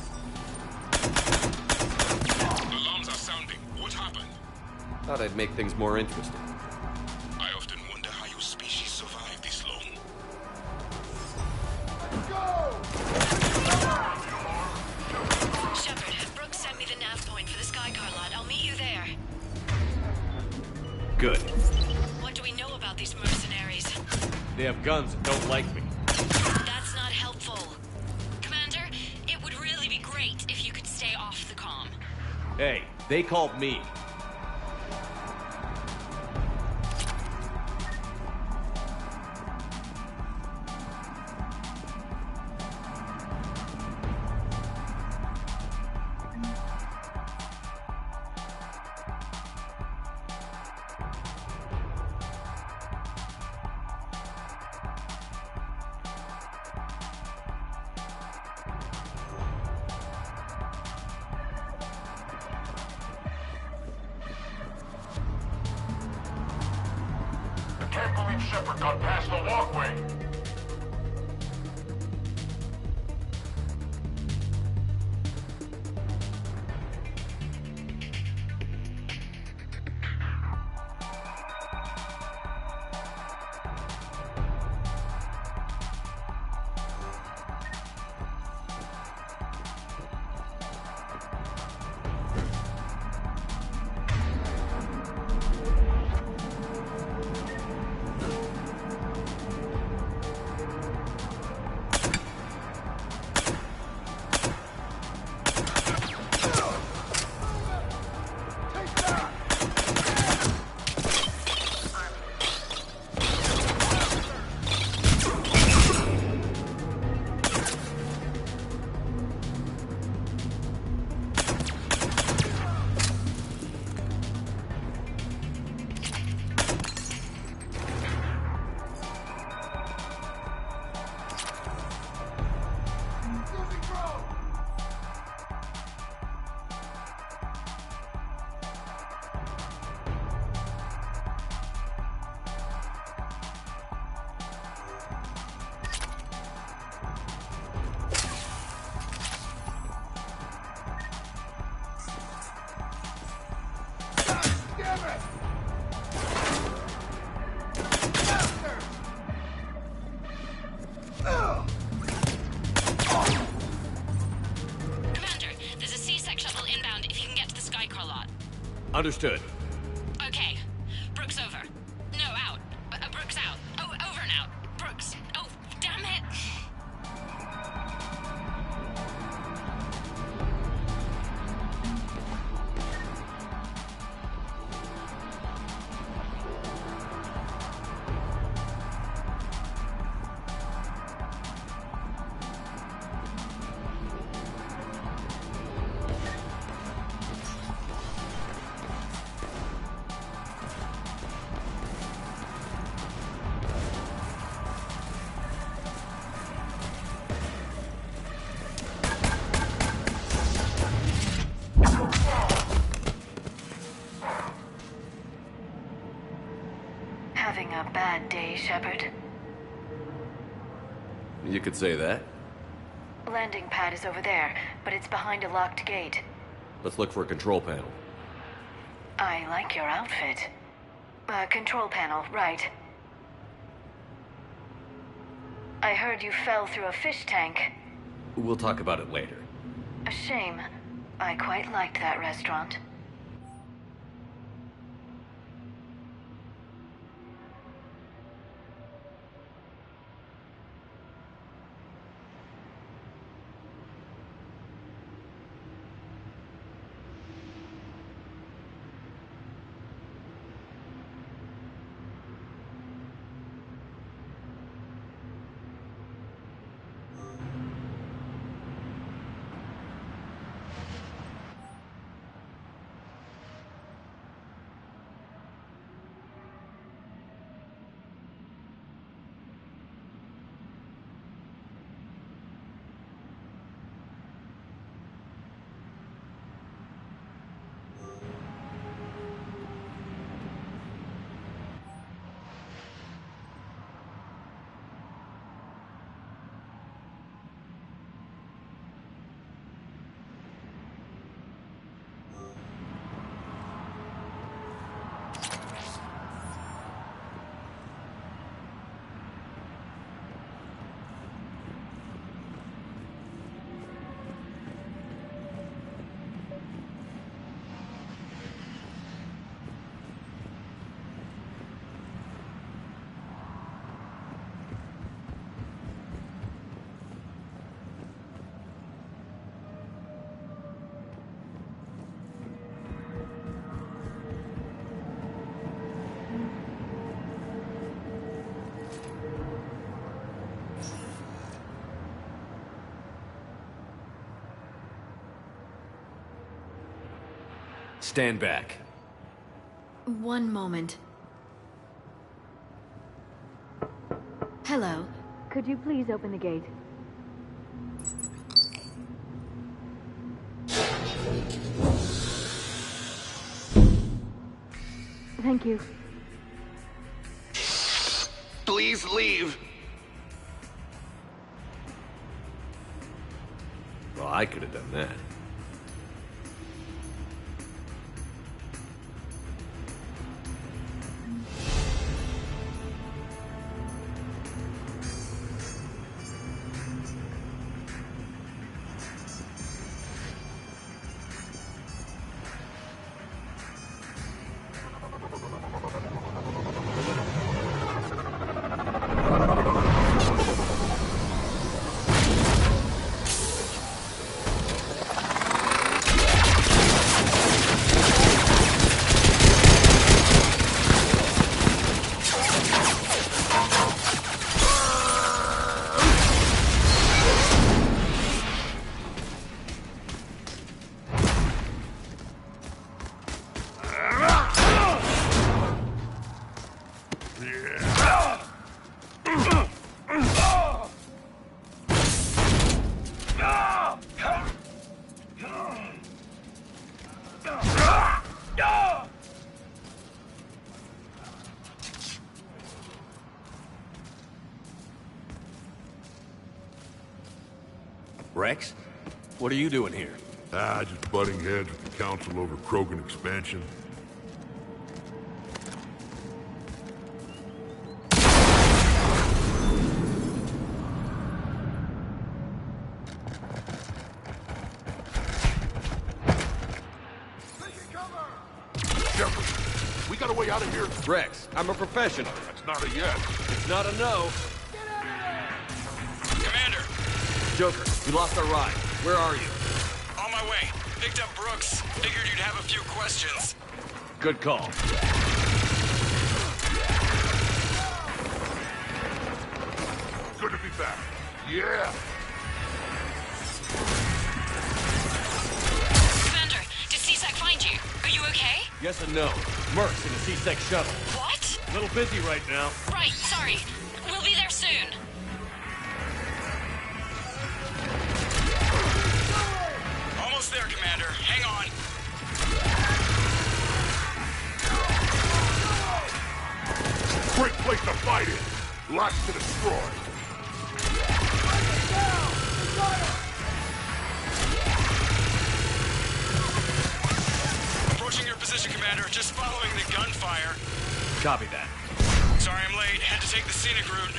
Alarms are sounding. What happened? Thought I'd make things more interesting. I often wonder how your species survived this long. Shepard, Brooks sent me the nav point for the Skycar lot. I'll meet you there. Good. What do we know about these mercenaries? They have guns and don't like me. That's not helpful. Commander, it would really be great if you could stay off the comm. Hey, they called me. Can't believe Shepard got past the walkway. Understood. Okay. Brooks over. No, out. Brooks out. Oh, over and out. Brooks. Oh, damn it. Having a bad day, Shepard? You could say that. Landing pad is over there, but it's behind a locked gate. Let's look for a control panel. I like your outfit. Control panel, right. I heard you fell through a fish tank. We'll talk about it later. A shame. I quite liked that restaurant. Stand back. One moment. Hello. Could you please open the gate? Thank you. Please leave. Well, I could have done that. Rex? What are you doing here? Just butting heads with the council over Krogan expansion. Shepard, we got a way out of here? Rex, I'm a professional. That's not a yes. It's not a no. Commander! Joker, we lost our ride. Where are you? On my way. Picked up Brooks. Figured you'd have a few questions. Good call. Good to be back. Yeah. Commander, did CSAC find you? Are you okay? Yes and no. Merc's in the C-Sec shuttle. What? A little busy right now. Right, sorry. We'll be there soon. Almost there, Commander. Hang on. Great place to fight in. Lots to destroy. Approaching your position, Commander. Just following the gunfire. Copy that. Sorry I'm late. Had to take the scenic route.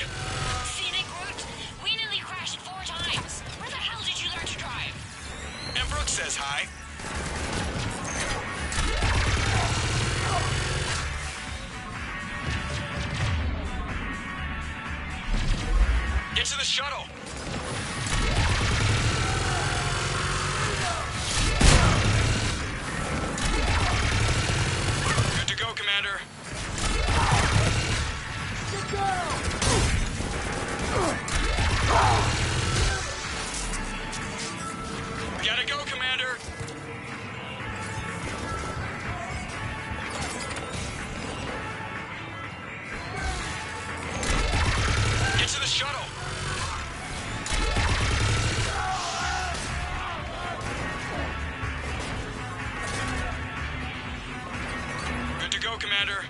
Scenic route? We nearly crashed 4 times. Where the hell did you learn to drive? And Brooks says hi. Get to the shuttle. Good to go, Commander. Gotta go, Commander. Get to the shuttle. Good to go, Commander.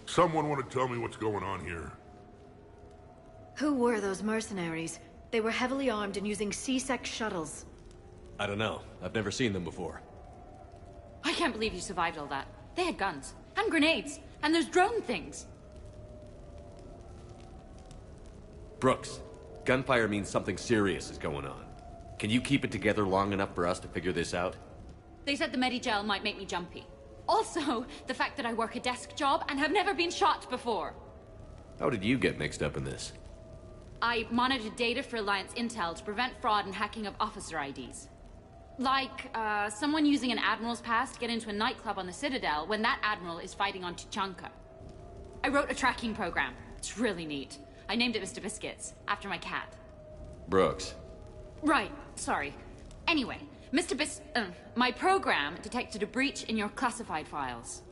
Someone want to tell me what's going on here? Who were those mercenaries? They were heavily armed and using C-Sec shuttles. I don't know. I've never seen them before. I can't believe you survived all that. They had guns, and grenades, and there's drone things. Brooks, gunfire means something serious is going on. Can you keep it together long enough for us to figure this out? They said the Medi-gel might make me jumpy. Also, the fact that I work a desk job and have never been shot before. How did you get mixed up in this? I monitored data for Alliance intel to prevent fraud and hacking of officer IDs. Like, someone using an Admiral's pass to get into a nightclub on the Citadel when that Admiral is fighting on Tuchanka. I wrote a tracking program. It's really neat. I named it Mr. Biscuits, after my cat. Brooks. Right, sorry. Anyway, my program detected a breach in your classified files.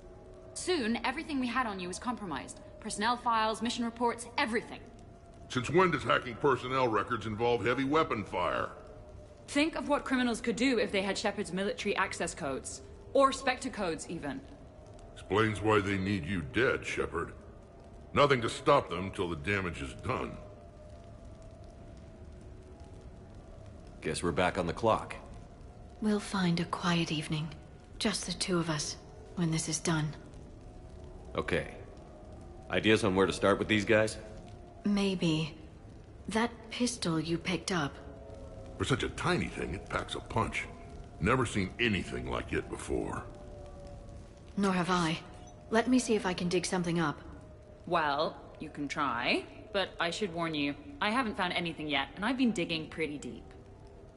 Soon, everything we had on you was compromised. Personnel files, mission reports, everything. Since when does hacking personnel records involve heavy weapon fire? Think of what criminals could do if they had Shepard's military access codes. Or Spectre codes, even. Explains why they need you dead, Shepard. Nothing to stop them till the damage is done. Guess we're back on the clock. We'll find a quiet evening. Just the two of us, when this is done. Okay. Ideas on where to start with these guys? Maybe. That pistol you picked up. For such a tiny thing, it packs a punch. Never seen anything like it before. Nor have I. Let me see if I can dig something up. Well, you can try, but I should warn you, I haven't found anything yet, and I've been digging pretty deep.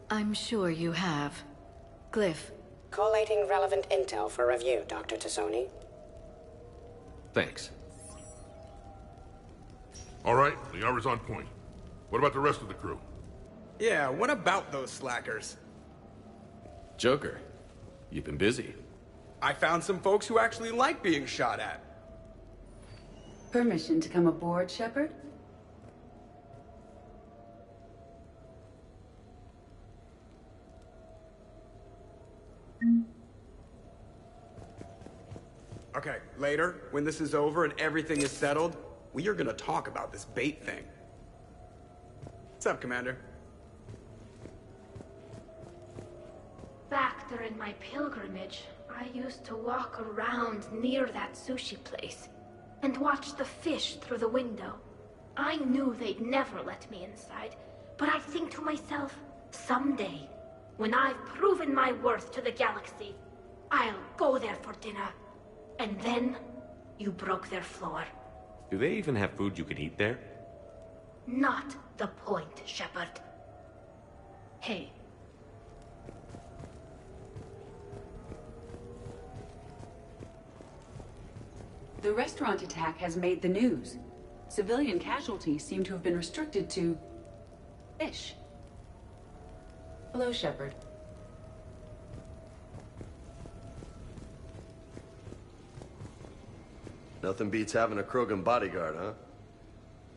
I'm sure you have. Glyph. Collating relevant intel for review, Dr. Tassoni. Thanks. All right, the hour's on point. What about the rest of the crew? Yeah, what about those slackers? Joker, you've been busy. I found some folks who actually like being shot at. Permission to come aboard, Shepard? Okay, later, when this is over and everything is settled, we are gonna talk about this bait thing. What's up, Commander? Back during my pilgrimage, I used to walk around near that sushi place and watch the fish through the window. I knew they'd never let me inside, but I'd think to myself, someday, when I've proven my worth to the galaxy, I'll go there for dinner. And then, you broke their floor. Do they even have food you can eat there? Not the point, Shepard. Hey. The restaurant attack has made the news. Civilian casualties seem to have been restricted to fish. Hello, Shepard. Nothing beats having a Krogan bodyguard, huh?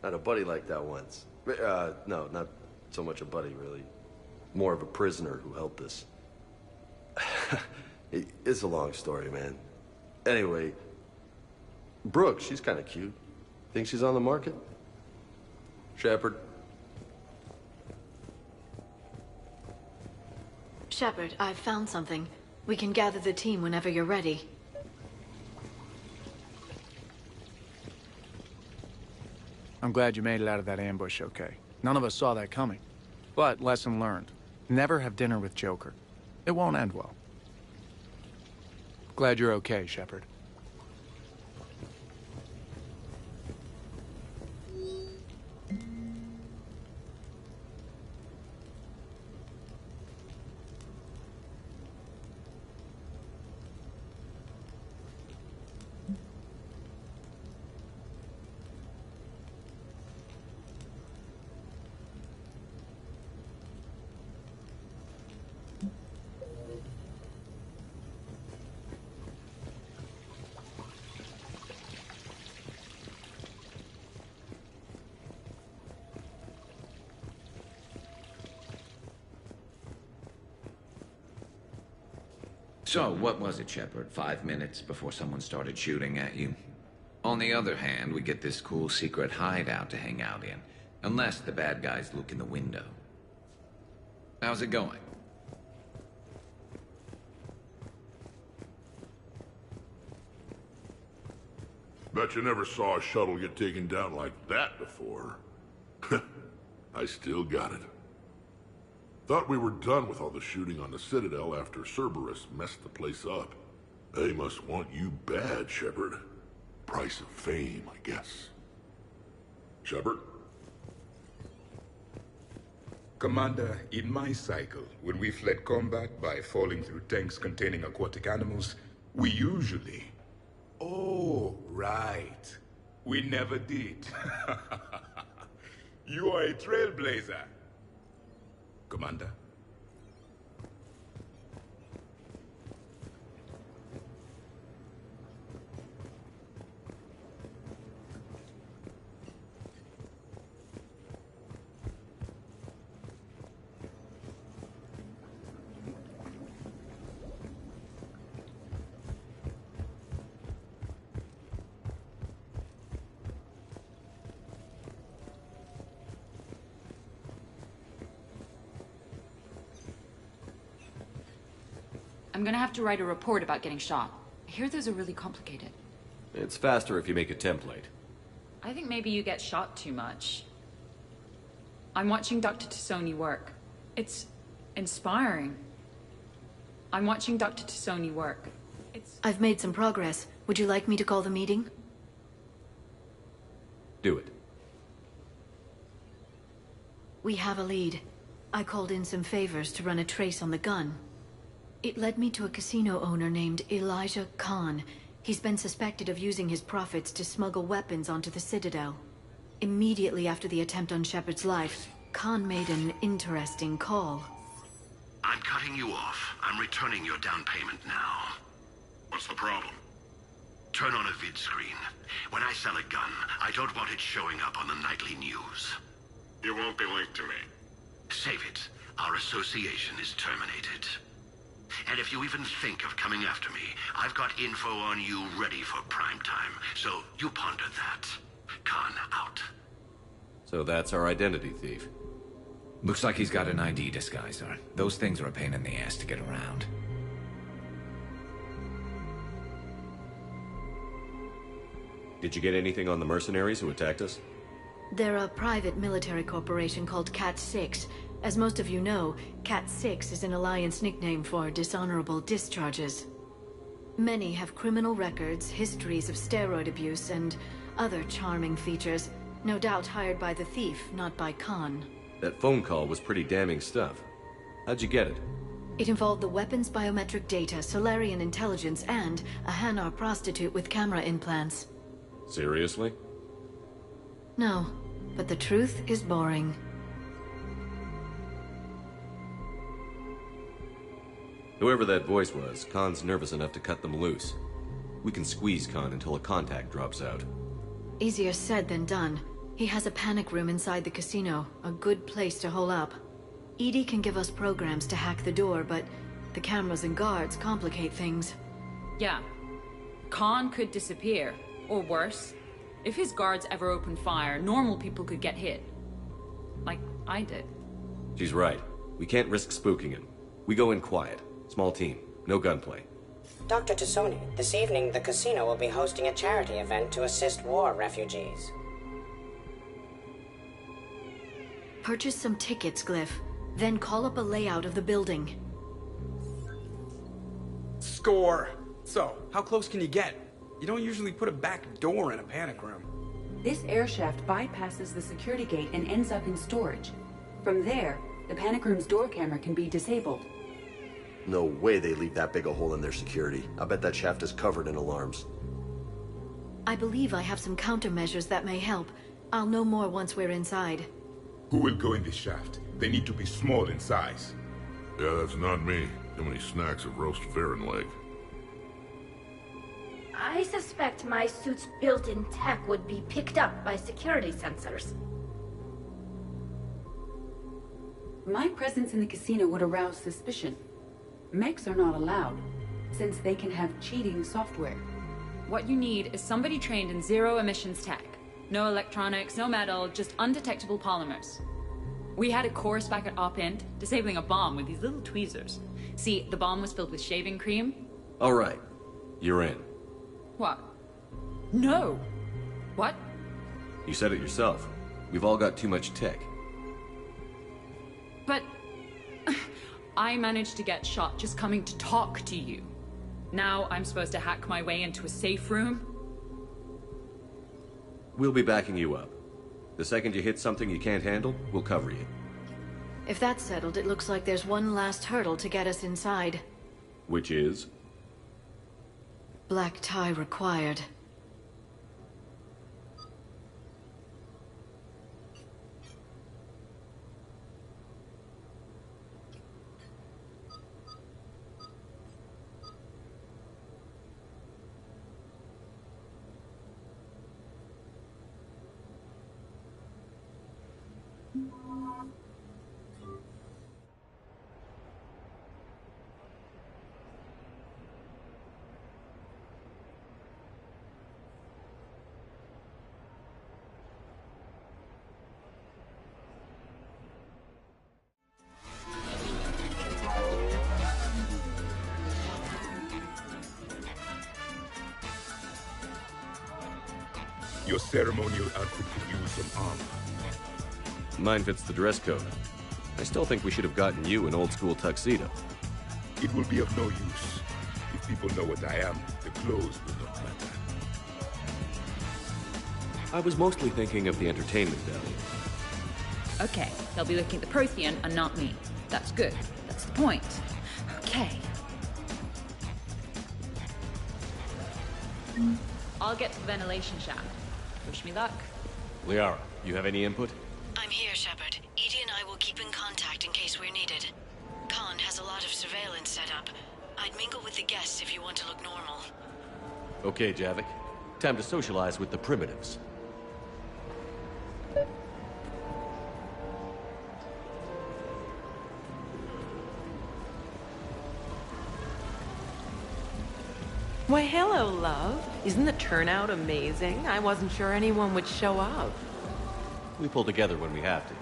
Had a buddy like that once. No, not so much a buddy, really. More of a prisoner who helped us. It's a long story, man. Anyway, Brooke, she's kind of cute. Think she's on the market? Shepard? Shepard, I've found something. We can gather the team whenever you're ready. I'm glad you made it out of that ambush okay. None of us saw that coming. But lesson learned. Never have dinner with Joker. It won't end well. Glad you're okay, Shepard. So, what was it, Shepard? 5 minutes before someone started shooting at you? On the other hand, we get this cool secret hideout to hang out in. Unless the bad guys look in the window. How's it going? Bet you never saw a shuttle get taken down like that before. I still got it. Thought we were done with all the shooting on the Citadel after Cerberus messed the place up. They must want you bad, Shepard. Price of fame, I guess. Shepard? Commander, in my cycle, when we fled combat by falling through tanks containing aquatic animals, we usually... Oh, right. We never did. You are a trailblazer. Commander? I'm gonna have to write a report about getting shot. I hear those are really complicated. It's faster if you make a template. I think maybe you get shot too much. I'm watching Dr. Tassoni work. It's inspiring. I'm watching Dr. Tassoni work. I've made some progress. Would you like me to call the meeting? Do it. We have a lead. I called in some favors to run a trace on the gun. It led me to a casino owner named Elijah Khan. He's been suspected of using his profits to smuggle weapons onto the Citadel. Immediately after the attempt on Shepard's life, Khan made an interesting call. I'm cutting you off. I'm returning your down payment now. What's the problem? Turn on a vid screen. When I sell a gun, I don't want it showing up on the nightly news. You won't be linked to me. Save it. Our association is terminated. And if you even think of coming after me, I've got info on you ready for prime time. So you ponder that. Khan out. So that's our identity thief. Looks like he's got an ID disguiser. Those things are a pain in the ass to get around. Did you get anything on the mercenaries who attacked us? They're a private military corporation called Cat-6. As most of you know, Cat-6 is an Alliance nickname for dishonorable discharges. Many have criminal records, histories of steroid abuse, and other charming features. No doubt hired by the thief, not by Khan. That phone call was pretty damning stuff. How'd you get it? It involved the weapons biometric data, Solarian intelligence, and a Hanar prostitute with camera implants. Seriously? No, but the truth is boring. Whoever that voice was, Khan's nervous enough to cut them loose. We can squeeze Khan until a contact drops out. Easier said than done. He has a panic room inside the casino, a good place to hole up. EDI can give us programs to hack the door, but the cameras and guards complicate things. Yeah. Khan could disappear, or worse. If his guards ever open fire, normal people could get hit. Like I did. She's right. We can't risk spooking him. We go in quiet. Small team. No gunplay. Dr. Tassoni, this evening the casino will be hosting a charity event to assist war refugees. Purchase some tickets, Glyph. Then call up a layout of the building. Score! So, how close can you get? You don't usually put a back door in a panic room. This air shaft bypasses the security gate and ends up in storage. From there, the panic room's door camera can be disabled. No way they leave that big a hole in their security. I bet that shaft is covered in alarms. I believe I have some countermeasures that may help. I'll know more once we're inside. Who will go in this shaft? They need to be small in size. Yeah, that's not me. Too many snacks of roast Farron leg. I suspect my suit's built-in tech would be picked up by security sensors. My presence in the casino would arouse suspicion. Mechs are not allowed, since they can have cheating software. What you need is somebody trained in zero-emissions tech. No electronics, no metal, just undetectable polymers. We had a course back at Op-Int, disabling a bomb with these little tweezers. See, the bomb was filled with shaving cream. All right. You're in. What? No. What? You said it yourself. We've all got too much tech. But... I managed to get shot just coming to talk to you. Now I'm supposed to hack my way into a safe room? We'll be backing you up. The second you hit something you can't handle, we'll cover you. If that's settled, it looks like there's one last hurdle to get us inside. Which is? Black tie required. Your ceremonial outfit could use some armor. Mine fits the dress code. I still think we should have gotten you an old-school tuxedo. It will be of no use. If people know what I am, the clothes will not matter. I was mostly thinking of the entertainment value. Okay, they'll be looking at the Prothean and not me. That's good. That's the point. Okay. I'll get to the ventilation shaft. Wish me luck. Liara, you have any input? I'm here, Shepard. Edie and I will keep in contact in case we're needed. Khan has a lot of surveillance set up. I'd mingle with the guests if you want to look normal. Okay, Javik. Time to socialize with the primitives. Why, hello, love. Isn't the turnout amazing? I wasn't sure anyone would show up. We pull together when we have to.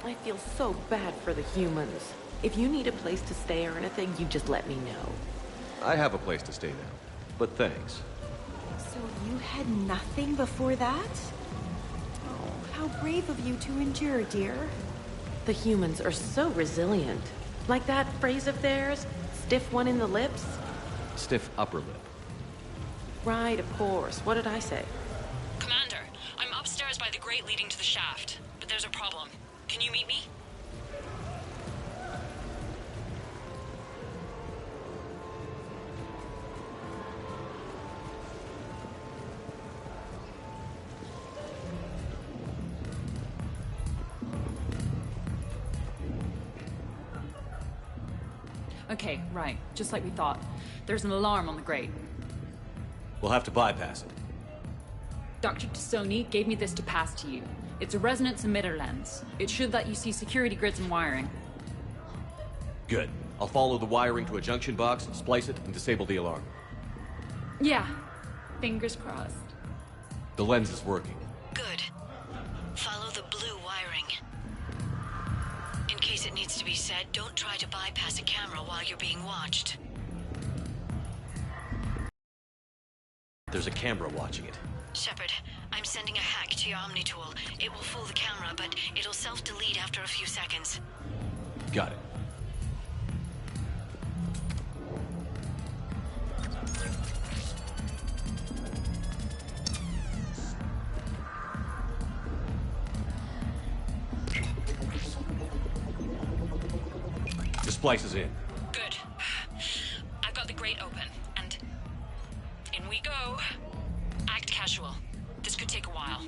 I feel so bad for the humans. If you need a place to stay or anything, you just let me know. I have a place to stay now, but thanks. So you had nothing before that? Oh, how brave of you to endure, dear. The humans are so resilient. Like that phrase of theirs, stiff one in the lips? Stiff upper lip. Right, of course. What did I say? Commander, I'm upstairs by the grate leading to the shaft, but there's a problem. Can you meet me? Okay, right. Just like we thought. There's an alarm on the grate. We'll have to bypass it. Dr. Tassoni gave me this to pass to you. It's a resonance emitter lens. It should let you see security grids and wiring. Good. I'll follow the wiring to a junction box, splice it, and disable the alarm. Yeah. Fingers crossed. The lens is working. Good. Follow the blue wiring. In case it needs to be said, don't try to bypass a camera while you're being watched. There's a camera watching it. Shepard, I'm sending a hack to your Omni tool. It will fool the camera, but it'll self-delete after a few seconds. Got it. The splice is in. Good. I've got the grate open, and in we go. Act casual. This could take a while.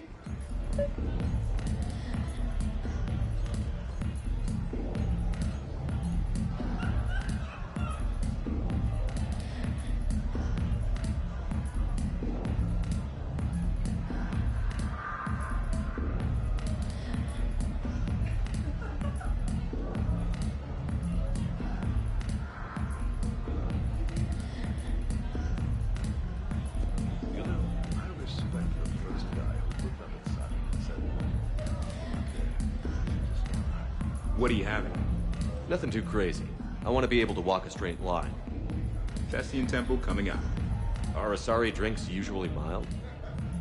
What are you having? Nothing too crazy. I want to be able to walk a straight line. Tessian Temple coming up. Are Asari drinks usually mild?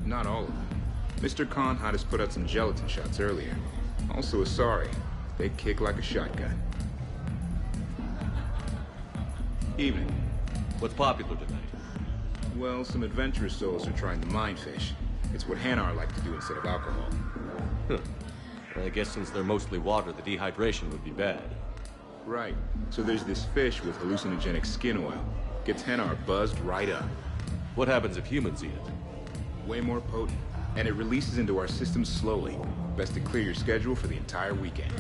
Not all of them. Mr. Khan had us put out some gelatin shots earlier. Also a sorry. They kick like a shotgun. Evening. What's popular tonight? Well, some adventurous souls are trying the mindfish. It's what Hanar like to do instead of alcohol. Huh. Well, I guess since they're mostly water, the dehydration would be bad. Right. So there's this fish with hallucinogenic skin oil. Gets Hanar buzzed right up. What happens if humans eat it? Way more potent. And it releases into our systems slowly. Best to clear your schedule for the entire weekend.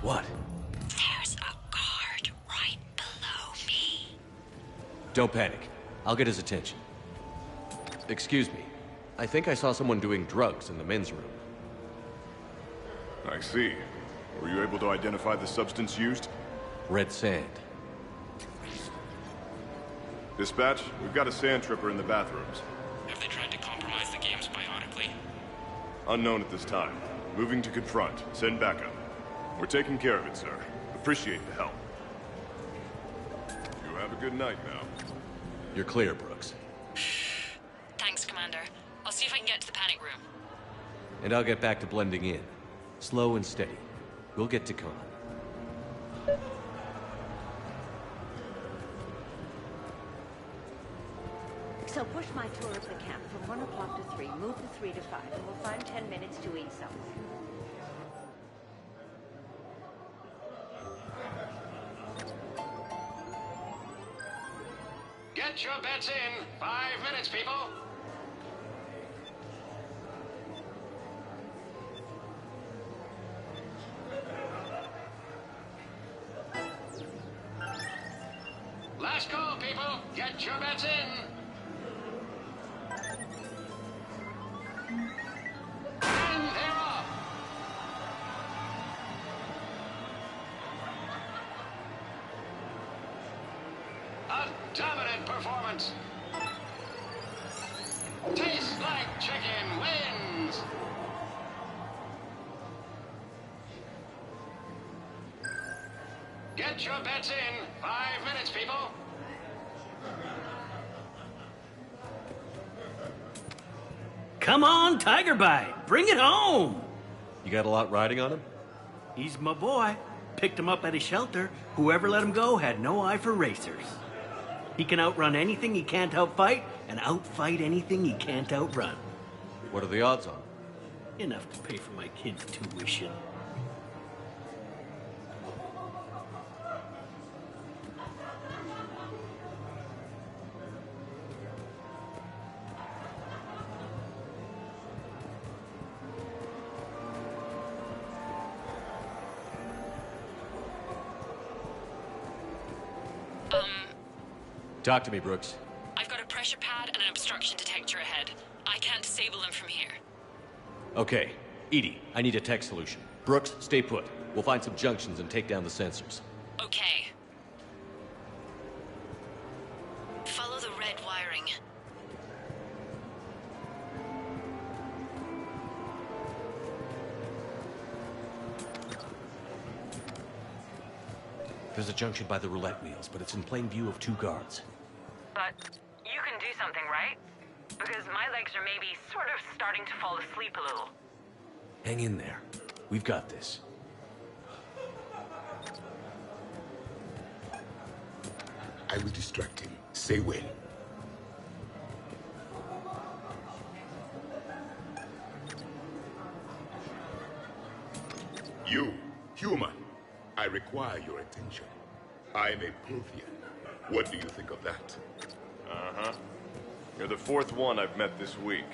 What? There's a guard right below me. Don't panic. I'll get his attention. Excuse me. I think I saw someone doing drugs in the men's room. I see. Were you able to identify the substance used? Red sand. Dispatch, we've got a sand tripper in the bathrooms. Have they tried to compromise the games biotically? Unknown at this time. Moving to confront. Send backup. We're taking care of it, sir. Appreciate the help. You have a good night now. You're clear, Brooks. Thanks, Commander. I'll see if I can get to the panic room. And I'll get back to blending in. Slow and steady. We'll get to Khan. So push my tour of the camp from 1 o'clock to 3, move to 3 to 5, and we'll find 10 minutes to eat somewhere. Get your bets in. 5 minutes, people. Last call, people. Get your bets in. And they're off. A dominant performance. Tastes like chicken wins. Get your bets in. 5 minutes, people. Come on, Tiger Bite. Bring it home. You got a lot riding on him? He's my boy. Picked him up at his shelter. Whoever let him go had no eye for racers. He can outrun anything he can't outfight, and outfight anything he can't outrun. What are the odds on? Enough to pay for my kid's tuition. Talk to me, Brooks. I've got a pressure pad and an obstruction detector ahead. I can't disable them from here. Okay. Edie, I need a tech solution. Brooks, stay put. We'll find some junctions and take down the sensors. Okay. Follow the red wiring. There's a junction by the roulette wheels, but it's in plain view of 2 guards. But you can do something, right? Because my legs are maybe sort of starting to fall asleep a little. Hang in there. We've got this. I will distract him. Say when. You, human, I require your attention. I'm a Prothean. What do you think of that? Uh-huh. You're the 4th one I've met this week.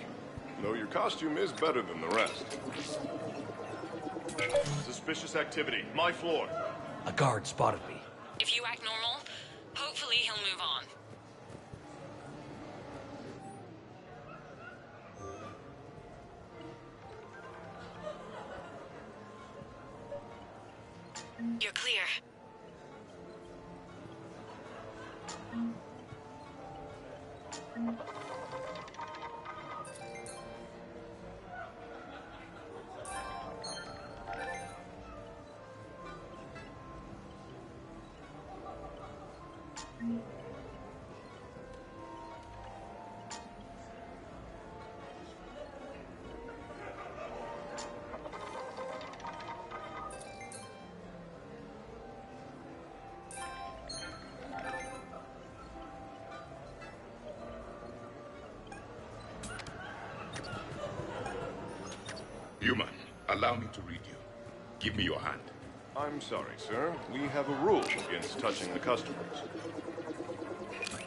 Though your costume is better than the rest. Suspicious activity. My floor. A guard spotted me. If you act normal, hopefully he'll move on. You're clear. Human, allow me to read you. Give me your hand. I'm sorry, sir. We have a rule against touching the customers.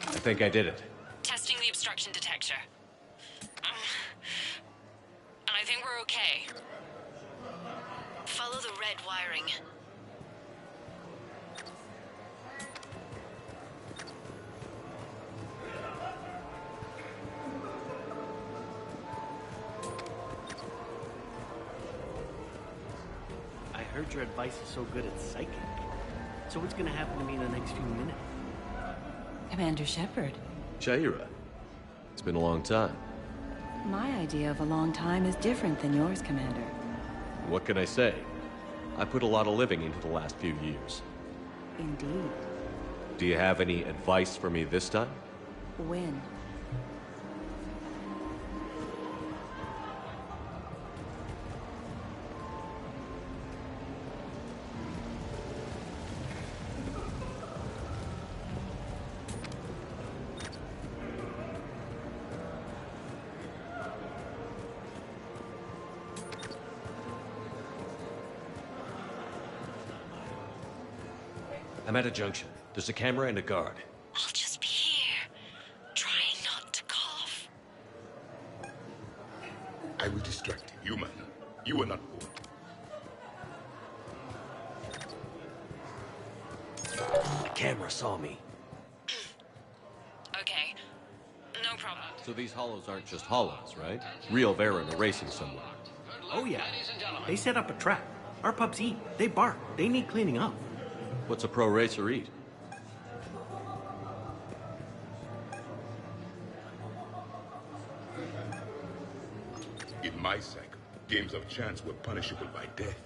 I think I did it. Testing the obstruction detector. And I think we're okay. Follow the red wiring. I heard your advice is so good at psychic. So what's gonna happen to me in the next few minutes? Commander Shepard. Shaira. It's been a long time. My idea of a long time is different than yours, Commander. What can I say? I put a lot of living into the last few years. Indeed. Do you have any advice for me this time? When? I'm at a junction. There's a camera and a guard. I'll just be here, trying not to cough. I will distract you, human. You are not bored. The camera saw me. Okay, no problem. So these hollows aren't just hollows, right? Real Varen erasing someone. Oh yeah. They set up a trap. Our pups eat. They bark. They need cleaning up. What's a pro racer eat? In my cycle, games of chance were punishable by death.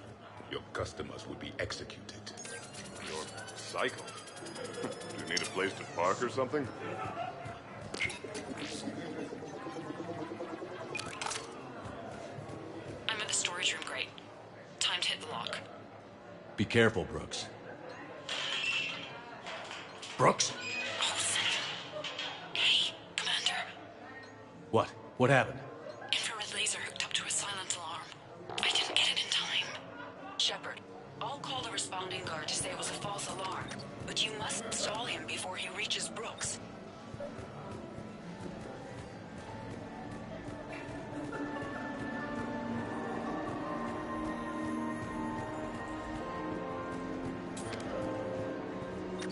Your customers would be executed. Your cycle? Do you need a place to park or something? I'm at the storage room, great. Time to hit the lock. Be careful, Brooks. Brooks? Oh, son. Hey, Commander. What? What happened? Infrared laser hooked up to a silent alarm. I didn't get it in time. Shepard, I'll call the responding guard to say it was a false alarm. But you must install him before he reaches Brooks.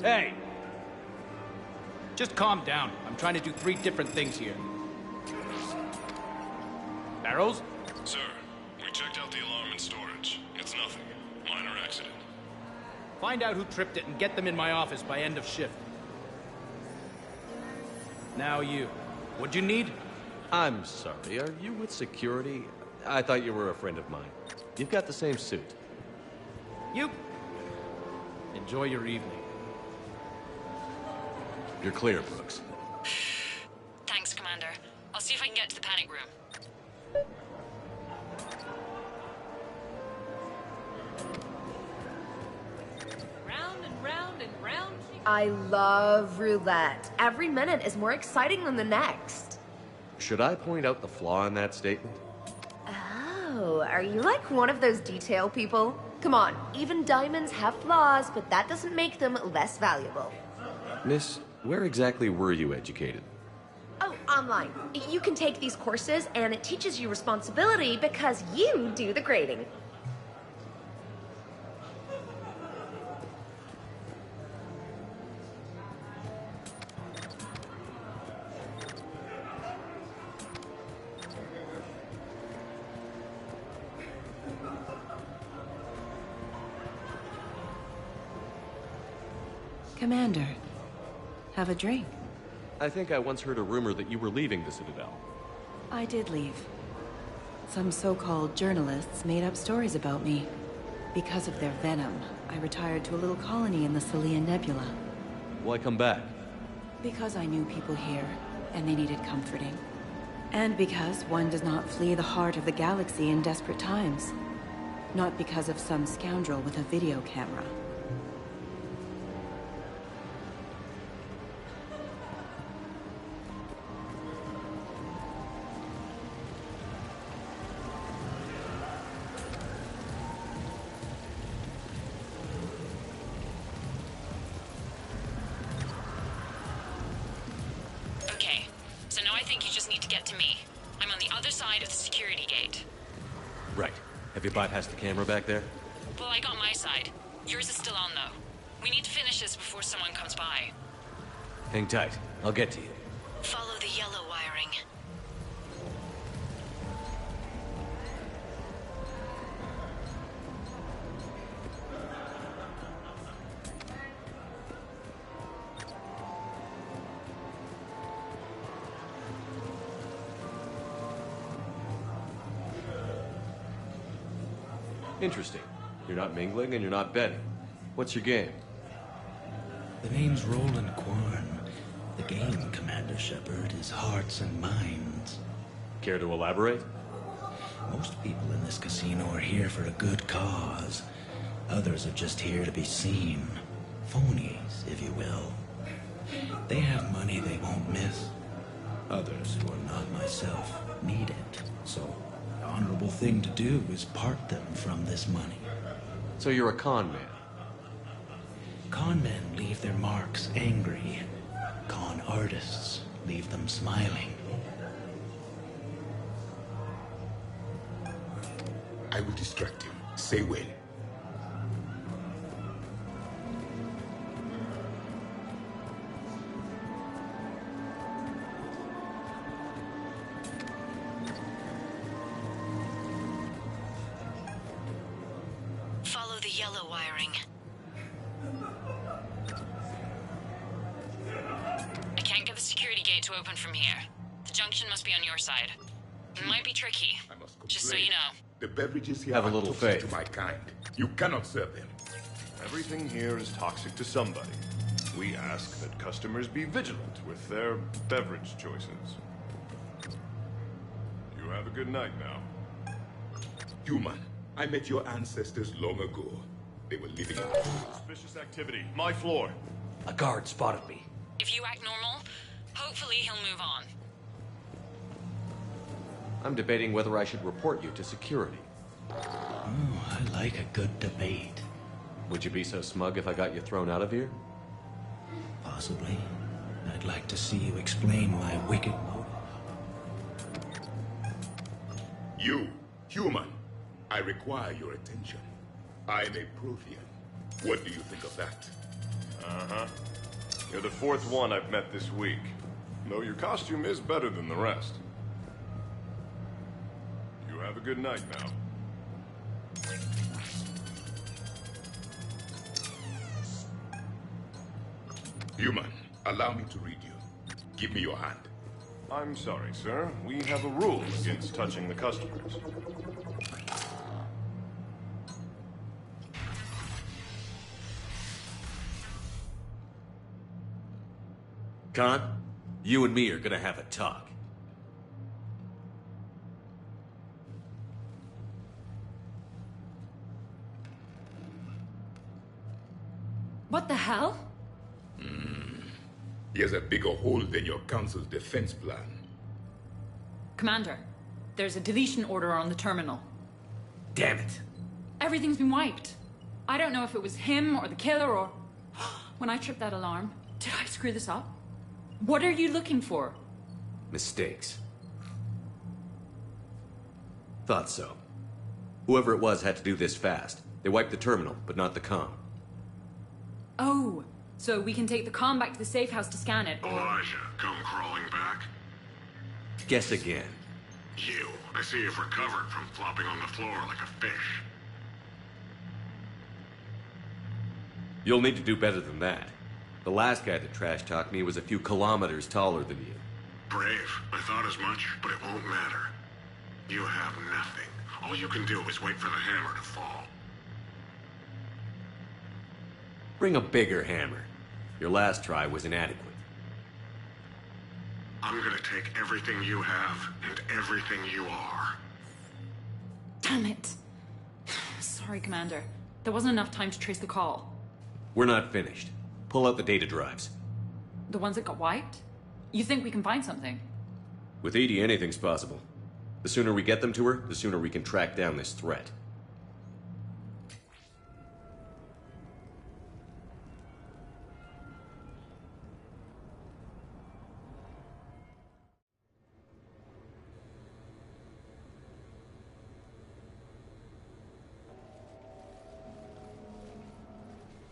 Hey! Just calm down. I'm trying to do 3 different things here. Barrows? Sir, we checked out the alarm in storage. It's nothing. Minor accident. Find out who tripped it and get them in my office by end of shift. Now you. What'd you need? I'm sorry, are you with security? I thought you were a friend of mine. You've got the same suit. You. Enjoy your evening. You're clear, Brooks. Thanks, Commander. I'll see if I can get to the panic room. Round and round and round. I love roulette. Every minute is more exciting than the next. Should I point out the flaw in that statement? Oh, are you like one of those detail people? Come on, even diamonds have flaws, but that doesn't make them less valuable. Miss, where exactly were you educated? Oh, online. You can take these courses, and it teaches you responsibility because you do the grading. Commander, have a drink. I think I once heard a rumor that you were leaving the Citadel. I did leave. Some so-called journalists made up stories about me. Because of their venom, I retired to a little colony in the Celian Nebula. Why come back? Because I knew people here, and they needed comforting. And because one does not flee the heart of the galaxy in desperate times. Not because of some scoundrel with a video camera. Okay, so now I think you just need to get to me. I'm on the other side of the security gate. Right. Have you bypassed the camera back there? Well, I got my side. Yours is still on, though. We need to finish this before someone comes by. Hang tight. I'll get to you. Follow the yellow wiring. Interesting. You're not mingling and you're not betting. What's your game? The name's Roland Quarn. The game, Commander Shepard, is hearts and minds. Care to elaborate? Most people in this casino are here for a good cause. Others are just here to be seen. Phonies, if you will. They have money they won't miss. Others, who are not myself, need it. So, the honorable thing to do is part them from this money. So you're a con man? Con men leave their marks angry. Con artists leave them smiling. I will distract him. Say when. Follow the yellow wiring. I can't get the security gate to open from here. The junction must be on your side. It might be tricky, just so you know. The beverages here Have a are little toxic faith. to my kind. You cannot serve them. Everything here is toxic to somebody. We ask that customers be vigilant with their beverage choices. You have a good night now. Human, I met your ancestors long ago. They were living in Suspicious activity. My floor. A guard spotted me. If you act normal, hopefully he'll move on. I'm debating whether I should report you to security. Oh, I like a good debate. Would you be so smug if I got you thrown out of here? Possibly. I'd like to see you explain my wicked motive. You, human, I require your attention. I'm a Prothean. What do you think of that? Uh-huh. You're the fourth one I've met this week. Though your costume is better than the rest. You have a good night now. Human, allow me to read you. Give me your hand. I'm sorry, sir. We have a rule against touching the customers. Con, you and me are gonna have a talk. What the hell? He has a bigger hole than your council's defense plan. Commander, there's a deletion order on the terminal. Damn it. Everything's been wiped. I don't know if it was him or the killer or... When I tripped that alarm, did I screw this up? What are you looking for? Mistakes. Thought so. Whoever it was had to do this fast. They wiped the terminal, but not the comm. Oh, so we can take the comm back to the safe house to scan it. Elijah, come crawling back. Guess again. You. I see you've recovered from flopping on the floor like a fish. You'll need to do better than that. The last guy that trash-talked me was a few kilometers taller than you. Brave. I thought as much, but it won't matter. You have nothing. All you can do is wait for the hammer to fall. Bring a bigger hammer. Your last try was inadequate. I'm gonna take everything you have and everything you are. Damn it. Sorry, Commander. There wasn't enough time to trace the call. We're not finished. Pull out the data drives. The ones that got wiped? You think we can find something? With Edie, anything's possible. The sooner we get them to her, the sooner we can track down this threat.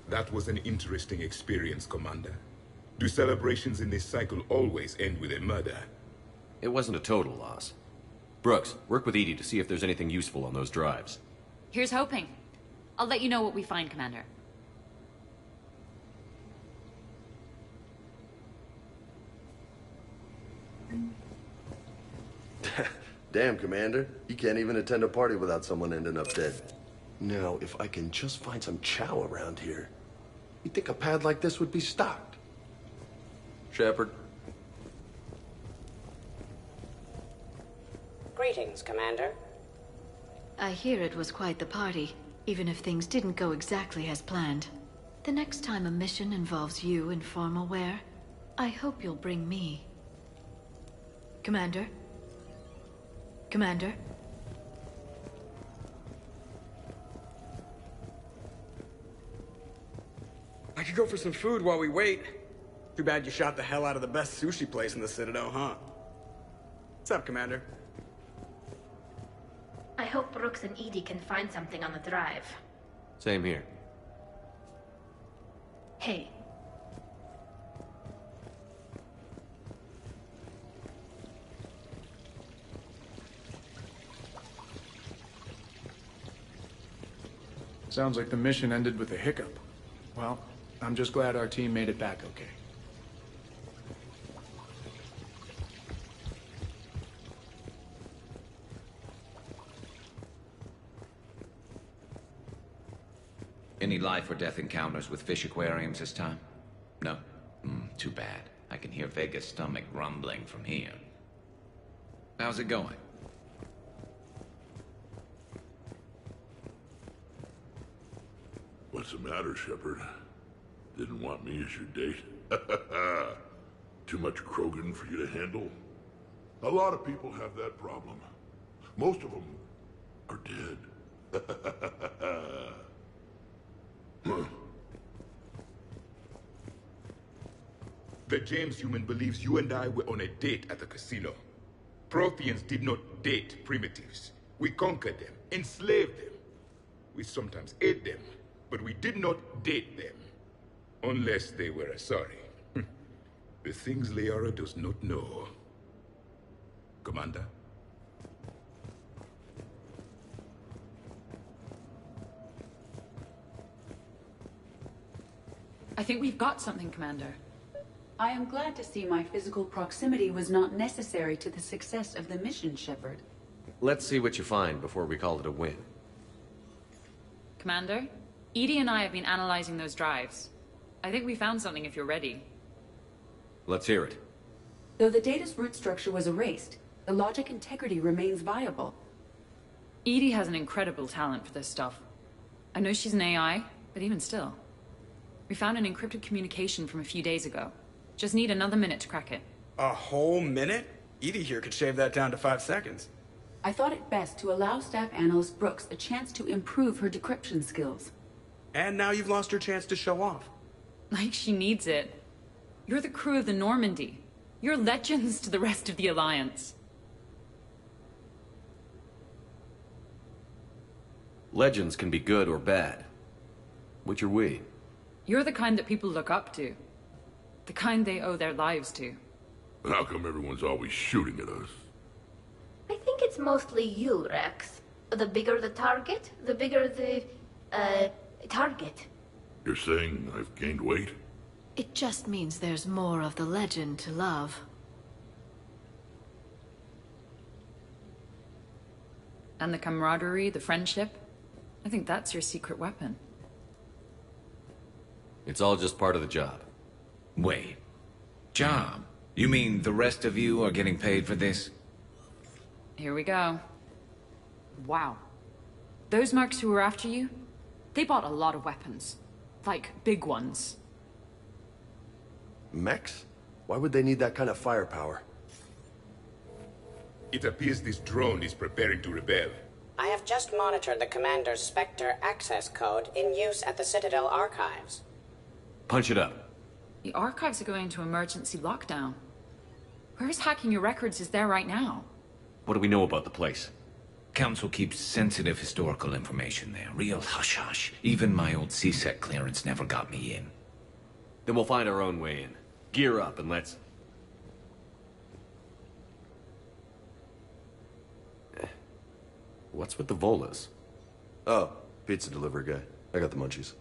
That was an interesting experience, Commander. Do celebrations in this cycle always end with a murder? It wasn't a total loss. Brooks, work with Edie to see if there's anything useful on those drives. Here's hoping. I'll let you know what we find, Commander. Damn, Commander. You can't even attend a party without someone ending up dead. Now, if I can just find some chow around here, you'd think a pad like this would be stocked. Shepard. Greetings, Commander. I hear it was quite the party, even if things didn't go exactly as planned. The next time a mission involves you in formal wear, I hope you'll bring me. Commander? Commander? I could go for some food while we wait. Too bad you shot the hell out of the best sushi place in the Citadel, huh? What's up, Commander? I hope Brooks and Edie can find something on the drive. Same here. Hey. Sounds like the mission ended with a hiccup. Well, I'm just glad our team made it back okay. Any life or death encounters with fish aquariums this time? No? Too bad. I can hear Vega's stomach rumbling from here. How's it going? What's the matter, Shepard? Didn't want me as your date? Too much Krogan for you to handle? A lot of people have that problem. Most of them are dead. The James human believes you and I were on a date at the casino. Protheans did not date primitives. We conquered them, enslaved them. We sometimes ate them, but we did not date them. Unless they were sorry. The things Liara does not know. Commander? I think we've got something, Commander. I am glad to see my physical proximity was not necessary to the success of the mission, Shepard. Let's see what you find before we call it a win. Commander, Edie and I have been analyzing those drives. I think we found something if you're ready. Let's hear it. Though the data's root structure was erased, the logic integrity remains viable. Edie has an incredible talent for this stuff. I know she's an AI, but even still. We found an encrypted communication from a few days ago. Just need another minute to crack it. A whole minute? Edie here could shave that down to 5 seconds. I thought it best to allow Staff Analyst Brooks a chance to improve her decryption skills. And now you've lost your chance to show off. Like she needs it. You're the crew of the Normandy. You're legends to the rest of the Alliance. Legends can be good or bad. Which are we? You're the kind that people look up to. The kind they owe their lives to. How come everyone's always shooting at us? I think it's mostly you, Rex. The bigger the target, the bigger the, target. You're saying I've gained weight? It just means there's more of the legend to love. And the camaraderie, the friendship. I think that's your secret weapon. It's all just part of the job. Wait. Job? You mean the rest of you are getting paid for this? Here we go. Wow. Those mercs who were after you, they bought a lot of weapons. Like, big ones. Mechs? Why would they need that kind of firepower? It appears this drone is preparing to rebel. I have just monitored the Commander's Spectre access code in use at the Citadel archives. Punch it up. The archives are going into emergency lockdown. Whoever's hacking your records is there right now. What do we know about the place? Council keeps sensitive historical information there. Real hush-hush. Even my old CSEC clearance never got me in. Then we'll find our own way in. Gear up and let's... What's with the Volas? Oh, pizza delivery guy. I got the munchies.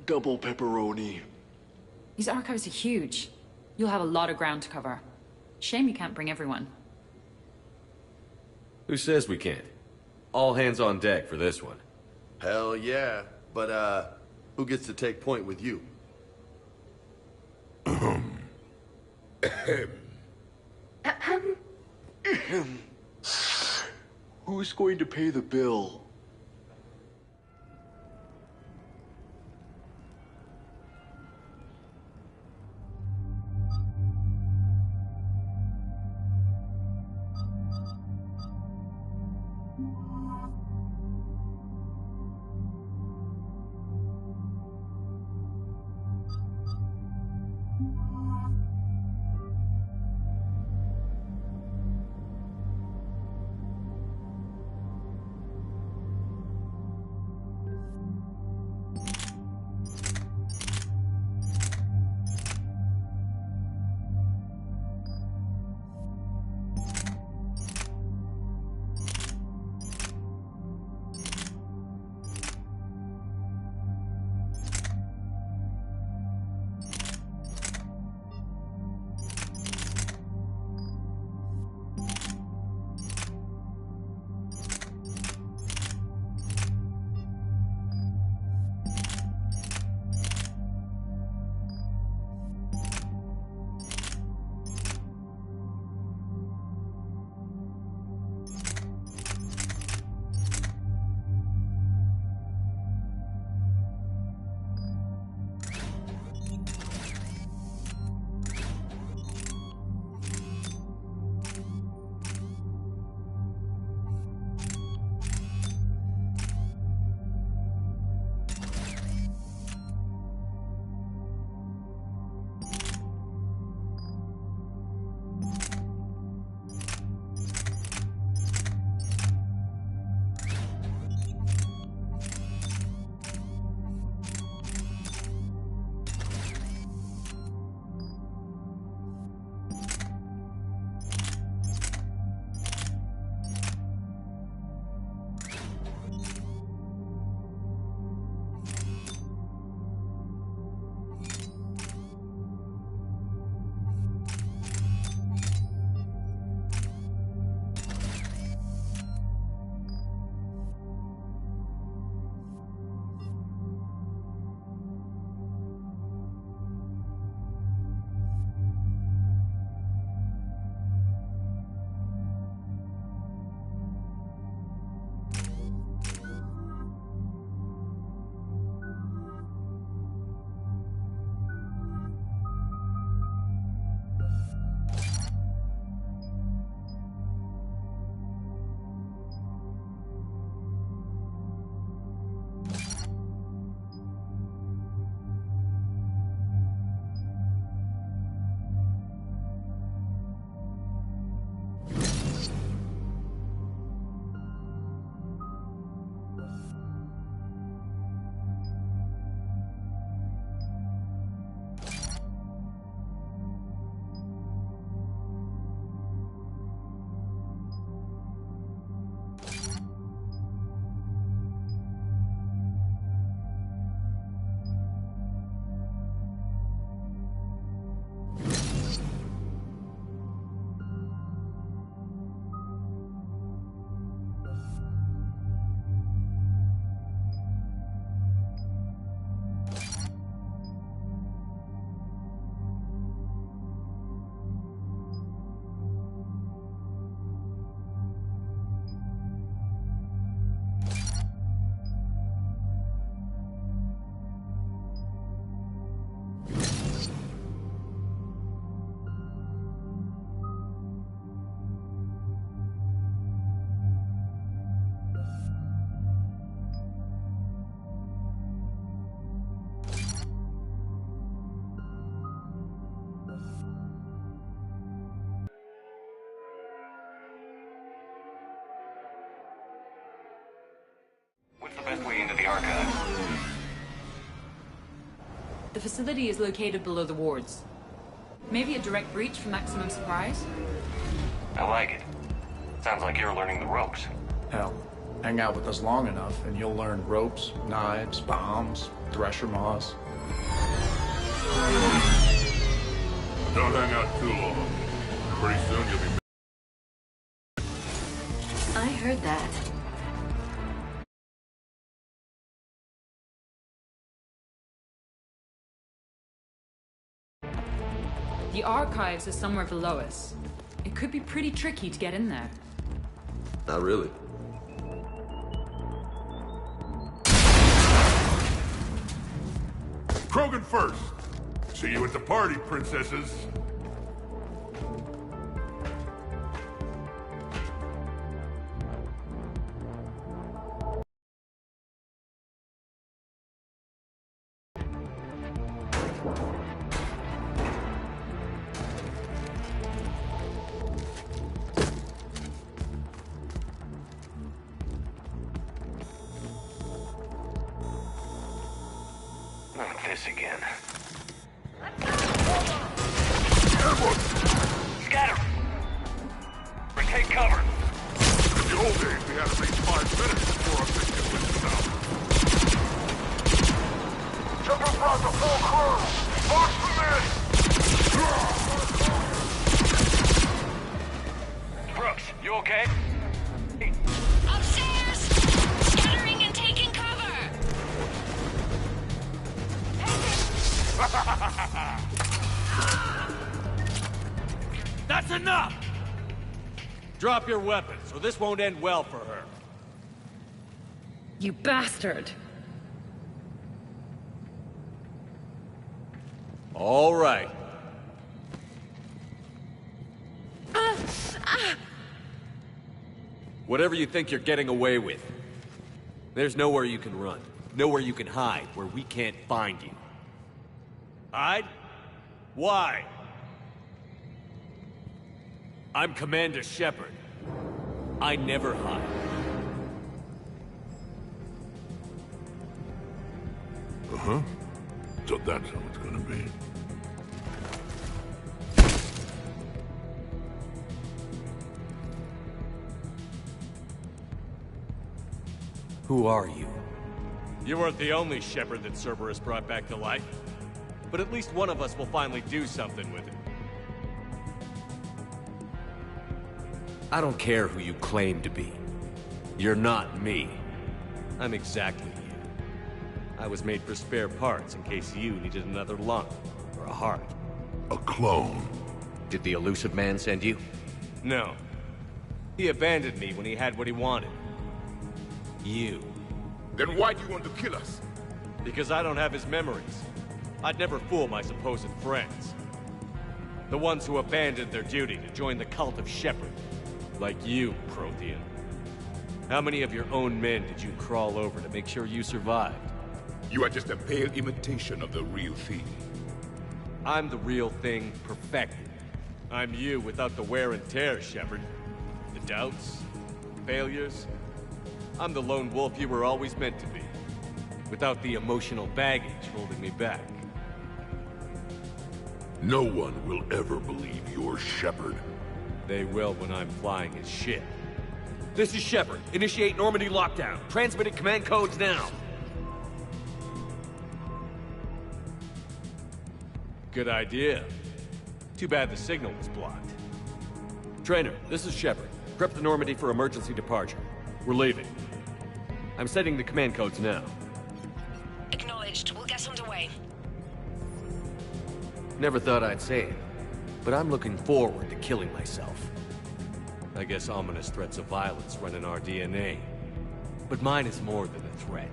Double pepperoni. These archives are huge. You'll have a lot of ground to cover. Shame you can't bring everyone. Who says we can't? All hands on deck for this one. Hell yeah. But, who gets to take point with you? Who's going to pay the bill? the archives. The facility is located below the wards. Maybe a direct breach for maximum surprise? I like it. Sounds like you're learning the ropes. Hell, hang out with us long enough and you'll learn ropes, knives, bombs, thresher maws. Don't hang out too long. Pretty soon you'll be... I heard that. The archives are somewhere below us. It could be pretty tricky to get in there. Not really. Krogan first. See you at the party, princesses. Not this again. Scatter! Or take cover. In the old days, we had to reach 5 minutes before our mission went south. Jumper brought the full crew! March them in! Brooks, you okay? Upstairs! Scattering and taking cover! That's enough! Drop your weapons, or this won't end well for her. You bastard! All right. Whatever you think you're getting away with, there's nowhere you can run. Nowhere you can hide where we can't find you. Hide? Why? I'm Commander Shepard. I never hide. Uh-huh. So that's how it's gonna be. Who are you? You weren't the only Shepard that Cerberus brought back to life. But at least one of us will finally do something with it. I don't care who you claim to be. You're not me. I'm exactly you. I was made for spare parts in case you needed another lung or a heart. A clone. Did the elusive man send you? No. He abandoned me when he had what he wanted. You. Then why do you want to kill us? Because I don't have his memories. I'd never fool my supposed friends. The ones who abandoned their duty to join the cult of Shepard. Like you, Prothean. How many of your own men did you crawl over to make sure you survived? You are just a pale imitation of the real thing. I'm the real thing perfected. I'm you without the wear and tear, Shepard. The doubts, failures. I'm the lone wolf you were always meant to be. Without the emotional baggage holding me back. No one will ever believe you're Shepard. They will when I'm flying his ship. This is Shepard. Initiate Normandy lockdown. Transmitting command codes now. Good idea. Too bad the signal was blocked. Trainer, this is Shepard. Prep the Normandy for emergency departure. We're leaving. I'm setting the command codes now. Acknowledged. We'll get underway. Never thought I'd say it, but I'm looking forward to killing myself. I guess ominous threats of violence run in our DNA. But mine is more than a threat.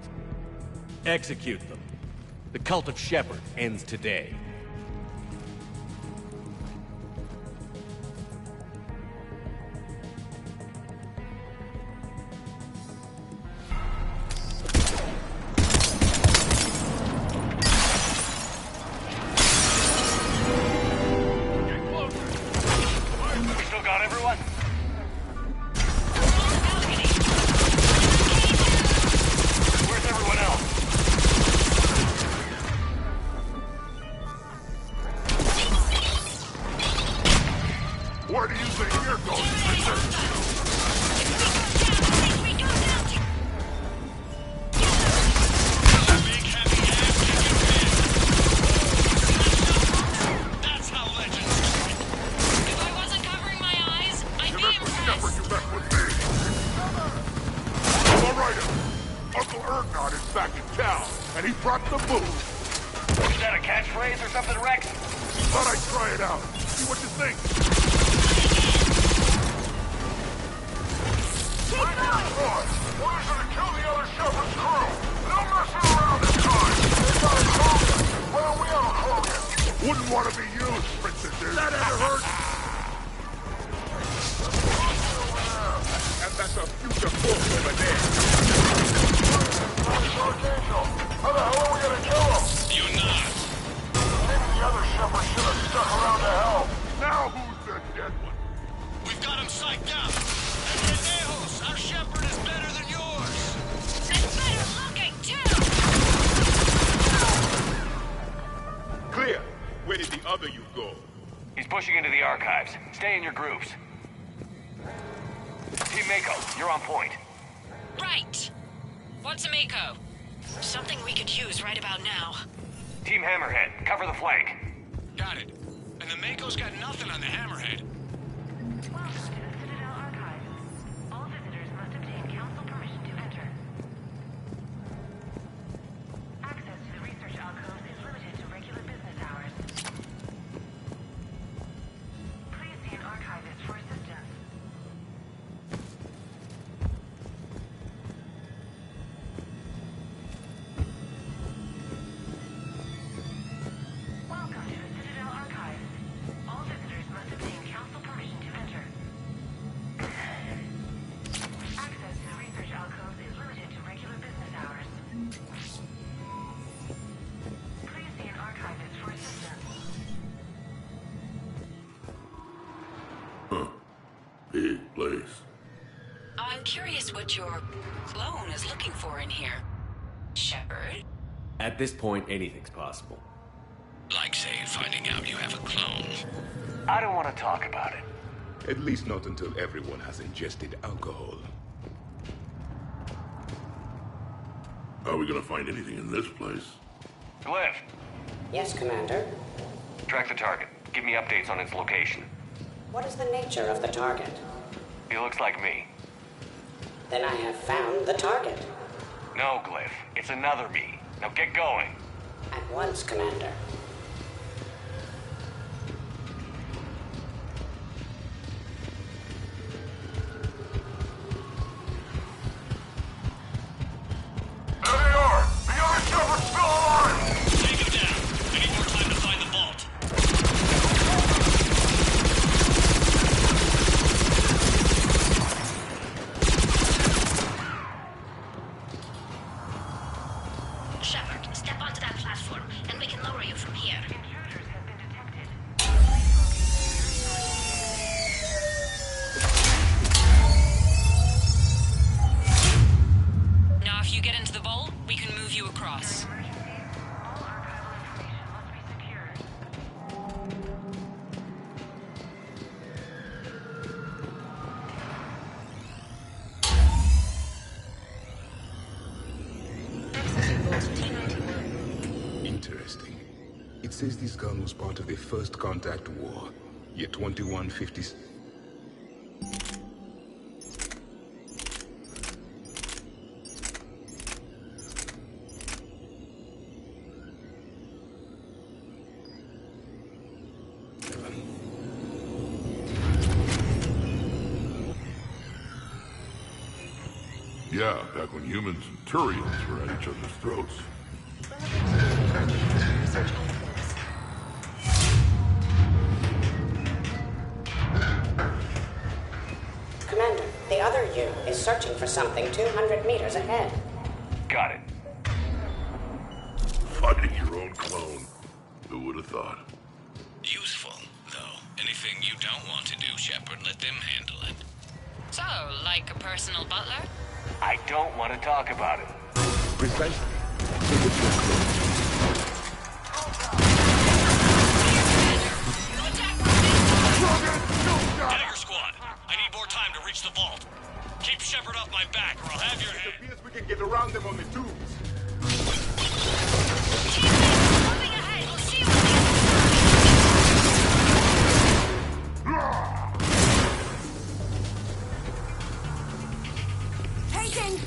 Execute them. The cult of Shepard ends today. Where's everyone else? Uncle Erdnot is back in town, and he brought the booze. Is that a catchphrase or something, Rex? Thought I'd try it out. See what you think. Keep going! Orders are to kill the other Shepherd's crew. No messing around this time. They got a Krogan. Why don't we have a Krogan? Wouldn't want to be used, princesses. That ever hurt? And that's a future force over there. How the hell are we gonna kill him? You're not. Maybe the other Shepherd should have stuck around to help. Now who's the dead one? We've got him psyched out. And Pendejos, our shepherd is better than yours. And better looking, too! Clear. Where did the other you go? He's pushing into the archives. Stay in your groups. Team Mako, you're on point. Right. What's a Mako? Something we could use right about now. Team Hammerhead, cover the flank. Got it. And the Mako's got nothing on the Hammerhead. Welcome to the Citadel Archives. All visitors must obtain council permission to enter. Access to the research alcoves is limited to regular business hours. Please see an archivist for assistance. Welcome to the Citadel Archives. All visitors must obtain council permission to enter. Access to the research alcoves is limited to regular business hours. Please see an archivist for assistance. Huh. Big place. I'm curious what your clone is looking for in here. Shepard? At this point, anything's possible. Like, say, finding out you have a clone. I don't want to talk about it. At least not until everyone has ingested alcohol. Are we gonna find anything in this place? Glyph, Yes, Commander. track the target. Give me updates on its location. What is the nature of the target? He looks like me. Then I have found the target. No, Glyph. It's another me. Now get going. At once, Commander. There they are! The other Shepherd's still alive! Take him down. I need more time to find the vault. Shepard, step onto that platform, and we can lower you from here. Intruders have been detected. Now, if you get into the vault, we can move you across. All archival information must be secured. Interesting. It says this gun was part of the First Contact War, year 2150. Yeah, back when humans and Turians were at each other's throats. Commander, the other you is searching for something 200 meters ahead. Got it. Fighting your own clone. Who would have thought? Useful, though. Anything you don't want to do, Shepard, let them handle it. So, like a personal butler? I don't want to talk about it. Precisely. So which one? Dagger Squad, I need more time to reach the vault. Keep Shepard off my back, or I'll have your head. It appears we can get around them on the tubes. Moving ahead, we'll see you on the other side. Taken!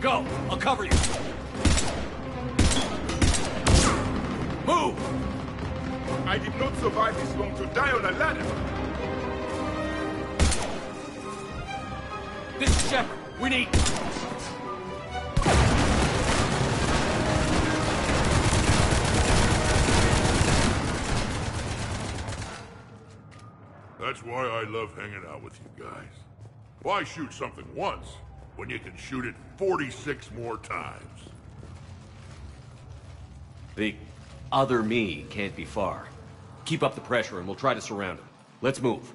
Go! I'll cover you! Move! I did not survive this long to die on a ladder. This is Shepard. We need... That's why I love hanging out with you guys. Why shoot something once when you can shoot it 46 more times? The other me can't be far. Keep up the pressure and we'll try to surround him. Let's move.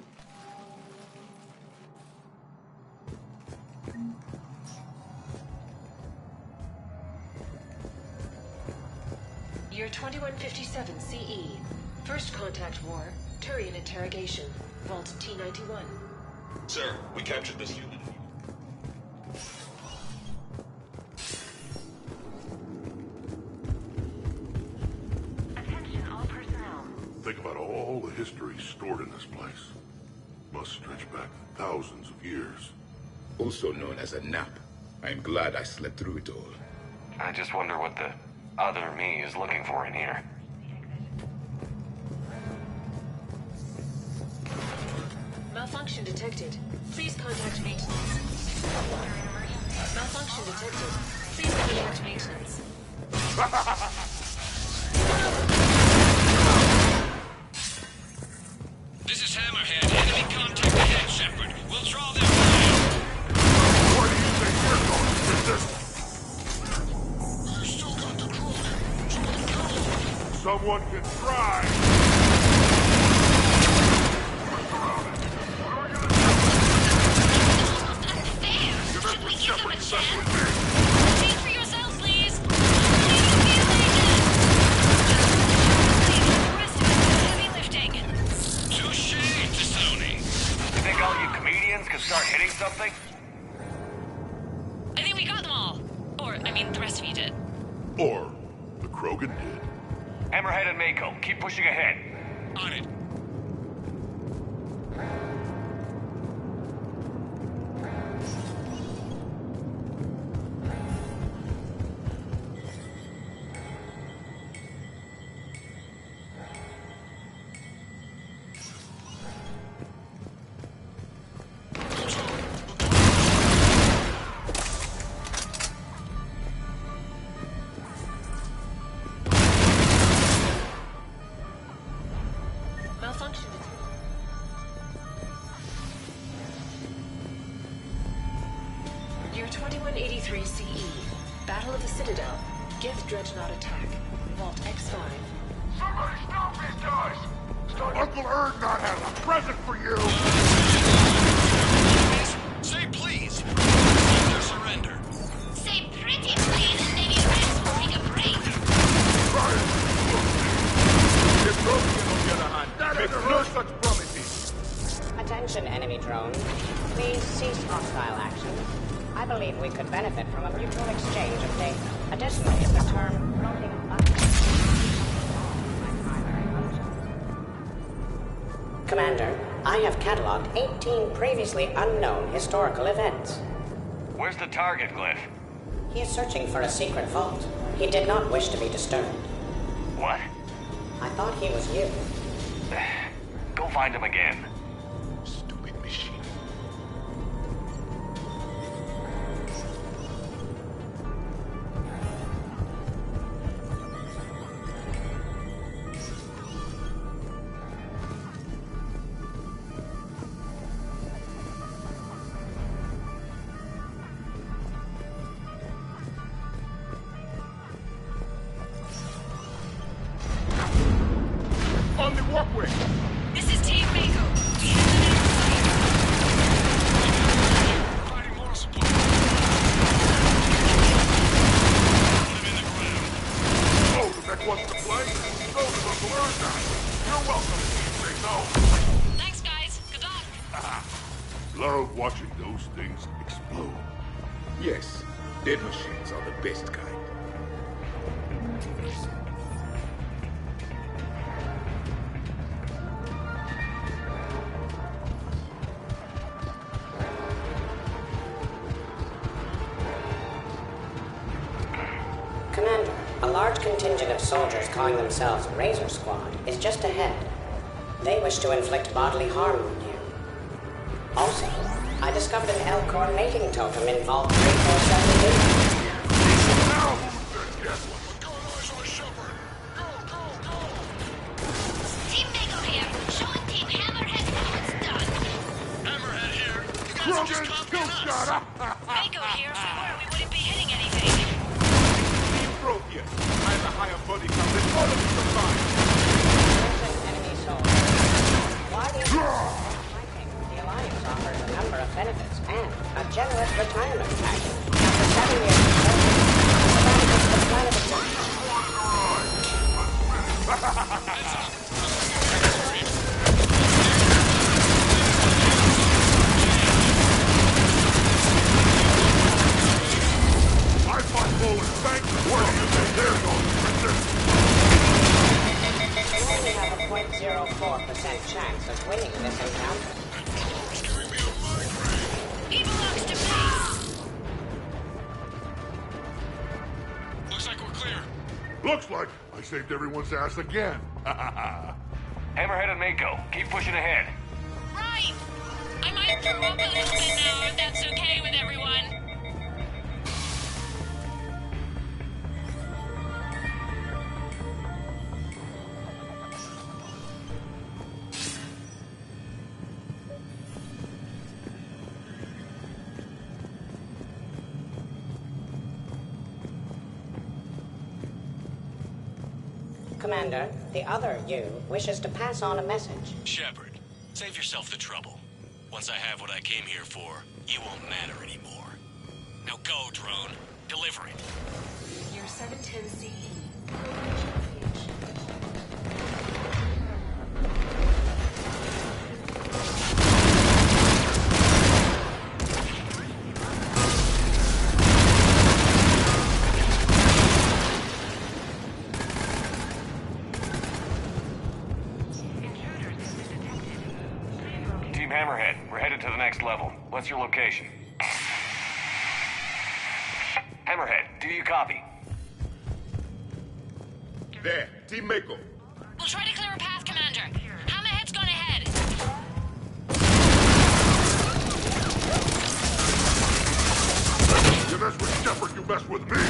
Year 2157 CE. First contact war. Turian interrogation. Vault T-91. Sir, we captured this unit. Attention all personnel. Think about all the history stored in this place. Must stretch back thousands of years. Also known as a nap. I'm glad I slept through it all. I just wonder what the other me is looking for in here. Malfunction detected. Please contact maintenance. Malfunction detected. Please contact maintenance. This is Hammerhead. Enemy contact ahead, Shepard. We'll draw their fire. Where do you think you're going with this? You still got the crew. Someone can try. Think for yourselves, please. Heavy lifting. Touché, Tassoni. You think all you comedians can start hitting something? I think we got them all. Or, I mean, the rest of you did. Or the Krogan did. Hammerhead and Mako, keep pushing ahead. On it. Malfunction detected. Year 2183 CE. Battle of the Citadel. Geth Dreadnought attack. Vault X5. Somebody stop these guys! Uncle Erdnot has a present for you! Say please. Their surrender. Say pretty please, and maybe Rex will take a break. The Krogan, on the other hand, makes no such promises. Attention, enemy drone. Please cease hostile actions. I believe we could benefit from a mutual exchange of data. Additionally, the term floating Commander, I have cataloged 18 previously unknown historical events. Where's the target, Glyph? He is searching for a secret vault. He did not wish to be disturbed. What? I thought he was you. Go find him again. Stupid machine. On the walkway! This is Team Mako. We have the next fire. Providing more support. Put him in the ground. Oh, the next one's to play? So does Uncle Erdnot. You're welcome, Mako. Thanks, guys. Good luck. Love watching those things explode. Yes, dead machines are the best kind. stout contingent of soldiers calling themselves Razor Squad is just ahead. They wish to inflict bodily harm on you. Also, I discovered an L-Core mating totem in Vault 3478. Team Mako here, showing Team Hammerhead how it's done. Hammerhead here. You guys are just copying us. Mako here, if we were, we wouldn't be hitting anything. Team Protheus, I have a higher body count than all of you combined. Enemy soldiers. Why do you think the Alliance offers a number of benefits and a generous retirement package? After 7 years of service, the planet is I fight bullets, thank you. Where do you think they're going, princess? You only have a 0.04% chance of winning this encounter. Evil looks to peace. Looks like we're clear. Looks like I saved everyone's ass again. Hammerhead and Mako, keep pushing ahead. Right. I might throw up a little bit now, if that's okay with everyone. Commander, the other you wishes to pass on a message. Shepard, save yourself the trouble. Once I have what I came here for, you won't matter anymore. Now go, drone. Deliver it. Year 710 CE. Hammerhead, we're headed to the next level. What's your location? Hammerhead, do you copy? There, Team Mako. We'll try to clear a path, Commander. Hammerhead's gone ahead. You mess with Shepard, you mess with me.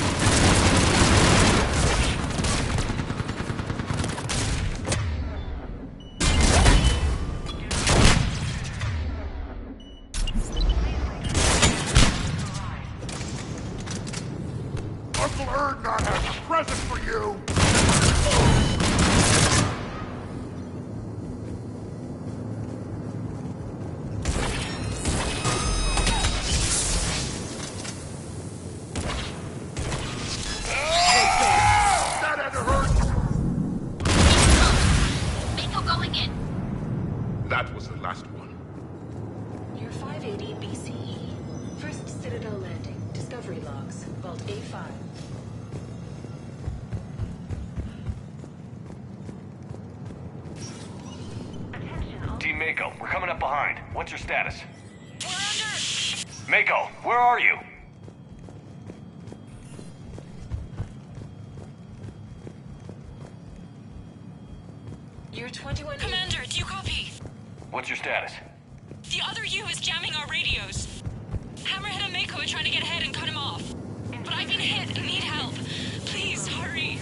Uncle Erdnot has a present for you! That had to hurt! Mako going in. That was the last one. Year 580 BCE. First Citadel landing. Discovery logs. Vault A5. Team Mako, we're coming up behind. What's your status? We're under. Mako, where are you? Year 21. Commander, do you copy? What's your status? The other U is jamming our radios. Hammerhead and Mako are trying to get ahead and cut him off. But I've been hit and need help. Please, hurry.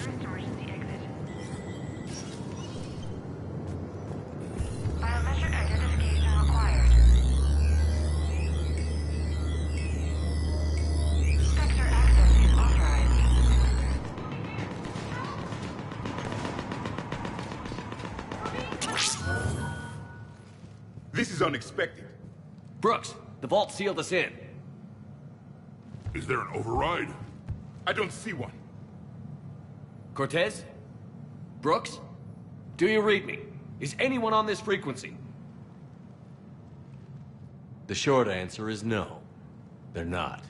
Biometric identification required. Sector access is authorized. This is unexpected. Brooks, the vault sealed us in. Is there an override? I don't see one. Cortez? Brooks? Do you read me? Is anyone on this frequency? The short answer is no. They're not.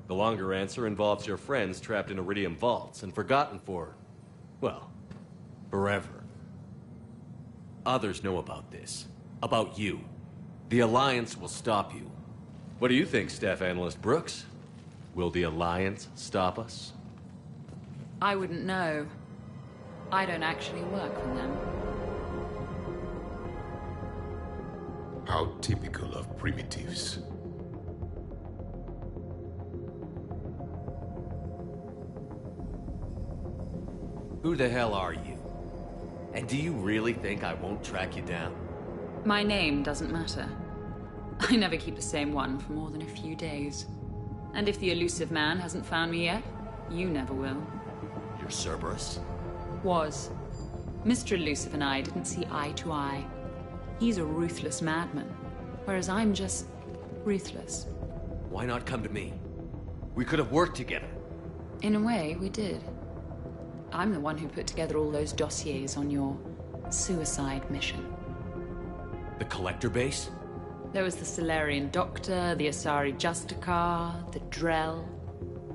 The longer answer involves your friends trapped in Iridium vaults and forgotten for, well, forever. Others know about this. About you. The Alliance will stop you. What do you think, Staff Analyst Brooks? Will the Alliance stop us? I wouldn't know. I don't actually work for them. How typical of primitives. Who the hell are you? And do you really think I won't track you down? My name doesn't matter. I never keep the same one for more than a few days. And if the elusive man hasn't found me yet, you never will. You're Cerberus? Was. Mr. Elusive and I didn't see eye to eye. He's a ruthless madman, whereas I'm just ruthless. Why not come to me? We could have worked together. In a way, we did. I'm the one who put together all those dossiers on your suicide mission. The Collector base? There was the Solarian Doctor, the Asari Justicar, the Drell.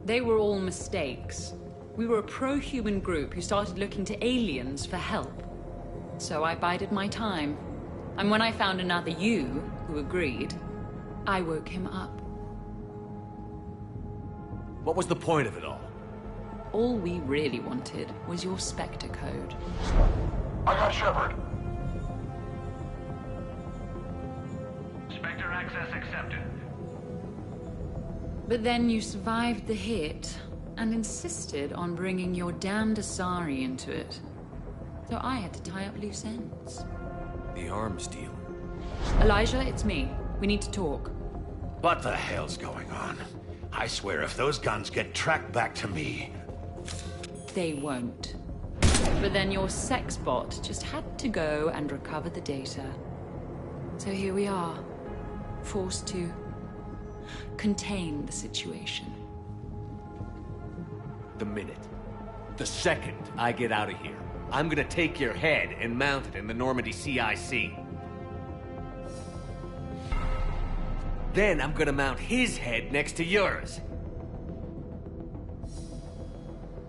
They were all mistakes. We were a pro-human group who started looking to aliens for help. So I bided my time. And when I found another you who agreed, I woke him up. What was the point of it all? All we really wanted was your Spectre code. I got Shepard. Spectre access accepted. But then you survived the hit and insisted on bringing your damned Asari into it. So I had to tie up loose ends. The arms deal. Elijah, it's me. We need to talk. What the hell's going on? I swear if those guns get tracked back to me... They won't. But then your sex bot just had to go and recover the data. So here we are, forced to contain the situation. The minute, the second I get out of here, I'm gonna take your head and mount it in the Normandy CIC. Then I'm gonna mount his head next to yours.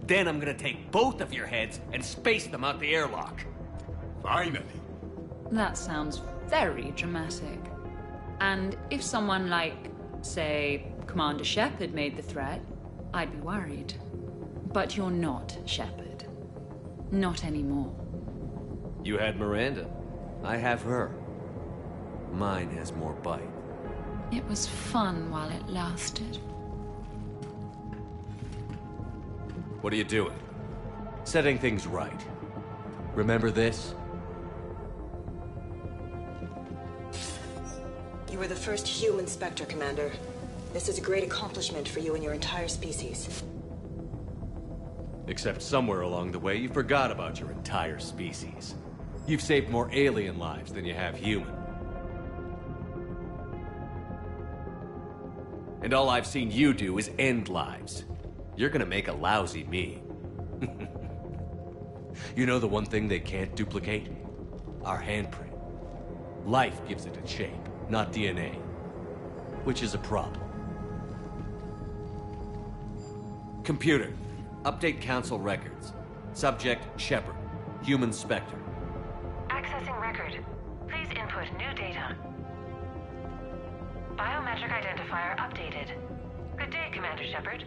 Then I'm gonna take both of your heads and space them out the airlock. Finally. That sounds very dramatic. And if someone like, say, Commander Shepard made the threat, I'd be worried. But you're not Shepard. Not anymore. You had Miranda. I have her. Mine has more bite. It was fun while it lasted. What are you doing? Setting things right. Remember this? You were the first human Spectre, Commander. This is a great accomplishment for you and your entire species. Except somewhere along the way, you forgot about your entire species. You've saved more alien lives than you have human. And all I've seen you do is end lives. You're gonna make a lousy me. You know the one thing they can't duplicate? Our handprint. Life gives it a shape, not DNA. Which is a problem. Computer, update Council records. Subject, Shepard. Human Spectre. Accessing record. Please input new data. Biometric identifier updated. Good day, Commander Shepard.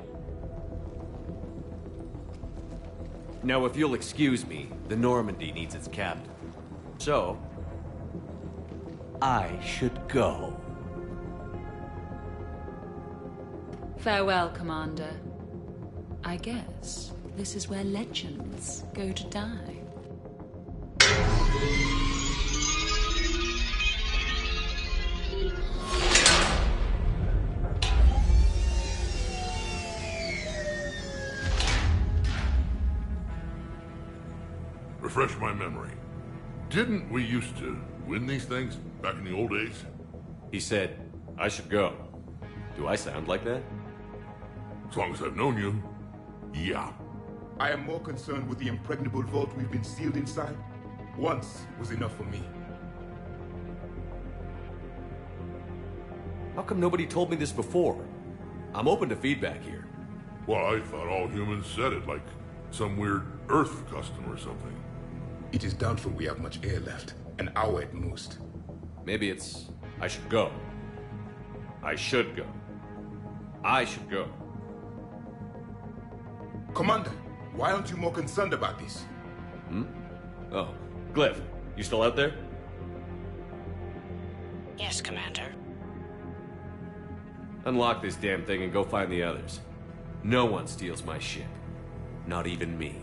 Now, if you'll excuse me, the Normandy needs its captain. So, I should go. Farewell, Commander. I guess this is where legends go to die. Refresh my memory. Didn't we used to win these things back in the old days? He said, I should go. Do I sound like that? As long as I've known you, yeah. I am more concerned with the impregnable vault we've been sealed inside. Once was enough for me. How come nobody told me this before? I'm open to feedback here. Well, I thought all humans said it, like some weird Earth custom or something. It is doubtful we have much air left. An hour at most. Maybe it's... I should go. I should go. I should go. Commander, why aren't you more concerned about this? Hmm? Oh, Glyph, you still out there? Yes, Commander. Unlock this damn thing and go find the others. No one steals my ship. Not even me.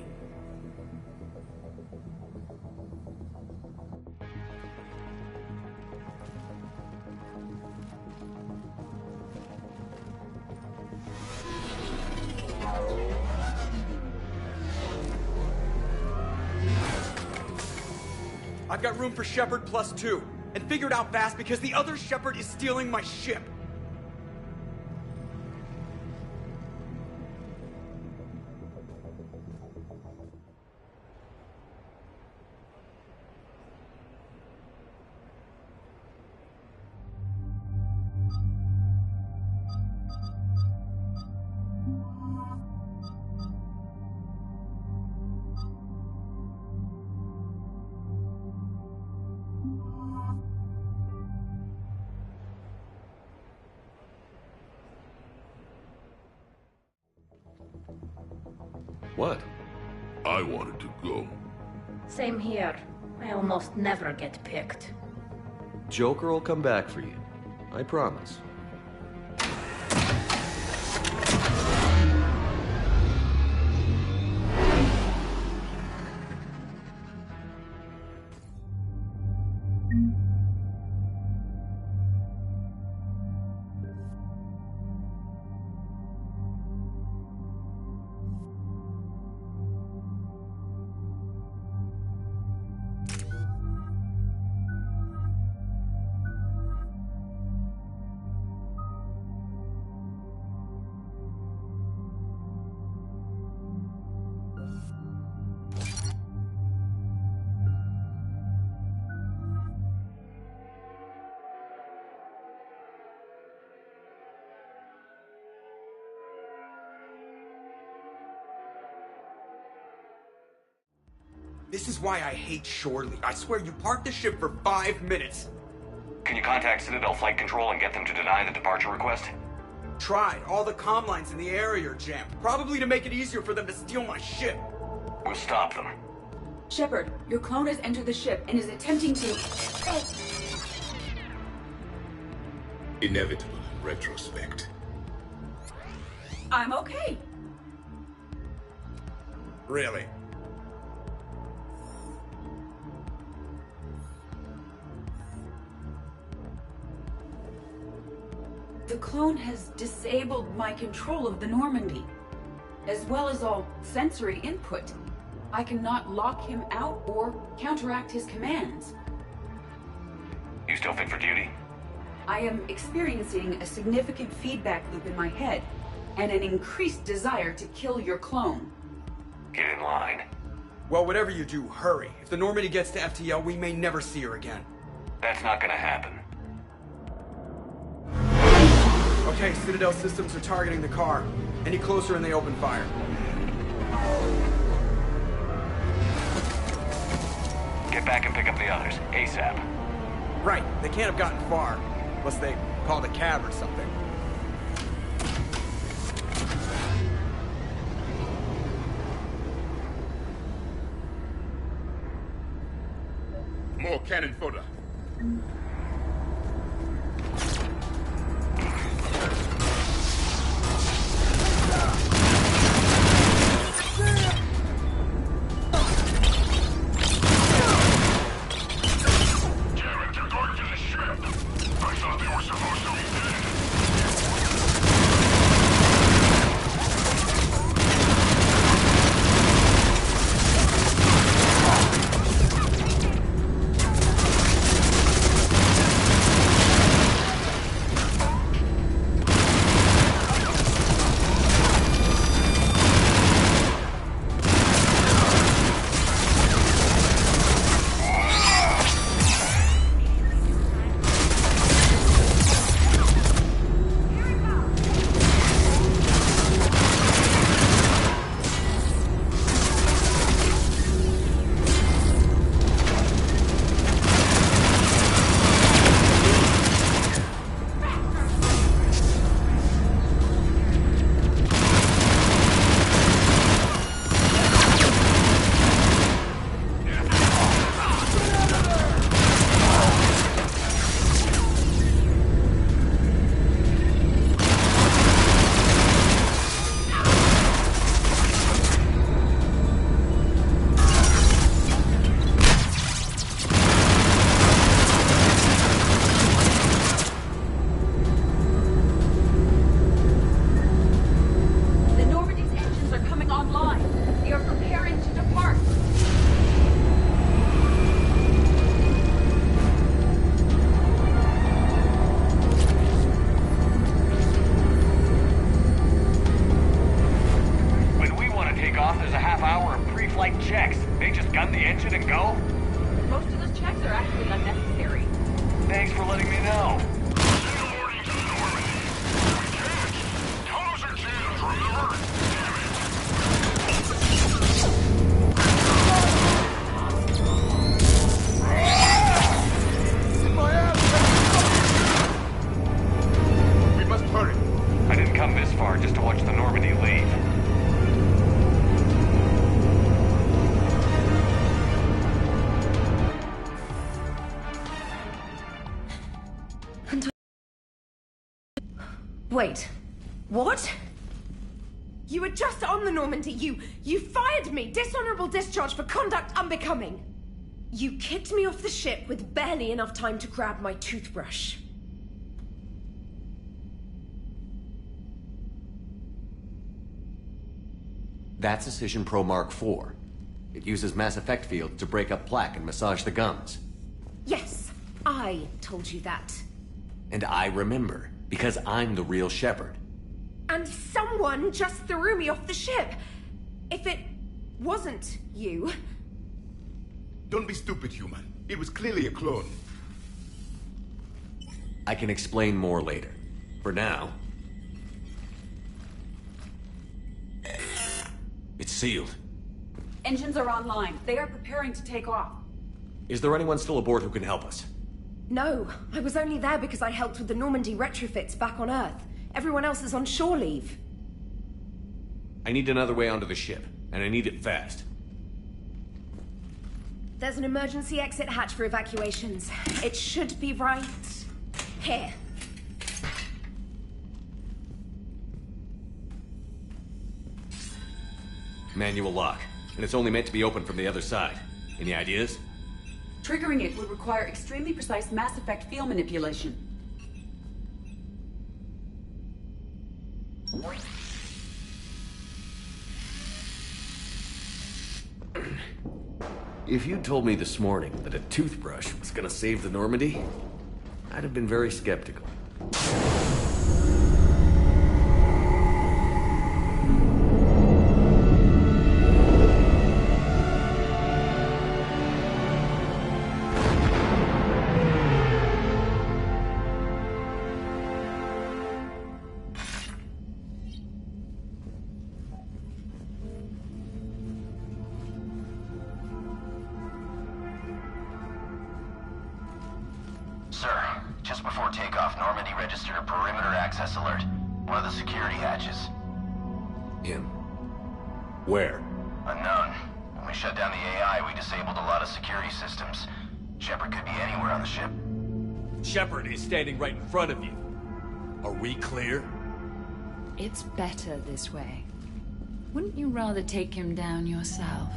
I've got room for Shepard +2, and figured out fast because the other Shepard is stealing my ship. What? I wanted to go. Same here. I almost never get picked. Joker will come back for you. I promise. This is why I hate Shorely. I swear you parked the ship for 5 minutes. Can you contact Citadel Flight Control and get them to deny the departure request? Tried. All the comm lines in the area are jammed. Probably to make it easier for them to steal my ship. We'll stop them. Shepard, your clone has entered the ship and is attempting to... Inevitable in retrospect. I'm okay. Really? The clone has disabled my control of the Normandy, as well as all sensory input. I cannot lock him out or counteract his commands. You still fit for duty? I am experiencing a significant feedback loop in my head, and an increased desire to kill your clone. Get in line. Well, whatever you do, hurry. If the Normandy gets to FTL, we may never see her again. That's not gonna happen. Okay, Citadel systems are targeting the car. Any closer and they open fire. Get back and pick up the others, ASAP. Right, they can't have gotten far. Unless they called a cab or something. More cannon fodder. hour of pre-flight checks. They just gun the engine and go? Most of those checks are actually unnecessary. Thanks for letting me know. We must hurry. I didn't come this far just to watch the Normandy leave. Wait. What? You were just on the Normandy. You fired me. Dishonorable discharge for conduct unbecoming. You kicked me off the ship with barely enough time to grab my toothbrush. That's Precision Pro Mark IV. It uses mass effect fields to break up plaque and massage the gums. Yes, I told you that. And I remember, because I'm the real Shepard. And someone just threw me off the ship. If it wasn't you... Don't be stupid, human. It was clearly a clone. I can explain more later. For now... It's sealed. Engines are online. They are preparing to take off. Is there anyone still aboard who can help us? No, I was only there because I helped with the Normandy retrofits back on Earth. Everyone else is on shore leave. I need another way onto the ship, and I need it fast. There's an emergency exit hatch for evacuations. It should be right here. Manual lock, and it's only meant to be opened from the other side. Any ideas? Triggering it would require extremely precise Mass Effect field manipulation. If you'd told me this morning that a toothbrush was gonna save the Normandy, I'd have been very skeptical. Sir, just before takeoff, Normandy registered a perimeter access alert. One of the security hatches. Him? Where? Unknown. When we shut down the AI, we disabled a lot of security systems. Shepard could be anywhere on the ship. Shepard is standing right in front of you. Are we clear? It's better this way. Wouldn't you rather take him down yourself?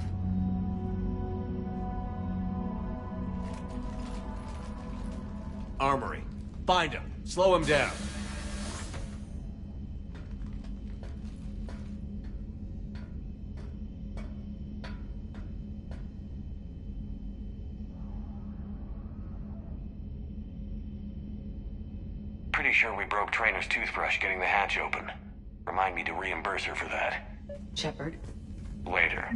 Armory. Find him. Slow him down. Pretty sure we broke Trainer's toothbrush getting the hatch open. Remind me to reimburse her for that. Shepard? Later.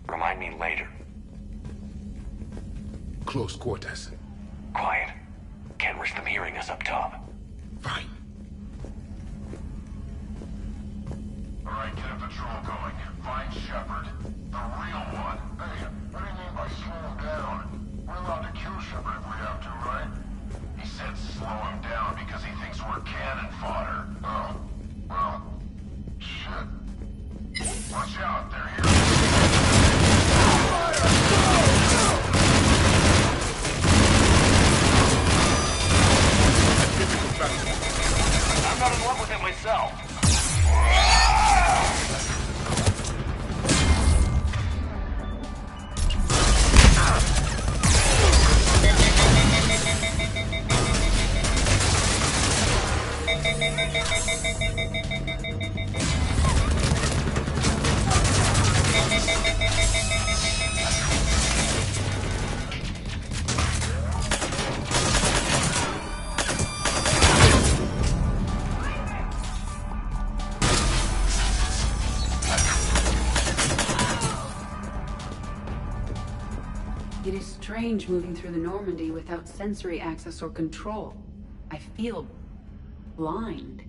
Remind me later. Close quarters. Quiet. Can't risk them hearing us up top. Fine. Alright, get a patrol going. Find Shepard. The real one. Hey, what do you mean by slow him down? We're allowed to kill Shepard if we have to, right? He said slow him down because he thinks we're cannon fodder. Oh. Well, shit. Watch out, they're here. I'm not in love with it myself. It is strange moving through the Normandy without sensory access or control. I feel blind.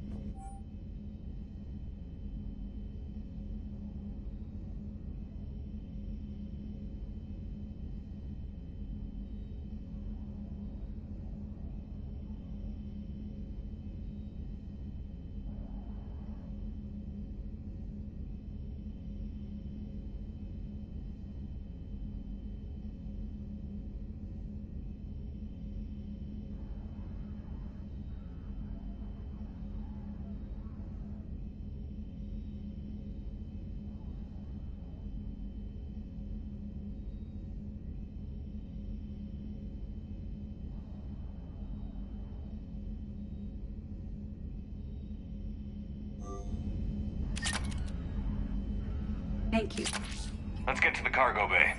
Thank you. Let's get to the cargo bay.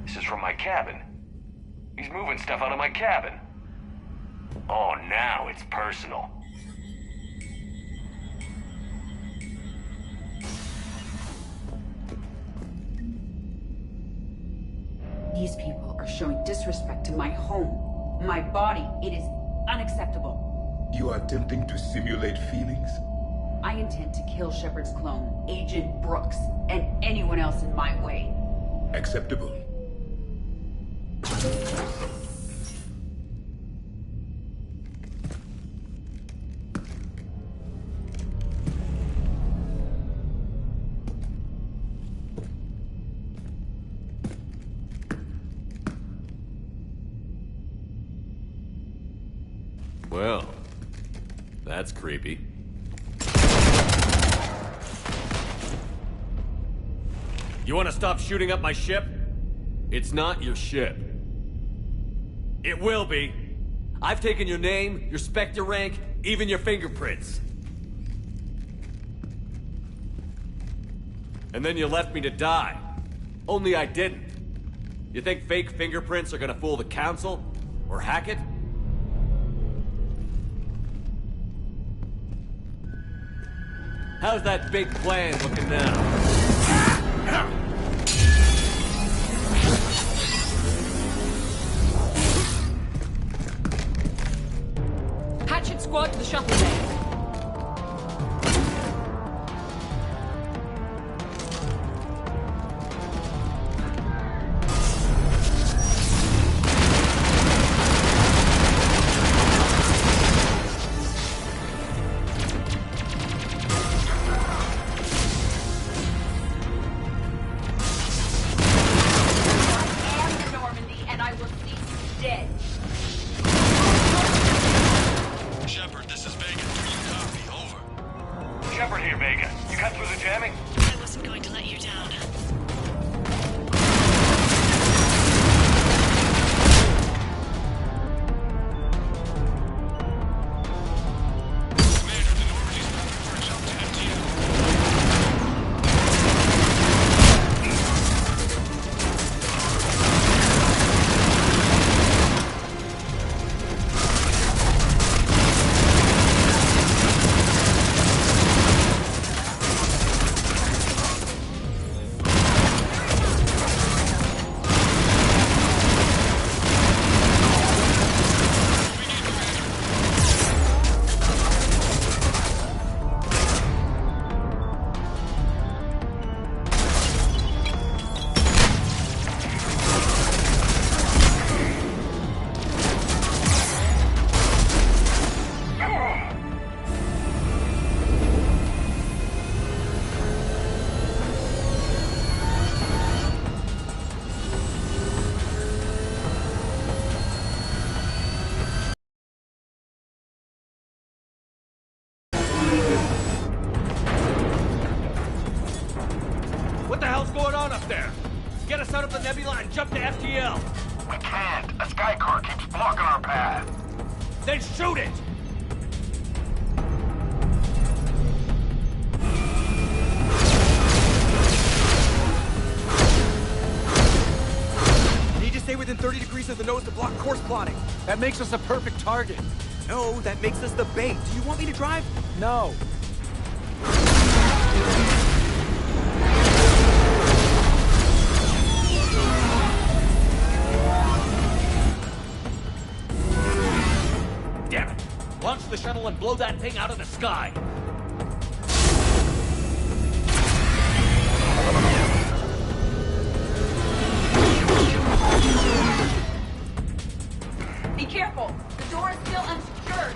This is from my cabin. He's moving stuff out of my cabin. Oh, now it's personal. These people are showing disrespect to my home, my body. It is unacceptable. You are attempting to simulate feelings? I intend to kill Shepard's clone, Agent Brooks, and anyone else in my way. Acceptable. Well, that's creepy. You want to stop shooting up my ship? It's not your ship. It will be. I've taken your name, your Spectre rank, even your fingerprints. And then you left me to die. Only I didn't. You think fake fingerprints are gonna fool the Council? Or hack it? How's that big plan looking now? Hatchet squad to the shuttle bay. What the hell's going on up there? Get us out of the nebula and jump to FTL! We can't. A sky car keeps blocking our path. Then shoot it! 30 degrees of the nose to block course plotting. That makes us a perfect target. No, that makes us the bait. Do you want me to drive? No. Damn it! Launch the shuttle and blow that thing out of the sky! Be careful! The door is still unsecured!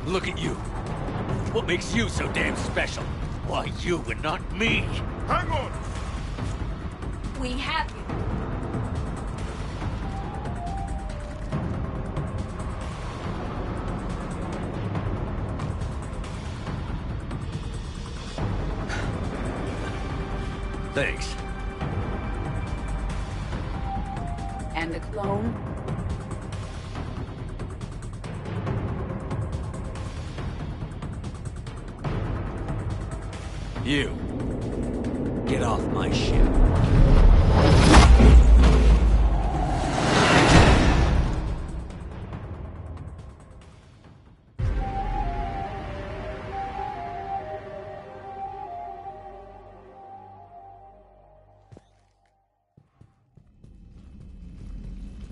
Look at you. What makes you so damn special? Why you and not me? Hang on! We have you. Thanks. And the clone? You. Get off my ship.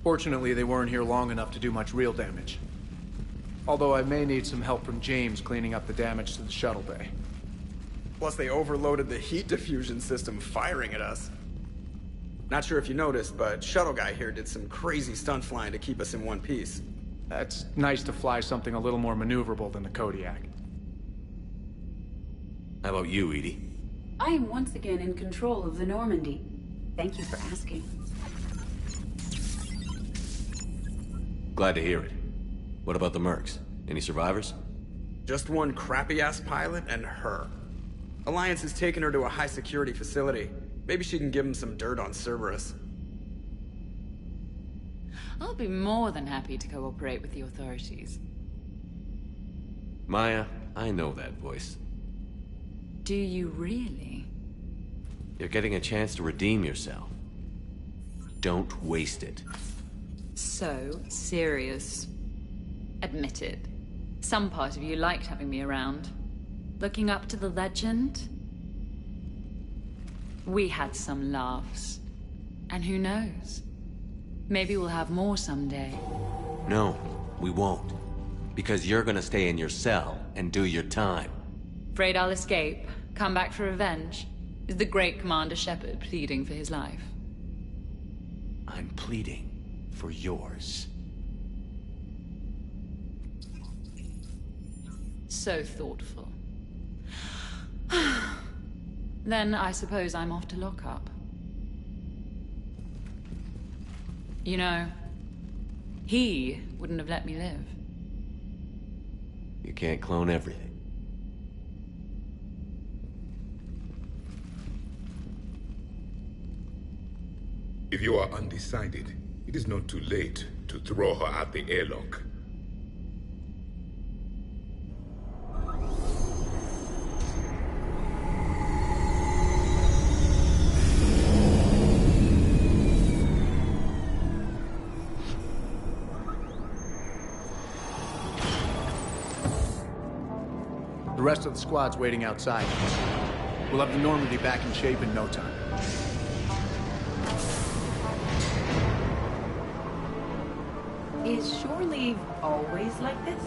Fortunately, they weren't here long enough to do much real damage. Although I may need some help from James cleaning up the damage to the shuttle bay. Plus, they overloaded the heat diffusion system firing at us. Not sure if you noticed, but Shuttle Guy here did some crazy stunt flying to keep us in one piece. It's nice to fly something a little more maneuverable than the Kodiak. How about you, Edie? I am once again in control of the Normandy. Thank you for asking. Glad to hear it. What about the mercs? Any survivors? Just one crappy-ass pilot and her. Alliance has taken her to a high-security facility. Maybe she can give him some dirt on Cerberus. I'll be more than happy to cooperate with the authorities. Maya, I know that voice. Do you really? You're getting a chance to redeem yourself. Don't waste it. So serious. Admit it. Some part of you liked having me around. Looking up to the legend? We had some laughs. And who knows? Maybe we'll have more someday. No, we won't. Because you're gonna stay in your cell and do your time. Afraid I'll escape, come back for revenge? Is the great Commander Shepard pleading for his life? I'm pleading for yours. So thoughtful. Then I suppose I'm off to lock up. You know, he wouldn't have let me live. You can't clone everything. If you are undecided, it is not too late to throw her out the airlock. rest of the squad's waiting outside. We'll have the Normandy back in shape in no time. Is shore leave always like this?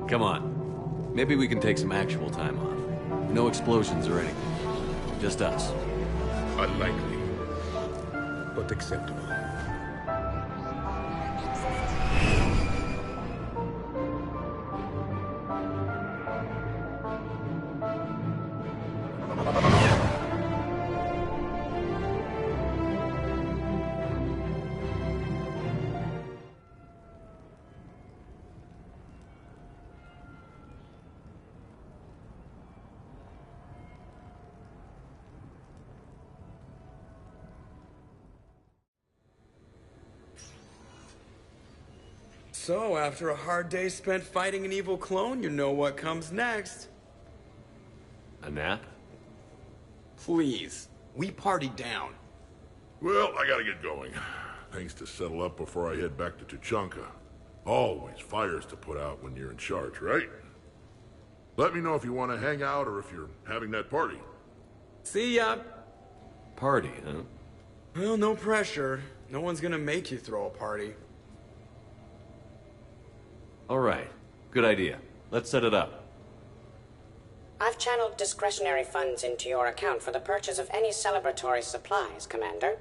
Come on. Maybe we can take some actual time off. No explosions or anything. Just us. Unlikely, but acceptable. So, after a hard day spent fighting an evil clone, you know what comes next. A nap? Please. We partied down. Well, I gotta get going. Things to settle up before I head back to Tuchanka. Always fires to put out when you're in charge, right? Let me know if you want to hang out or if you're having that party. See ya. Party, huh? Well, no pressure. No one's gonna make you throw a party. All right. Good idea. Let's set it up. I've channeled discretionary funds into your account for the purchase of any celebratory supplies, Commander.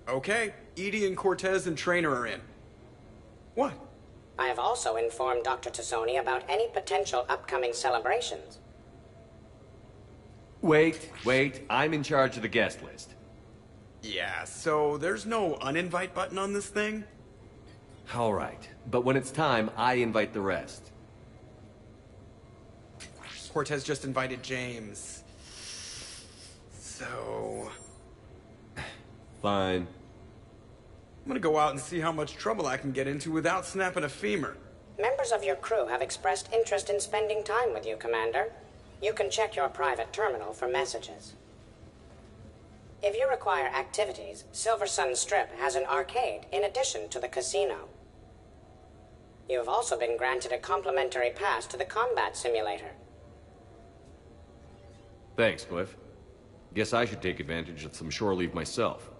Okay. Edie and Cortez and Trainer are in. What? I have also informed Dr. Tassoni about any potential upcoming celebrations. Wait. I'm in charge of the guest list. Yeah, so there's no uninvite button on this thing? All right. But when it's time, I invite the rest. Cortez just invited James. So... Fine. I'm gonna go out and see how much trouble I can get into without snapping a femur. Members of your crew have expressed interest in spending time with you, Commander. You can check your private terminal for messages. If you require activities, Silver Sun Strip has an arcade in addition to the casino. You have also been granted a complimentary pass to the combat simulator. Thanks, Cliff. Guess I should take advantage of some shore leave myself.